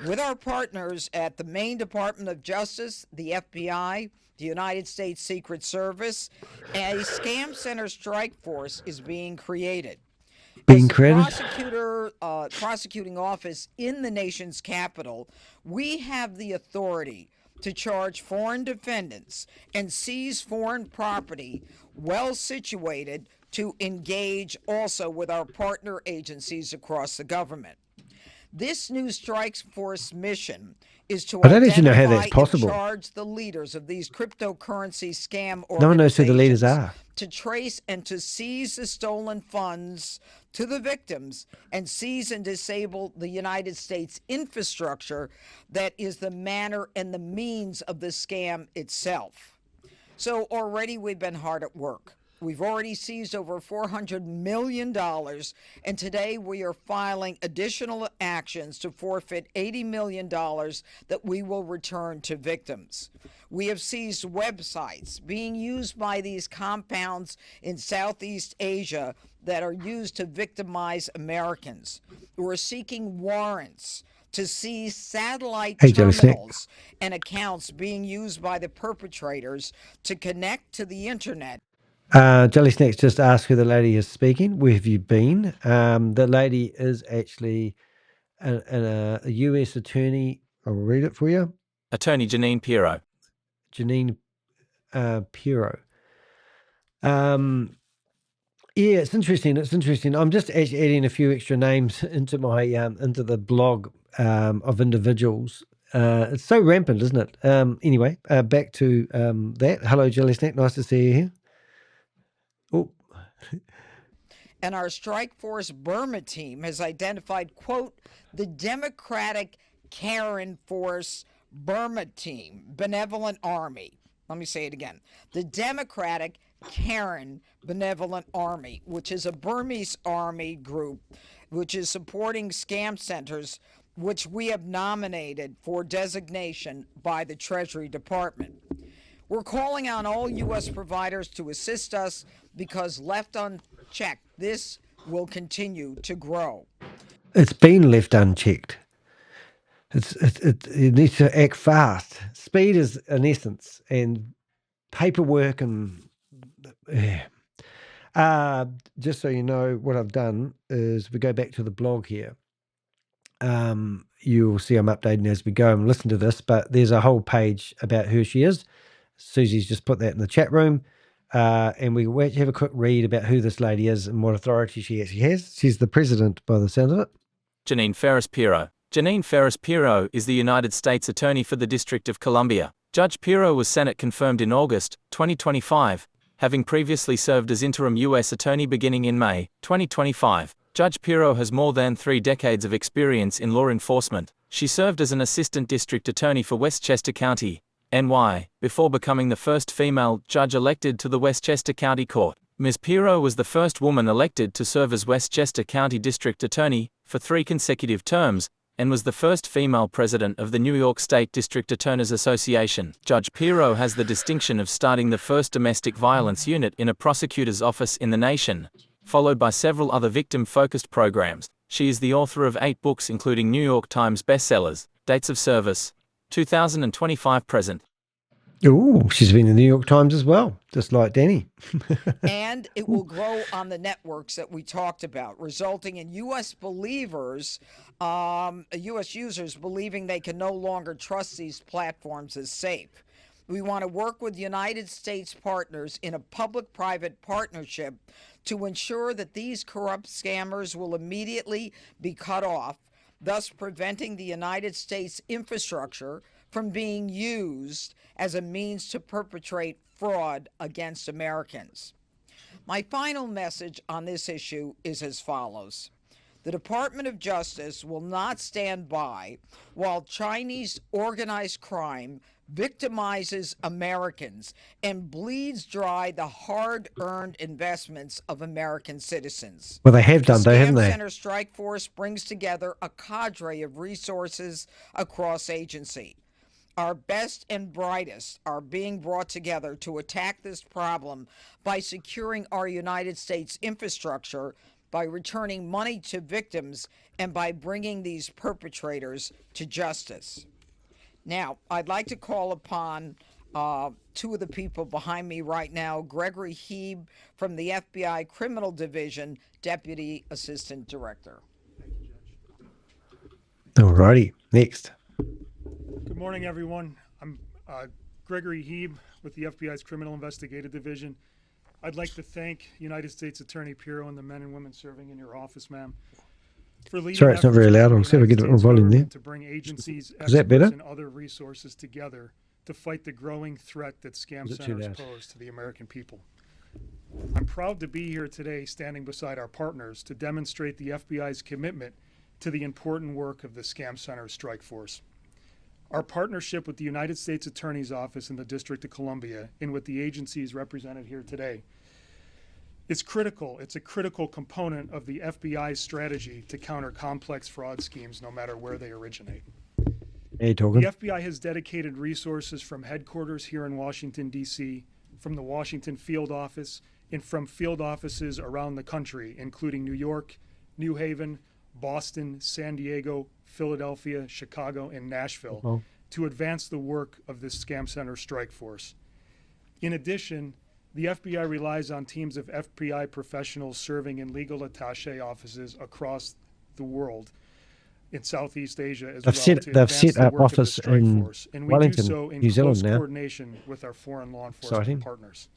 With our partners at the Maine Department of Justice, the FBI, the United States Secret Service, a scam center strike force is being created. As the prosecuting office in the nation's capital, we have the authority to charge foreign defendants and seize foreign property well situated to engage also with our partner agencies across the government. This new strike force mission is to I don't actually know how identify that's possible. and charge the leaders of these cryptocurrency scam organizations. No one knows who the leaders are. To trace and to seize the stolen funds to the victims and seize and disable the United States infrastructure that is the manner and the means of the scam itself. So already we've been hard at work. We've already seized over $400 million, and today we are filing additional actions to forfeit $80 million that we will return to victims. We have seized websites being used by these compounds in Southeast Asia that are used to victimize Americans. We're seeking warrants to seize satellite terminals and accounts being used by the perpetrators to connect to the internet. Jelly Snacks just asked who the lady is speaking. Where have you been? The lady is actually a U.S. attorney. I'll read it for you. Attorney Jeanine Pirro. Jeanine Pirro. Yeah, it's interesting. It's interesting. I'm just actually adding a few extra names into my into the blog of individuals. It's so rampant, isn't it? Anyway, back to that. Hello, Jelly Snack. Nice to see you here. Oh. And our Strike Force Burma team has identified, quote, the Democratic Karen Force Burma team, Benevolent Army. Let me say it again. The Democratic Karen Benevolent Army, which is a Burmese army group, which is supporting scam centers, which we have nominated for designation by the Treasury Department. We're calling on all U.S. providers to assist us because left unchecked, this will continue to grow. It's been left unchecked. It needs to act fast. Speed is an essence, and paperwork and just so you know, what I've done is we go back to the blog here. You'll see I'm updating as we go and listen to this, but there's a whole page about who she is. Susie's just put that in the chat room. And we have a quick read about who this lady is and what authority she actually has. She's the president by the sound of it. Jeanine Pirro. Jeanine Pirro is the United States Attorney for the District of Columbia. Judge Pirro was Senate confirmed in August 2025, having previously served as interim U.S. Attorney beginning in May 2025. Judge Pirro has more than 3 decades of experience in law enforcement. She served as an Assistant District Attorney for Westchester County, NY, before becoming the first female judge elected to the Westchester County Court. Ms. Pirro was the first woman elected to serve as Westchester County District Attorney for 3 consecutive terms, and was the first female president of the New York State District Attorneys Association. Judge Pirro has the distinction of starting the first domestic violence unit in a prosecutor's office in the nation, followed by several other victim-focused programs. She is the author of 8 books including New York Times bestsellers, Dates of Service, 2025 present. Oh, she's been in the New York Times as well, just like Danny. And it will grow on the networks that we talked about, resulting in U.S. believers, U.S. users believing they can no longer trust these platforms as safe. We want to work with United States partners in a public-private partnership to ensure that these corrupt scammers will immediately be cut off, thus preventing the United States infrastructure from being used as a means to perpetrate fraud against Americans. My final message on this issue is as follows. The Department of Justice will not stand by while Chinese organized crime victimizes Americans and bleeds dry the hard-earned investments of American citizens. Well, they have done, though, The haven't Scam they? Center Strike Force brings together a cadre of resources across agency. Our best and brightest are being brought together to attack this problem by securing our United States infrastructure, by returning money to victims, and by bringing these perpetrators to justice. Now, I'd like to call upon two of the people behind me right now, Gregory Heeb from the FBI Criminal Division, Deputy Assistant Director. All righty, next. Good morning, everyone. I'm Gregory Heeb with the FBI's Criminal Investigative Division. I'd like to thank United States Attorney Pirro and the men and women serving in your office, ma'am, for leading Sorry, it's not very efforts loud. by I'll the see if I United get a bit more States volume there. government to bring agencies, Is that better? experts, and other resources together to fight the growing threat that scam Is it too centers loud? pose to the American people. I'm proud to be here today standing beside our partners to demonstrate the FBI's commitment to the important work of the Scam Center Strike Force. Our partnership with the United States Attorney's Office in the District of Columbia and with the agencies represented here today is critical. It's a critical component of the FBI's strategy to counter complex fraud schemes no matter where they originate. Hey, talking. The FBI has dedicated resources from headquarters here in Washington, D.C., from the Washington field office, and from field offices around the country, including New York, New Haven, Boston, San Diego, Philadelphia, Chicago, and Nashville, to advance the work of this Scam Center Strike Force. In addition, the FBI relies on teams of FBI professionals serving in legal attaché offices across the world in Southeast Asia as well to They've advance set the up work of the office Strike in Force, and we Wellington, do so in New Zealand close now. coordination with our foreign law enforcement Exciting. partners.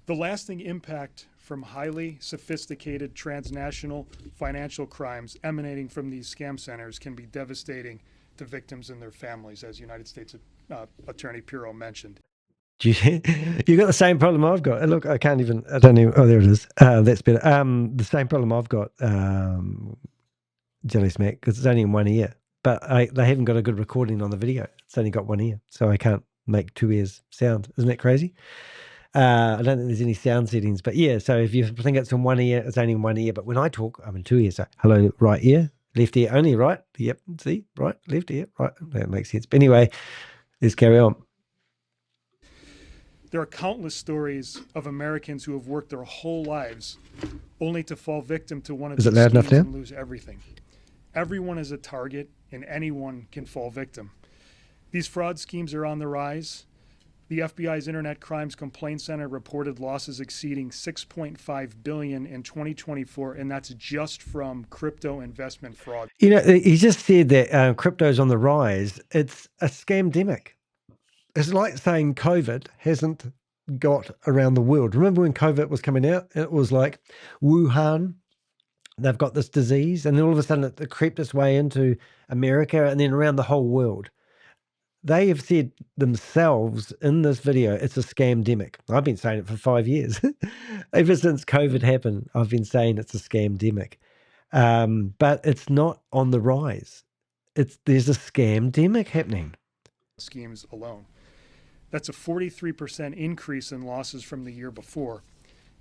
The lasting impact from highly sophisticated transnational financial crimes emanating from these scam centers can be devastating to victims and their families, as United States Attorney Pirro mentioned. You got the same problem I've got. Look, I don't even, oh, there it is. That's better. The same problem I've got, Jelly Smack, because it's only in one ear. But they haven't got a good recording on the video. It's only got one ear, so I can't make two ears sound. Isn't that crazy? I don't think there's any sound settings. But yeah, so if you think it's in one ear, it's only in one ear. But when I talk, I'm in two ears. So hello, right ear, left ear only, right? Yep, see, right, left ear, right. That makes sense. But anyway, let's carry on. There are countless stories of Americans who have worked their whole lives only to fall victim to one of Is these it loud enough schemes now? and lose everything. Everyone is a target, and anyone can fall victim. These fraud schemes are on the rise. The FBI's Internet Crimes Complaint Center reported losses exceeding $6.5 billion in 2024, and that's just from crypto investment fraud. You know, he just said that crypto's on the rise. It's a scamdemic. It's like saying COVID hasn't got around the world. Remember when COVID was coming out? It was like Wuhan, they've got this disease, and then all of a sudden it crept its way into America and then around the whole world. They have said themselves in this video, it's a scamdemic. I've been saying it for 5 years. Ever since COVID happened, I've been saying it's a scamdemic. But it's not on the rise. There's a scamdemic happening. Schemes alone. That's a 43% increase in losses from the year before.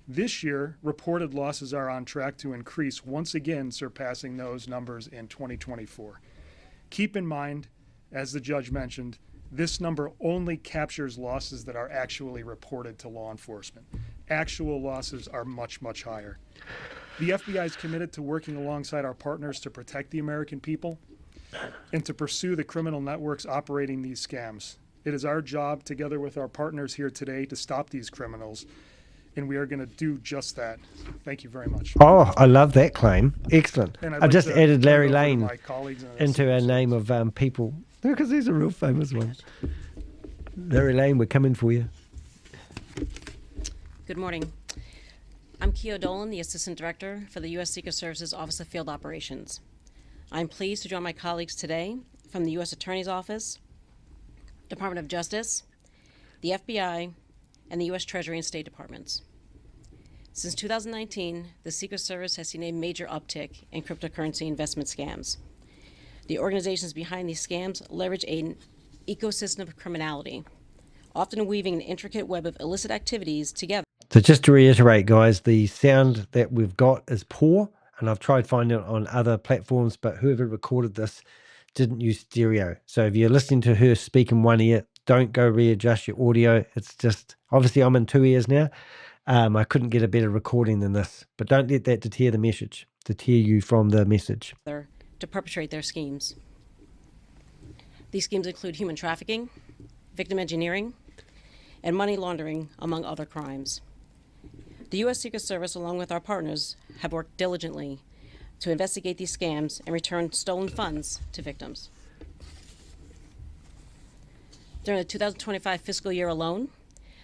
This year, reported losses are on track to increase, once again surpassing those numbers in 2024. Keep in mind, as the judge mentioned, this number only captures losses that are actually reported to law enforcement. Actual losses are much, much higher. The FBI is committed to working alongside our partners to protect the American people and to pursue the criminal networks operating these scams. It is our job, together with our partners here today, to stop these criminals, and we are going to do just that. Thank you very much. Oh, I love that claim. Excellent. And I'd I've like just to added turn it Larry over to Lane my colleagues and into our assistants. name of people, because he's a real famous one. Larry Lane, we're coming for you. Good morning. I'm Keo Dolan, the Assistant Director for the U.S. Secret Service's Office of Field Operations. I'm pleased to join my colleagues today from the U.S. Attorney's Office, Department of Justice, the FBI, and the U.S. Treasury and State Departments. Since 2019, the Secret Service has seen a major uptick in cryptocurrency investment scams. The organizations behind these scams leverage an ecosystem of criminality, often weaving an intricate web of illicit activities together. So just to reiterate, guys, the sound that we've got is poor, and I've tried finding it on other platforms, but whoever recorded this didn't use stereo. So if you're listening to her speak in one ear, don't go readjust your audio. It's just, obviously I'm in two ears now. I couldn't get a better recording than this, but don't let that deter the message, deter you from the message. To perpetrate their schemes. These schemes include human trafficking, victim engineering, and money laundering, among other crimes. The U.S. Secret Service, along with our partners, have worked diligently to investigate these scams and return stolen funds to victims. During the 2025 fiscal year alone,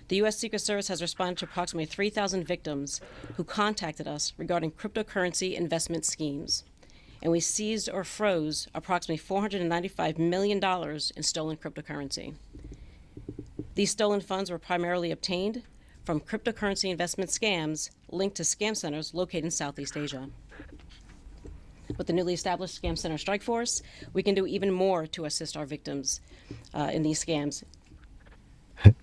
the U.S. Secret Service has responded to approximately 3,000 victims who contacted us regarding cryptocurrency investment schemes, and we seized or froze approximately $495 million in stolen cryptocurrency. These stolen funds were primarily obtained from cryptocurrency investment scams linked to scam centers located in Southeast Asia. With the newly established Scam Center Strike Force, we can do even more to assist our victims in these scams.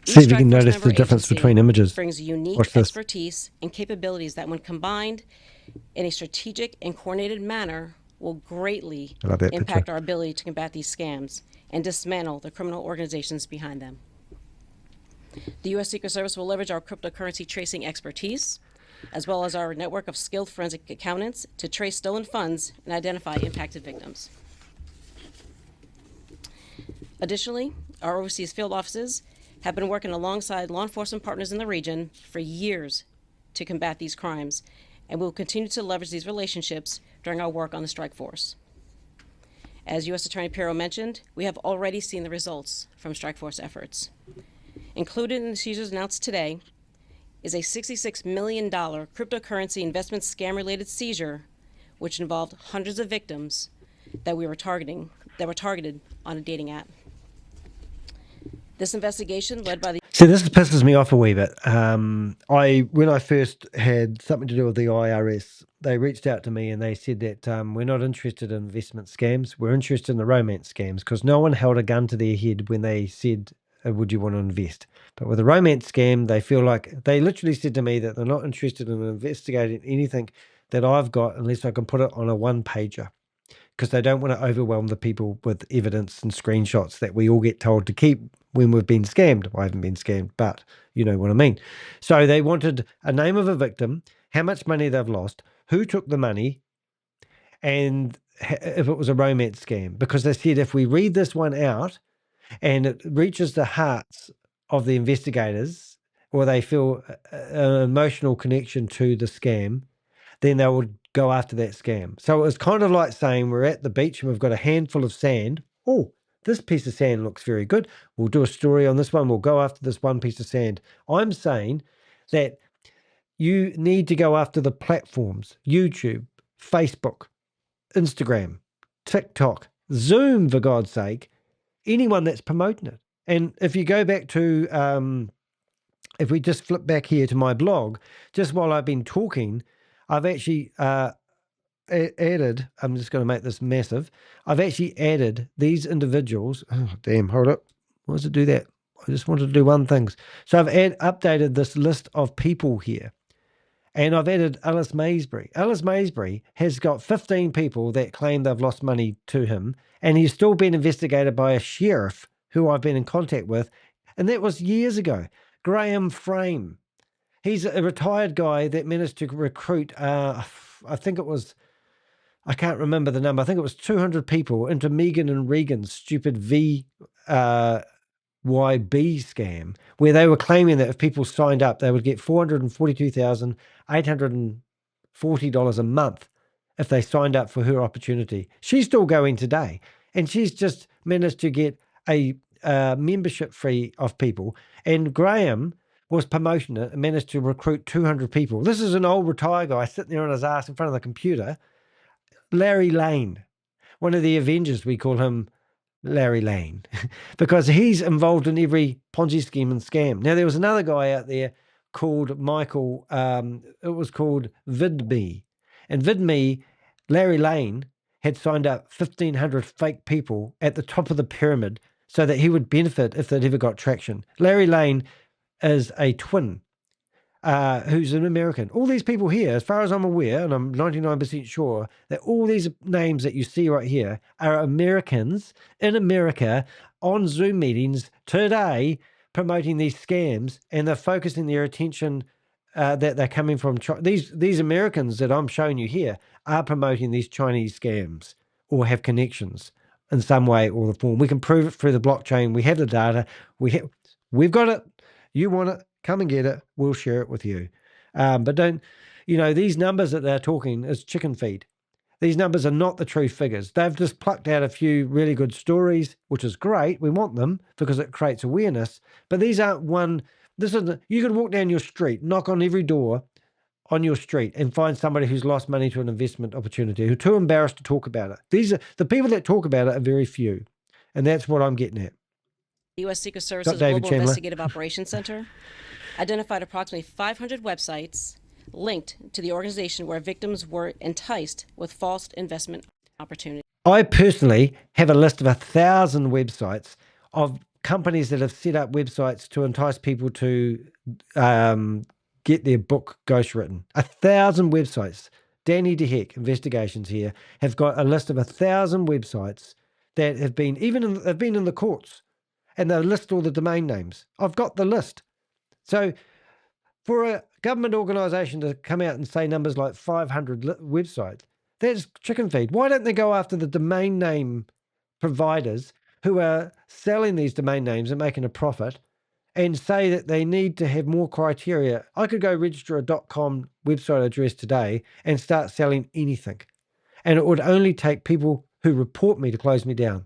See if you can notice the difference between images. Brings unique expertise and capabilities that, when combined in a strategic and coordinated manner, will greatly impact our ability to combat these scams and dismantle the criminal organizations behind them. The U.S. Secret Service will leverage our cryptocurrency tracing expertise, as well as our network of skilled forensic accountants, to trace stolen funds and identify impacted victims. Additionally, our overseas field offices have been working alongside law enforcement partners in the region for years to combat these crimes, and we will continue to leverage these relationships during our work on the strike force. As U.S. Attorney Pirro mentioned, we have already seen the results from strike force efforts. Included in the seizures announced today is a $66 million cryptocurrency investment scam-related seizure, which involved hundreds of victims that were targeted on a dating app. This investigation, led by the... See, this pisses me off a wee bit. When I first had something to do with the IRS, they reached out to me and they said that we're not interested in investment scams. We're interested in the romance scams, because no one held a gun to their head when they said, would you want to invest? But with a romance scam, they feel like, they literally said to me that they're not interested in investigating anything that I've got unless I can put it on a one-pager, because they don't want to overwhelm the people with evidence and screenshots that we all get told to keep when we've been scammed. I haven't been scammed, but you know what I mean. So they wanted a name of a victim, how much money they've lost, who took the money, and if it was a romance scam. Because they said if we read this one out and it reaches the hearts of the investigators, or they feel an emotional connection to the scam, then they would go after that scam. So it was kind of like saying we're at the beach and we've got a handful of sand. Oh, this piece of sand looks very good. We'll do a story on this one. We'll go after this one piece of sand. I'm saying that you need to go after the platforms: YouTube, Facebook, Instagram, TikTok, Zoom, for God's sake, anyone that's promoting it. And if you go back to, if we just flip back here to my blog, just while I've been talking, I've actually added, I'm just going to make this massive. I've actually added these individuals. Oh, damn, hold up. Why does it do that? I just wanted to do one thing. So I've updated this list of people here. And I've added Alice Maysbury. Alice Maysbury has got 15 people that claim they've lost money to him, and he's still been investigated by a sheriff who I've been in contact with, and that was years ago. Graham Frame. He's a retired guy that managed to recruit, I think it was, I can't remember the number, I think it was 200 people into Megan and Regan's stupid YB scam, where they were claiming that if people signed up, they would get $442,840 a month if they signed up for her opportunity. She's still going today, and she's just managed to get a membership fee of people. And Graham was promoting it and managed to recruit 200 people. This is an old retired guy sitting there on his ass in front of the computer. Larry Lane, one of the Avengers, we call him Larry Lane, because he's involved in every Ponzi scheme and scam. Now, there was another guy out there called Michael, it was called VidMe. And VidMe, Larry Lane had signed up 1,500 fake people at the top of the pyramid so that he would benefit if they'd ever got traction. Larry Lane is a twin who's an American. All these people here, as far as I'm aware, and I'm 99% sure that all these names that you see right here are Americans in America on Zoom meetings today promoting these scams, and they're focusing their attention that they're coming from these Americans that I'm showing you here are promoting these Chinese scams or have connections in some way or the form. We can prove it through the blockchain. We have the data. We've got it. You want it? Come and get it. We'll share it with you. But don't, these numbers that they're talking is chicken feed. These numbers are not the true figures. They've just plucked out a few really good stories, which is great. We want them because it creates awareness. But these aren't you could walk down your street, knock on every door on your street and find somebody who's lost money to an investment opportunity, who are too embarrassed to talk about it. The people that talk about it are very few. And that's what I'm getting at. The U.S. Secret Service's David Global Chandler. Investigative Operations Center identified approximately 500 websites linked to the organization where victims were enticed with false investment opportunities. I personally have a list of 1,000 websites of companies that have set up websites to entice people to get their book ghostwritten. 1,000 websites. Danny DeHeck, Investigations here, have got a list of 1,000 websites that have been, they've been in the courts, and they list all the domain names. I've got the list. So for a government organisation to come out and say numbers like 500 websites, that's chicken feed. Why don't they go after the domain name providers who are selling these domain names and making a profit and say that they need to have more criteria? I could go register a .com website address today and start selling anything. And it would only take people who report me to close me down.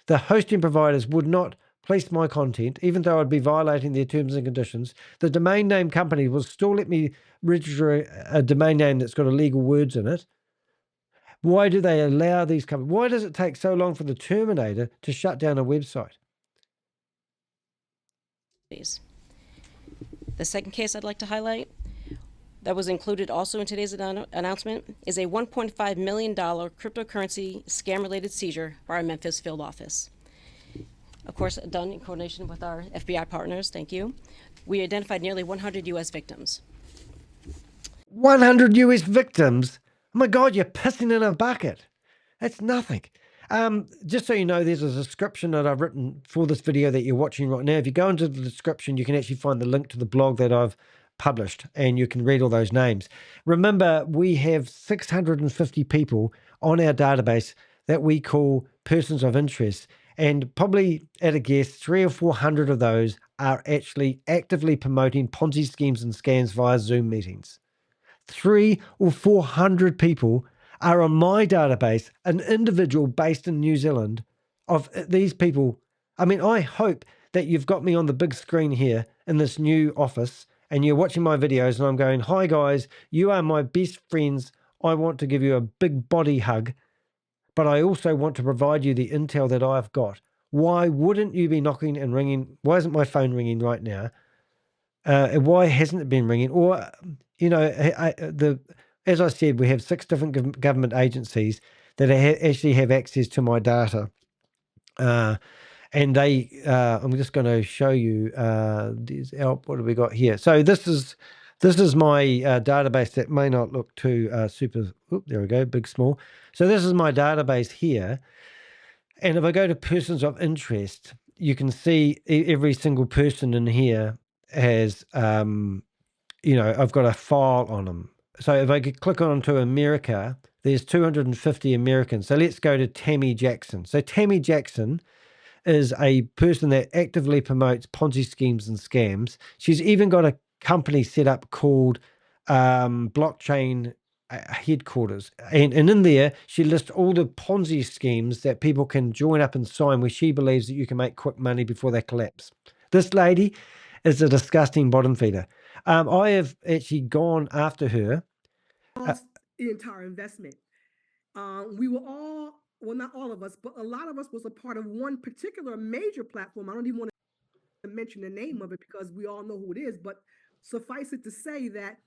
The hosting providers would not place my content, even though I'd be violating their terms and conditions. The domain name company will still let me register a domain name that's got illegal words in it. Why do they allow these companies? Why does it take so long for the Terminator to shut down a website? The second case I'd like to highlight that was included also in today's announcement is a $1.5 million cryptocurrency scam-related seizure by our Memphis field office. Of course, done in coordination with our FBI partners, thank you. We identified nearly 100 U.S. victims. 100 U.S. victims? Oh my God, you're pissing in a bucket. That's nothing. Just so you know, there's a description that I've written for this video that you're watching right now. If you go into the description, you can actually find the link to the blog that I've published, and you can read all those names. Remember, we have 650 people on our database that we call persons of interest, and probably at a guess, 300 or 400 of those are actually actively promoting Ponzi schemes and scams via Zoom meetings. 300 or 400 people are on my database, an individual based in New Zealand, of these people. I mean, I hope that you've got me on the big screen here in this new office and you're watching my videos and I'm going, hi guys, you are my best friends. I want to give you a big body hug, but I also want to provide you the intel that I've got. Why wouldn't you be knocking and ringing? Why isn't my phone ringing right now? Why hasn't it been ringing? Or, as I said, we have 6 different government agencies that actually have access to my data. And they, I'm just going to show you, what have we got here? So this is my database that may not look too super, there we go, big, small. So this is my database here. And if I go to persons of interest, you can see every single person in here has, I've got a file on them. So if I could click on to America, there's 250 Americans. So let's go to Tammy Jackson. So Tammy Jackson is a person that actively promotes Ponzi schemes and scams. She's even got a company set up called Blockchain Headquarters. And in there, she lists all the Ponzi schemes that people can join up and sign where she believes that you can make quick money before they collapse. This lady is a disgusting bottom feeder. I have actually gone after her. The entire investment. We were all, well, not all of us, but a lot of us was a part of one particular major platform. I don't even want to mention the name of it because we all know who it is, but suffice it to say that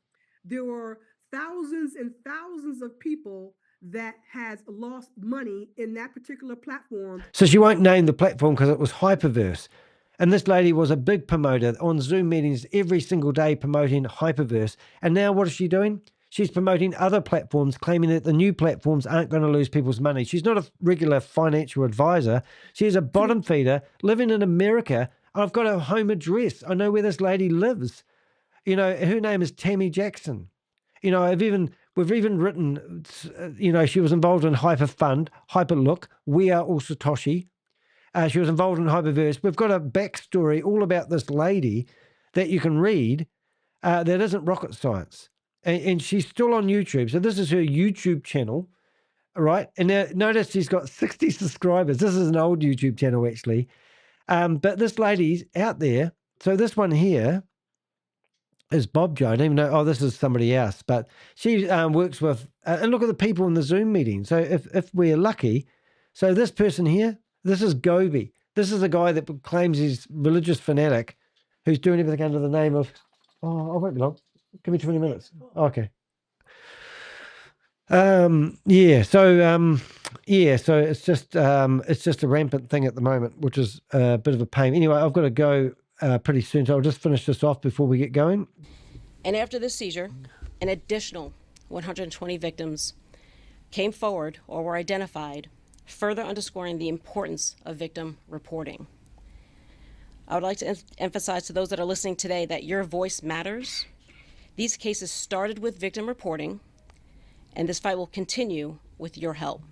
there were thousands and thousands of people that has lost money in that particular platform. So she won't name the platform because it was Hyperverse. And this lady was a big promoter on Zoom meetings every single day promoting Hyperverse. And now what is she doing? She's promoting other platforms, claiming that the new platforms aren't going to lose people's money. She's not a regular financial advisor. She's a bottom feeder living in America. I've got her home address. I know where this lady lives. You know, her name is Tammy Jackson. You know, we've even written, you know, she was involved in Hyperfund, Hyperlook, We Are All Satoshi. She was involved in Hyperverse. We've got a backstory all about this lady that you can read that isn't rocket science. And she's still on YouTube. So this is her YouTube channel, right? And now notice she's got 60 subscribers. This is an old YouTube channel, actually. But this lady's out there. So this one here is Bob Joe. I don't even know. Oh, this is somebody else. But she works with, and look at the people in the Zoom meeting. So if we're lucky, so this person here, this is Gobi. This is a guy that claims he's religious fanatic who's doing everything under the name of, oh, I won't be long. Give me 20 minutes. Okay. Yeah. So it's just a rampant thing at the moment, which is a bit of a pain. Anyway, I've got to go pretty soon, so I'll just finish this off before we get going. And after this seizure, an additional 120 victims came forward or were identified, further underscoring the importance of victim reporting. I would like to emphasize to those that are listening today that your voice matters. These cases started with victim reporting, and this fight will continue with your help.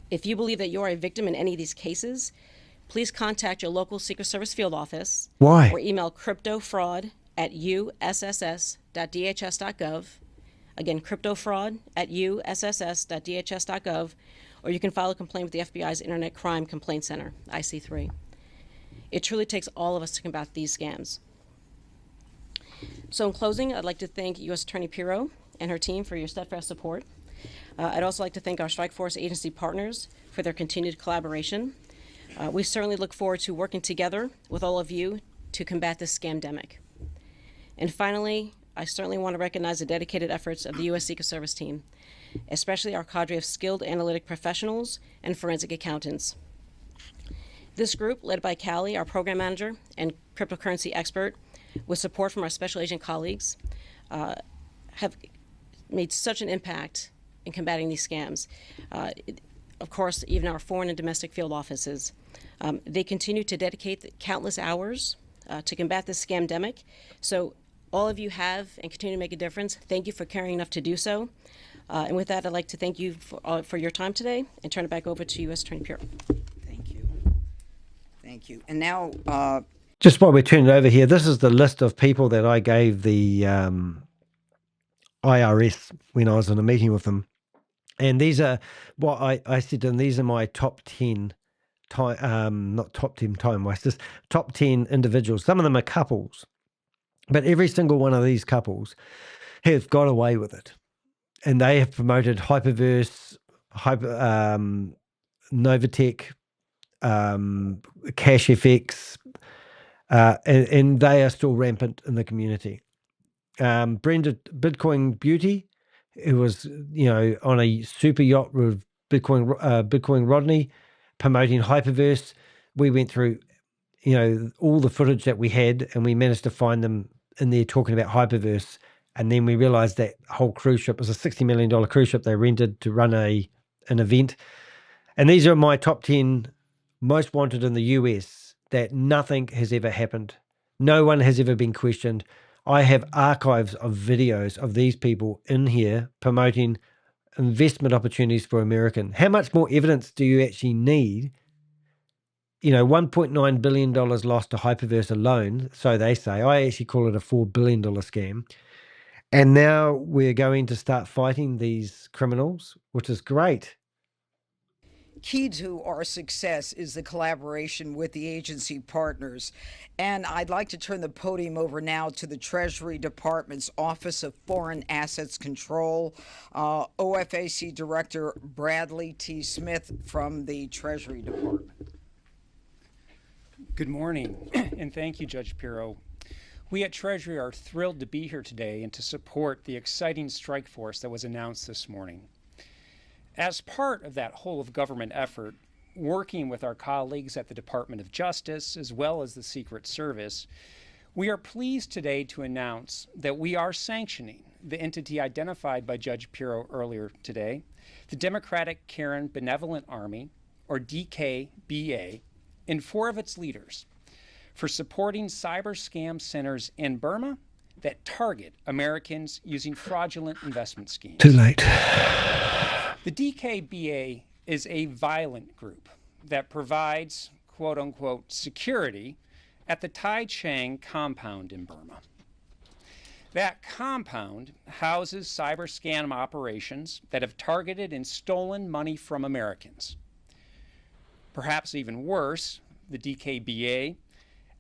If you believe that you are a victim in any of these cases, please contact your local Secret Service field office. Why? Or email cryptofraud@usss.dhs.gov. Again, cryptofraud@usss.dhs.gov. Or you can file a complaint with the FBI's Internet Crime Complaint Center, IC3. It truly takes all of us to combat these scams. So in closing, I'd like to thank U.S. Attorney Pirro and her team for your steadfast support. I'd also like to thank our Strike Force agency partners for their continued collaboration. We certainly look forward to working together with all of you to combat this scamdemic. And finally, I certainly want to recognize the dedicated efforts of the U.S. Secret Service team, especially our cadre of skilled analytic professionals and forensic accountants. This group, led by Callie, our program manager and cryptocurrency expert, with support from our special agent colleagues, have made such an impact in combating these scams. Of course, even our foreign and domestic field offices. They continue to dedicate countless hours to combat this scamdemic. So all of you have and continue to make a difference. Thank you for caring enough to do so. And with that, I'd like to thank you for your time today and turn it back over to U.S. Attorney Pirro. Thank you. Thank you. And now, just while we're turning it over here, this is the list of people that I gave the IRS when I was in a meeting with them. And these are what I said to them, these are my top 10 time, not top 10 time wasters, top 10 individuals. Some of them are couples, but every single one of these couples have got away with it. And they have promoted Hyperverse, Novatech, CashFX, and they are still rampant in the community. Brenda Bitcoin Beauty, who was, on a super yacht with Bitcoin Rodney, promoting Hyperverse. We went through, all the footage that we had, and we managed to find them in there talking about Hyperverse. And then we realized that whole cruise ship was a $60 million cruise ship they rented to run an event. And these are my top 10 most wanted in the US, that nothing has ever happened. No one has ever been questioned. I have archives of videos of these people in here promoting investment opportunities for American. How much more evidence do you actually need? $1.9 billion lost to Hyperverse alone, so they say. I actually call it a $4 billion scam. And now we're going to start fighting these criminals, which is great. Key to our success is the collaboration with the agency partners. And I'd like to turn the podium over now to the Treasury Department's Office of Foreign Assets Control, OFAC Director Bradley T. Smith from the Treasury Department. Good morning, and thank you, Judge Pirro. We at Treasury are thrilled to be here today and to support the exciting strike force that was announced this morning. As part of that whole-of-government effort, working with our colleagues at the Department of Justice as well as the Secret Service, we are pleased today to announce that we are sanctioning the entity identified by Judge Pirro earlier today, the Democratic Karen Benevolent Army, or DKBA, and 4 of its leaders for supporting cyber scam centers in Burma that target Americans using fraudulent investment schemes. Too late. The DKBA is a violent group that provides, quote unquote, security at the Tai Chang compound in Burma. That compound houses cyber scam operations that have targeted and stolen money from Americans. Perhaps even worse, the DKBA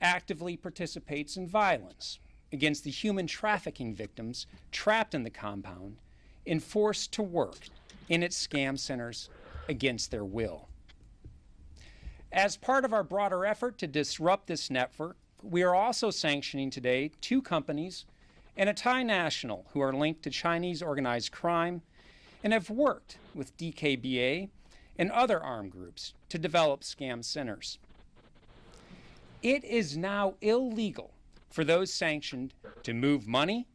actively participates in violence against the human trafficking victims trapped in the compound and forced to work in its scam centers against their will. As part of our broader effort to disrupt this network, we are also sanctioning today 2 companies and a Thai national who are linked to Chinese organized crime and have worked with DKBA and other armed groups to develop scam centers. It is now illegal for those sanctioned to move money,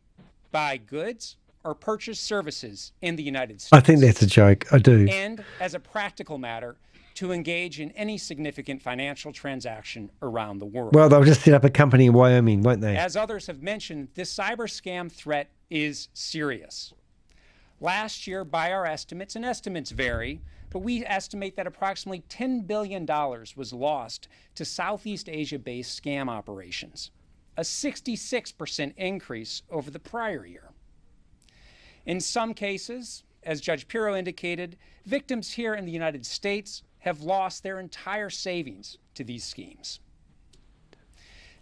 buy goods, or purchase services in the United States. I think that's a joke. I do. And as a practical matter, to engage in any significant financial transaction around the world. Well, they'll just set up a company in Wyoming, won't they? As others have mentioned, this cyber scam threat is serious. Last year, by our estimates, and estimates vary, but we estimate that approximately $10 billion was lost to Southeast Asia-based scam operations, a 66% increase over the prior year. In some cases, as Judge Pirro indicated, victims here in the United States have lost their entire savings to these schemes.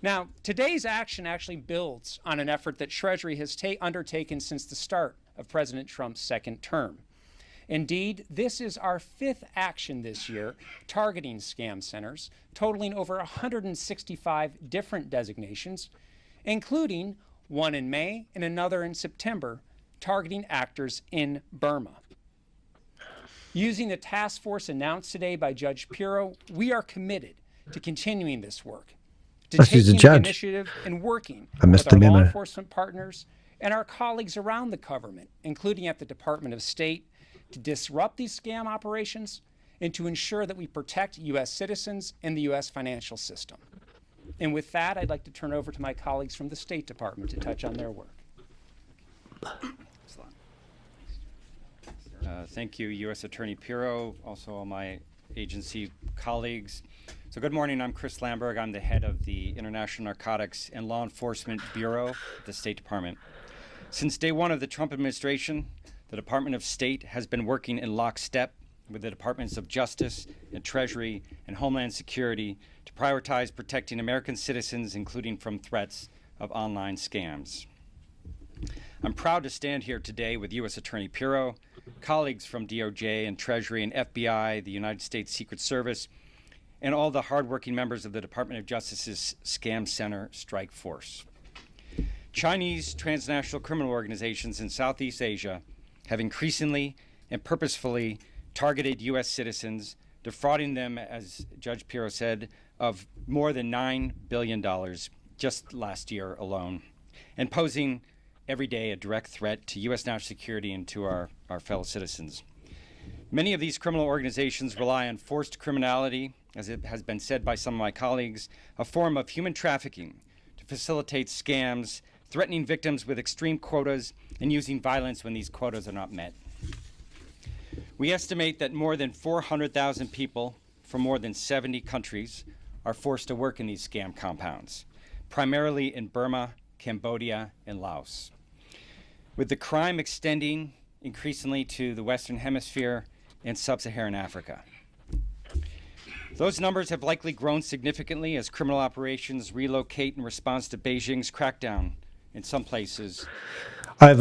Now, today's action actually builds on an effort that Treasury has undertaken since the start of President Trump's second term. Indeed, this is our 5th action this year targeting scam centers, totaling over 165 different designations, including one in May and another in September, targeting actors in Burma. Using the task force announced today by Judge Pirro, we are committed to continuing this work, to taking the initiative and working with our law enforcement partners and our colleagues around the government, including at the Department of State, to disrupt these scam operations and to ensure that we protect U.S. citizens and the U.S. financial system. And with that, I'd like to turn over to my colleagues from the State Department to touch on their work. Thank you, U.S. Attorney Pirro, also all my agency colleagues. So good morning, I'm Chris Lamberg. I'm the head of the International Narcotics and Law Enforcement Bureau at the State Department. Since day one of the Trump administration, the Department of State has been working in lockstep with the Departments of Justice and Treasury and Homeland Security to prioritize protecting American citizens, including from threats of online scams. I'm proud to stand here today with U.S. Attorney Pirro, colleagues from DOJ and Treasury and FBI, the United States Secret Service, and all the hardworking members of the Department of Justice's Scam Center Strike Force. Chinese transnational criminal organizations in Southeast Asia have increasingly and purposefully targeted U.S. citizens, defrauding them, as Judge Pirro said, of more than $9 billion just last year alone, and posing every day a direct threat to U.S. national security and to our fellow citizens. Many of these criminal organizations rely on forced criminality, as it has been said by some of my colleagues, a form of human trafficking to facilitate scams, threatening victims with extreme quotas and using violence when these quotas are not met. We estimate that more than 400,000 people from more than 70 countries are forced to work in these scam compounds, primarily in Burma, Cambodia, and Laos. With the crime extending increasingly to the Western Hemisphere and Sub-Saharan Africa. Those numbers have likely grown significantly as criminal operations relocate in response to Beijing's crackdown in some places. I've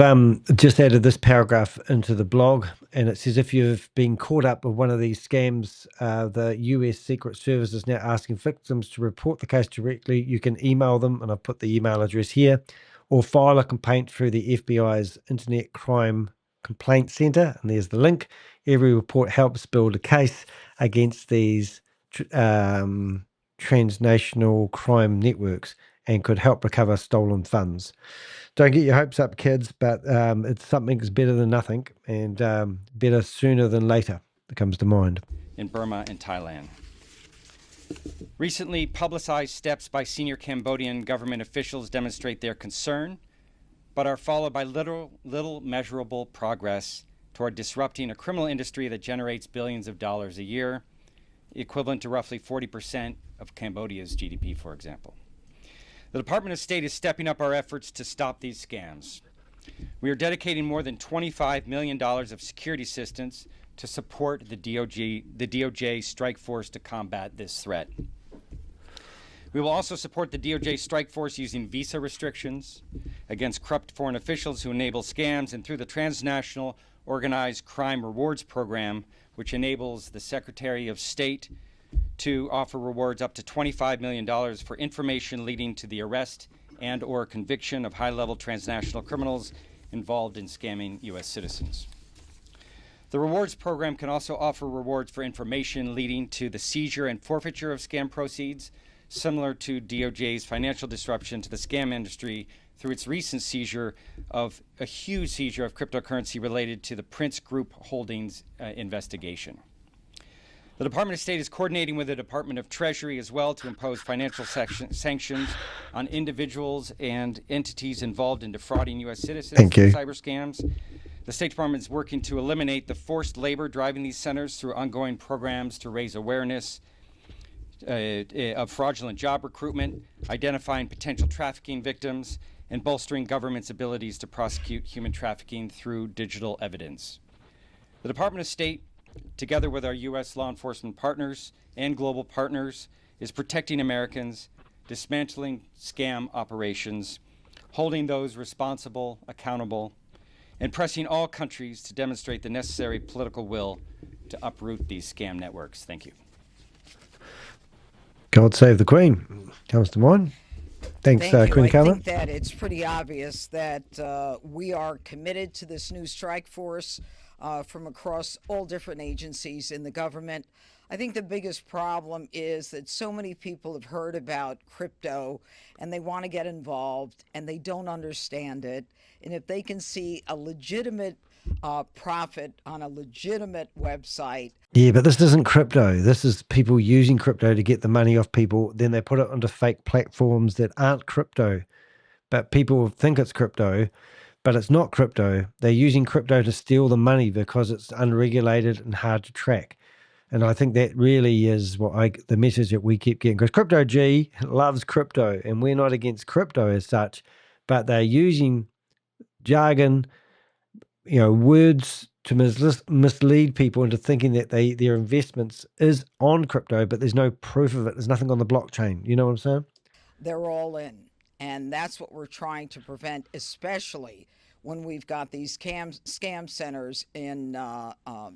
just added this paragraph into the blog, and it says if you've been caught up with one of these scams, the US Secret Service is now asking victims to report the case directly. You can email them, and I've put the email address here, or file a complaint through the FBI's Internet Crime Complaint Center, and there's the link. Every report helps build a case against these transnational crime networks and could help recover stolen funds. Don't get your hopes up, kids, but it's something's better than nothing, and better sooner than later, that comes to mind. In Burma and Thailand. Recently publicized steps by senior Cambodian government officials demonstrate their concern, but are followed by little measurable progress toward disrupting a criminal industry that generates billions of dollars a year, equivalent to roughly 40% of Cambodia's GDP, for example. The Department of State is stepping up our efforts to stop these scams. We are dedicating more than $25 million of security assistance to support the DOJ strike force to combat this threat. We will also support the DOJ strike force using visa restrictions against corrupt foreign officials who enable scams, and through the Transnational Organized Crime Rewards Program, which enables the Secretary of State to offer rewards up to $25 million for information leading to the arrest and or conviction of high-level transnational criminals involved in scamming U.S. citizens. The rewards program can also offer rewards for information leading to the seizure and forfeiture of scam proceeds, similar to DOJ's financial disruption to the scam industry through its recent a huge seizure of cryptocurrency related to the Prince Group Holdings investigation. The Department of State is coordinating with the Department of Treasury as well to impose financial sanctions on individuals and entities involved in defrauding U.S. citizens through cyber scams. The State Department is working to eliminate the forced labor driving these centers through ongoing programs to raise awareness of fraudulent job recruitment, identifying potential trafficking victims, and bolstering government's abilities to prosecute human trafficking through digital evidence. The Department of State, together with our U.S. law enforcement partners and global partners, is protecting Americans, dismantling scam operations, holding those responsible accountable, and pressing all countries to demonstrate the necessary political will to uproot these scam networks. Thank you. God save the Queen comes to mind. Thanks, Thank you. Queen I Carla. think that it's pretty obvious that we are committed to this new strike force from across all different agencies in the government. I think the biggest problem is that so many people have heard about crypto and they want to get involved and they don't understand it. And if they can see a legitimate profit on a legitimate website. Yeah, but this isn't crypto. This is people using crypto to get the money off people. Then they put it onto fake platforms that aren't crypto. But people think it's crypto, but it's not crypto. They're using crypto to steal the money because it's unregulated and hard to track. And I think that really is the message that we keep getting. Because Crypto G loves crypto, and we're not against crypto as such, but they're using jargon, words to mislead people into thinking that their investments is on crypto, but there's no proof of it. There's nothing on the blockchain. You know what I'm saying? They're all in. And that's what we're trying to prevent, especially when we've got these scam centers in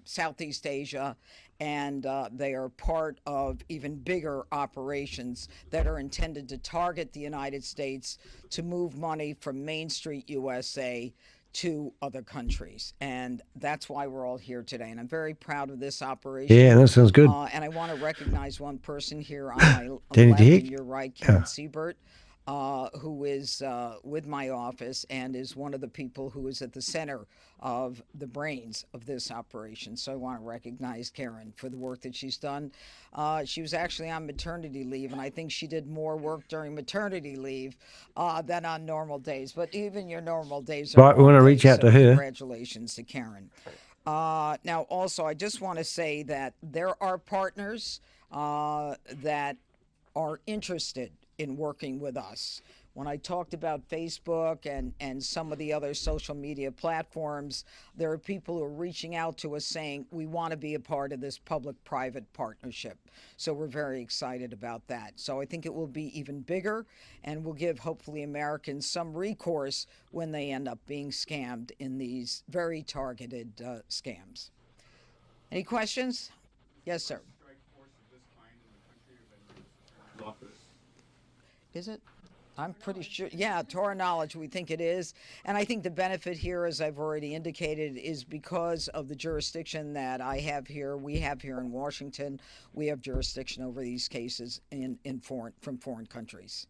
Southeast Asia, and they are part of even bigger operations that are intended to target the United States to move money from Main Street USA to other countries. And that's why we're all here today. And I'm very proud of this operation. Yeah, that sounds good. And I want to recognize one person here on my Danny left, Dick? and you're right, Karen Siebert, who is with my office and is one of the people who is at the center of the brains of this operation. So I want to recognize Karen for the work that she's done. She was actually on maternity leave, and I think she did more work during maternity leave than on normal days. But even your normal days are Right, we want to long reach days, out so to her. Congratulations to Karen. Now, also, I just want to say that there are partners that are interested in working with us. When I talked about Facebook and some of the other social media platforms, there are people who are reaching out to us saying, we want to be a part of this public-private partnership. So we're very excited about that. So I think it will be even bigger and will give, hopefully, Americans some recourse when they end up being scammed in these very targeted scams. Any questions? Yes, sir. Is it? I'm pretty sure. Yeah, to our knowledge, we think it is. And I think the benefit here, as I've already indicated, is because of the jurisdiction that I have here, we have here in Washington, we have jurisdiction over these cases from foreign countries.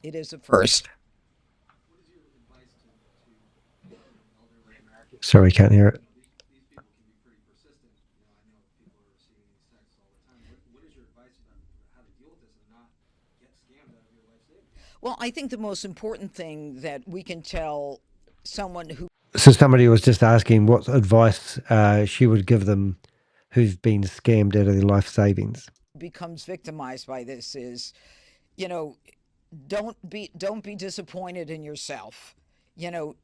It is a first. Sorry, can't hear it. Well, I think the most important thing that we can tell someone who... So somebody was just asking what advice she would give them who've been scammed out of their life savings. becomes victimized by this is, don't be disappointed in yourself.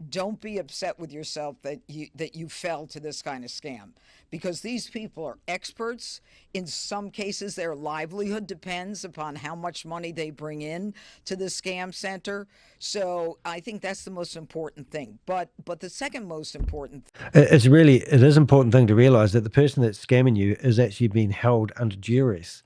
Don't be upset with yourself that you fell to this kind of scam, because these people are experts. In some cases, their livelihood depends upon how much money they bring in to the scam center. So I think that's the most important thing. But the second most important it is an important thing to realize that the person that's scamming you is actually being held under duress.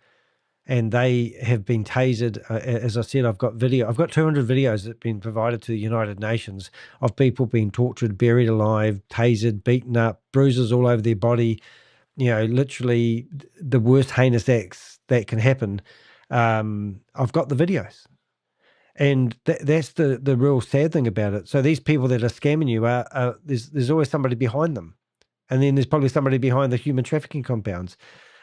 And they have been tasered. As I said, I've got 200 videos that have been provided to the United Nations of people being tortured, buried alive, tasered, beaten up, bruises all over their body, literally the worst heinous acts that can happen. I've got the videos. And that's the real sad thing about it. So these people that are scamming you, there's always somebody behind them. And then there's probably somebody behind the human trafficking compounds.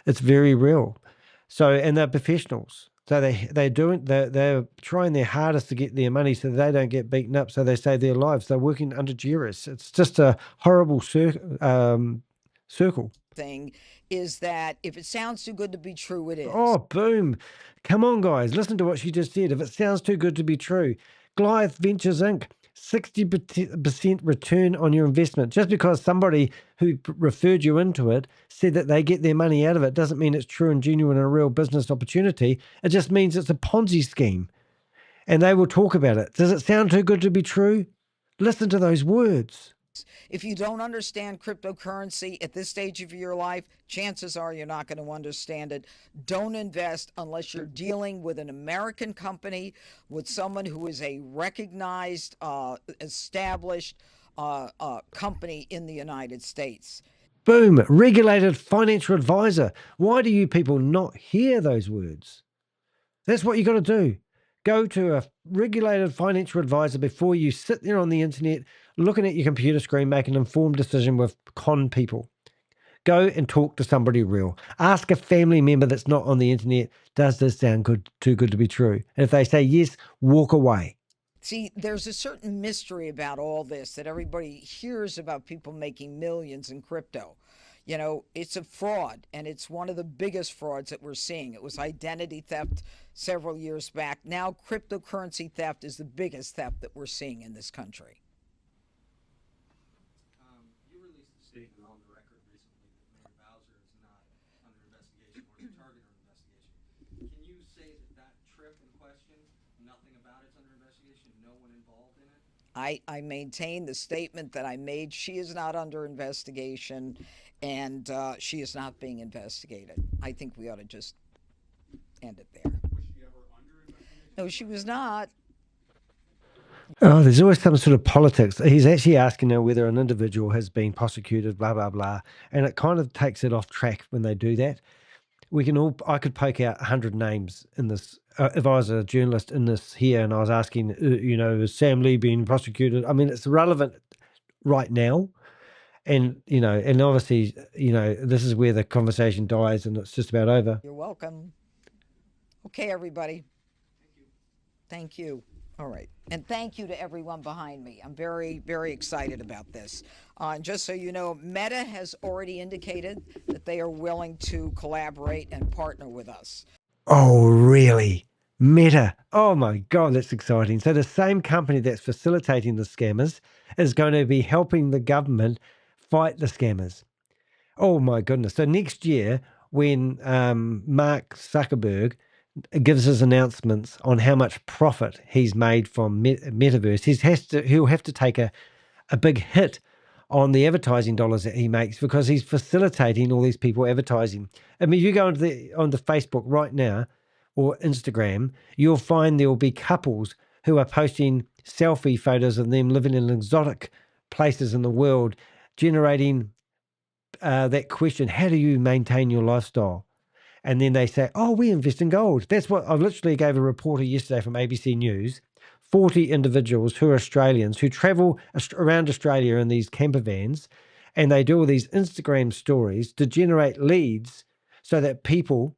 It's very real. So, and they're professionals. So they're trying their hardest to get their money so they don't get beaten up, so they save their lives. They're working under duress. It's just a horrible circle. thing is that if it sounds too good to be true, it is. Oh, boom. Come on, guys. Listen to what she just said. If it sounds too good to be true. Goliath Ventures Inc., 60% return on your investment. Just because somebody who referred you into it said that they get their money out of it doesn't mean it's true and genuine and a real business opportunity. It just means it's a Ponzi scheme. And they will talk about it. Does it sound too good to be true? Listen to those words. If you don't understand cryptocurrency at this stage of your life, chances are you're not going to understand it. Don't invest unless you're dealing with an American company, with someone who is a recognized, established company in the United States. Boom, regulated financial advisor. Why do you people not hear those words? That's what you got to do. Go to a regulated financial advisor before you sit there on the internet looking at your computer screen, make an informed decision with con people. Go and talk to somebody real. Ask a family member that's not on the internet, does this sound too good to be true? And if they say yes, walk away. See, there's a certain mystery about all this that everybody hears about people making millions in crypto. It's a fraud, and it's one of the biggest frauds that we're seeing. It was identity theft several years back. Now cryptocurrency theft is the biggest theft that we're seeing in this country. You released a statement on the record recently that Mayor Bowser is not under investigation or the target of investigation. Can you say that trip in question, nothing about it's under investigation, no one involved in it? I maintain the statement that I made. She is not under investigation, and she is not being investigated. I think we ought to just end it there. Was she ever under investigation? No, she was not. Oh, there's always some sort of politics. He's actually asking now whether an individual has been prosecuted, blah, blah, blah. And it kind of takes it off track when they do that. I could poke out 100 names in this. If I was a journalist in this here and I was asking, is Sam Lee being prosecuted? I mean, it's relevant right now. And, and obviously, this is where the conversation dies and it's just about over. You're welcome. Okay, everybody. Thank you. All right. And thank you to everyone behind me. I'm very, very excited about this. And just so you know, Meta has already indicated that they are willing to collaborate and partner with us. Oh, really? Meta. Oh my God, that's exciting. So the same company that's facilitating the scammers is going to be helping the government fight the scammers. Oh my goodness. So next year, when Mark Zuckerberg gives his announcements on how much profit he's made from metaverse, he'll have to take a big hit on the advertising dollars that he makes because he's facilitating all these people advertising. I mean, you go onto the Facebook right now or Instagram, you'll find there will be couples who are posting selfie photos of them living in exotic places in the world, generating that question, how do you maintain your lifestyle? And then they say, oh, we invest in gold. That's what I literally gave a reporter yesterday from ABC News. 40 individuals who are Australians who travel around Australia in these camper vans, and they do all these Instagram stories to generate leads so that people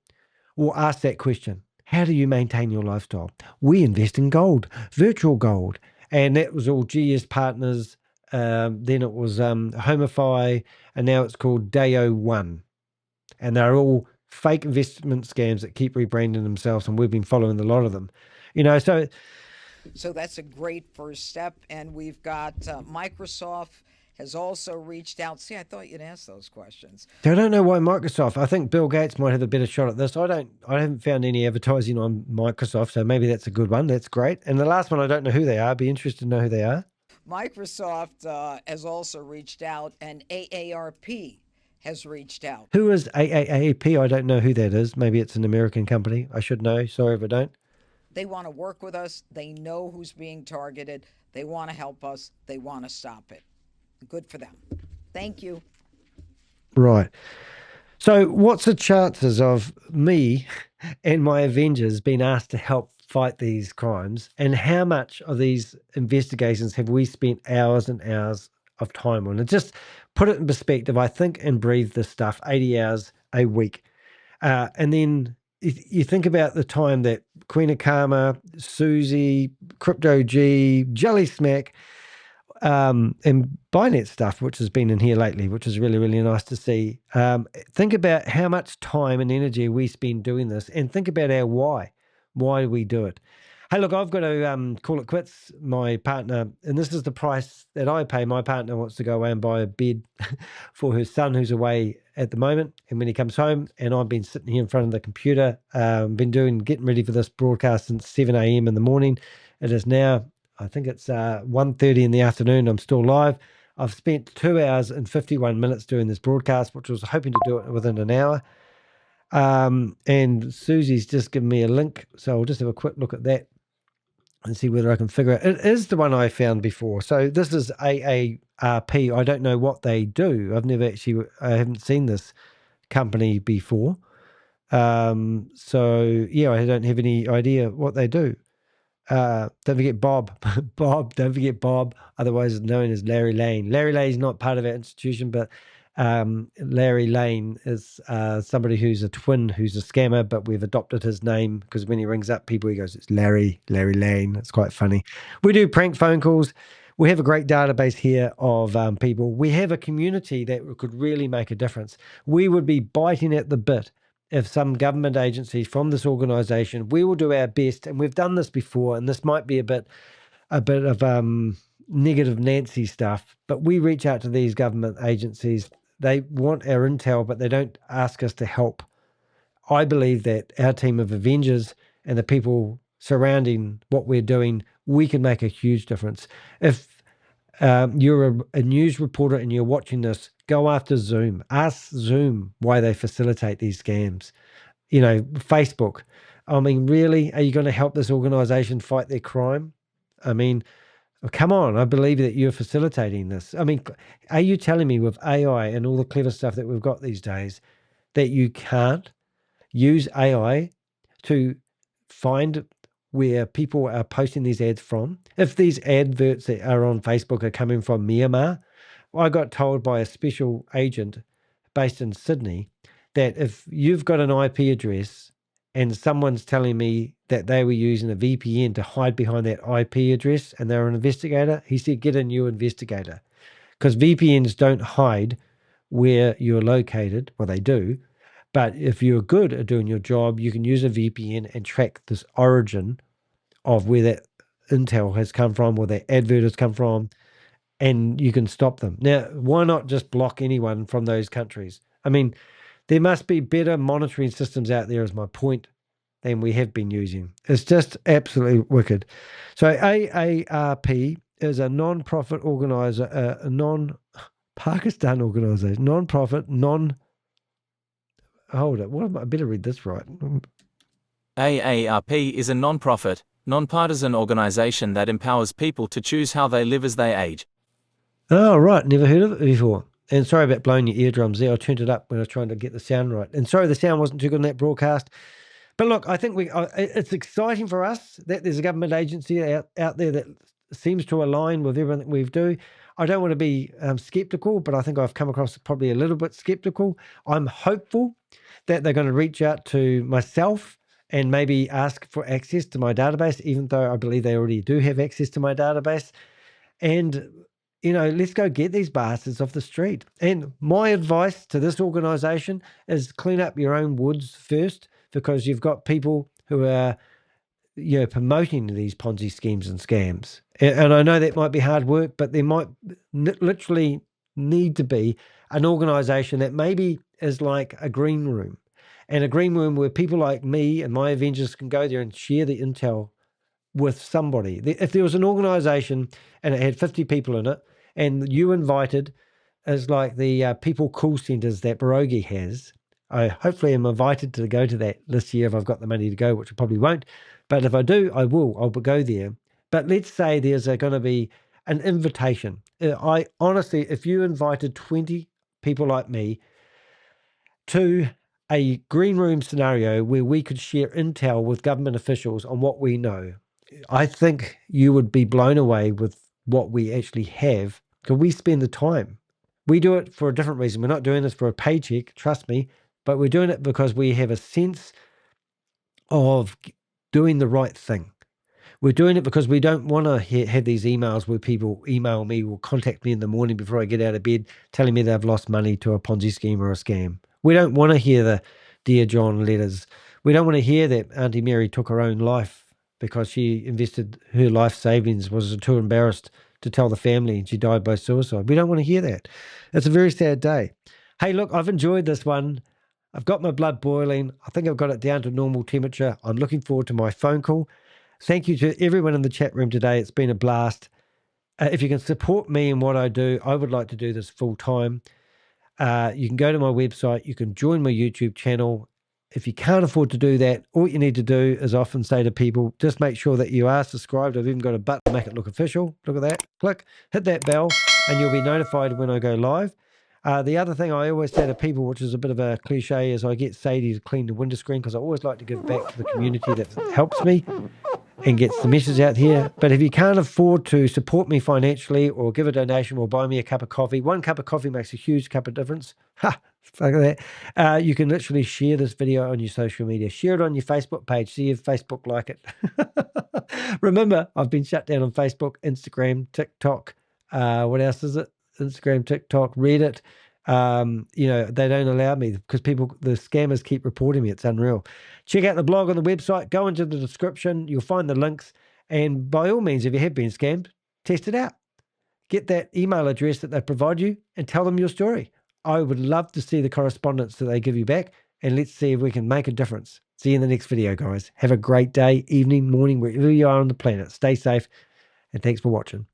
will ask that question. How do you maintain your lifestyle? We invest in gold, virtual gold. And that was all GS Partners. Then it was Homify, and now it's called Dayo One. And they're all fake investment scams that keep rebranding themselves, and we've been following a lot of them. So that's a great first step. And we've got Microsoft has also reached out. See, I thought you'd ask those questions. I don't know why Microsoft. I think Bill Gates might have a better shot at this. I haven't found any advertising on Microsoft, so maybe that's a good one. That's great. And the last one, I don't know who they are. I'd be interested to know who they are. Microsoft has also reached out, and AARP has reached out. Who is AAAP? I don't know who that is. Maybe it's an American company. I should know. Sorry if I don't. They want to work with us. They know who's being targeted. They want to help us. They want to stop it. Good for them. Thank you. Right. So what's the chances of me and my Avengers being asked to help fight these crimes? And how much of these investigations have we spent hours and hours of time on? And just put it in perspective, I think and breathe this stuff 80 hours a week. And then you think about the time that Queen of Karma, Susie, Crypto G, Jelly Smack, and Binance stuff, which has been in here lately, which is really, really nice to see. Think about how much time and energy we spend doing this, and think about our why. Why do we do it? Hey, look, I've got to call it quits. My partner, and this is the price that I pay. My partner wants to go away and buy a bed for her son who's away at the moment. And when he comes home, and I've been sitting here in front of the computer, getting ready for this broadcast since 7 a.m. in the morning. It is now, I think it's 1:30 in the afternoon. I'm still live. I've spent 2 hours and 51 minutes doing this broadcast, which I was hoping to do it within an hour. And Susie's just given me a link, so I'll just have a quick look at that and see whether I can figure it. It is the one I found before. So this is AARP. I don't know what they do. I haven't seen this company before. So yeah, I don't have any idea what they do. Don't forget Bob. Don't forget Bob, otherwise known as Larry Lane. Larry Lane's not part of our institution, but Larry Lane is somebody who's a twin, who's a scammer, but we've adopted his name because when he rings up people, he goes, it's Larry Lane. It's quite funny. We do prank phone calls. We have a great database here of people. We have a community that could really make a difference. We would be biting at the bit if some government agencies from this organization, we will do our best, and we've done this before, and this might be a bit of negative Nancy stuff, but we reach out to these government agencies. They want our intel, but they don't ask us to help. I believe that our team of Avengers and the people surrounding what we're doing, we can make a huge difference. If you're a news reporter and you're watching this, go after Zoom. Ask Zoom why they facilitate these scams. Facebook. I mean, really, are you going to help this organization fight their crime? I mean, come on, I believe that you're facilitating this. I mean, are you telling me with AI and all the clever stuff that we've got these days that you can't use AI to find where people are posting these ads from? If these adverts that are on Facebook are coming from Myanmar, I got told by a special agent based in Sydney that if you've got an IP address and someone's telling me that they were using a VPN to hide behind that IP address and they're an investigator, he said, get a new investigator. Because VPNs don't hide where you're located. Well, they do, But if you're good at doing your job, you can use a VPN and track this origin of where that intel has come from or that advert has come from, and you can stop them. Now, why not just block anyone from those countries? I mean, there must be better monitoring systems out there, is my point, than we have been using. It's just absolutely wicked. So AARP is a non-profit organizer, a non-Pakistan organization, non-profit, hold it, I better read this right. AARP is a non-profit, non-partisan organization that empowers people to choose how they live as they age. Oh, right. Never heard of it before. And sorry about blowing your eardrums there. I turned it up when I was trying to get the sound right. And sorry the sound wasn't too good in that broadcast. But look, I think it's exciting for us that there's a government agency out there that seems to align with everything we do. I don't want to be skeptical, but I think I've come across probably a little bit skeptical. I'm hopeful that they're going to reach out to myself and maybe ask for access to my database, even though I believe they already do have access to my database. And, you know, let's go get these bastards off the street. And my advice to this organization is clean up your own woods first, because you've got people who are, you know, promoting these Ponzi schemes and scams. And I know that might be hard work, but there might literally need to be an organization that maybe is like a green room, and a green room where people like me and my Avengers can go there and share the intel with somebody. If there was an organization and it had 50 people in it, and you invited, as like the people call centers that Pierogi has, I hopefully am invited to go to that this year if I've got the money to go, which I probably won't. But if I do, I will. I'll go there. But let's say there's going to be an invitation. I honestly, if you invited 20 people like me to a green room scenario where we could share intel with government officials on what we know, I think you would be blown away with what we actually have, because we spend the time. We do it for a different reason. We're not doing this for a paycheck, trust me, but we're doing it because we have a sense of doing the right thing. We're doing it because we don't want to have these emails where people email me or contact me in the morning before I get out of bed telling me they've lost money to a Ponzi scheme or a scam. We don't want to hear the Dear John letters. We don't want to hear that Auntie Mary took her own life because she invested her life savings, was too embarrassed to tell the family, and she died by suicide. We don't want to hear that. It's a very sad day. Hey, look, I've enjoyed this one. I've got my blood boiling. I think I've got it down to normal temperature. I'm looking forward to my phone call. Thank you to everyone in the chat room today. It's been a blast. If you can support me in what I do, I would like to do this full time. You can go to my website. You can join my YouTube channel. If you can't afford to do that, all you need to do is often say to people, just make sure that you are subscribed. I've even got a button to make it look official. Look at that. Click, hit that bell, and you'll be notified when I go live. The other thing I always say to people, which is a bit of a cliche, is I get Sadie to clean the window screen because I always like to give back to the community that helps me and gets the message out here. But if you can't afford to support me financially or give a donation or buy me a cup of coffee, one cup of coffee makes a huge cup of difference. Ha! Fuck that. You can literally share this video on your social media. Share it on your Facebook page. See if Facebook like it. Remember, I've been shut down on Facebook, Instagram, TikTok. What else is it? Instagram, TikTok, Reddit. You know, they don't allow me because the scammers keep reporting me. It's unreal. Check out the blog on the website. Go into the description. You'll find the links. And by all means, if you have been scammed, test it out. Get that email address that they provide you and tell them your story. I would love to see the correspondence that they give you back, and let's see if we can make a difference. See you in the next video, guys. Have a great day, evening, morning, wherever you are on the planet. Stay safe, and thanks for watching.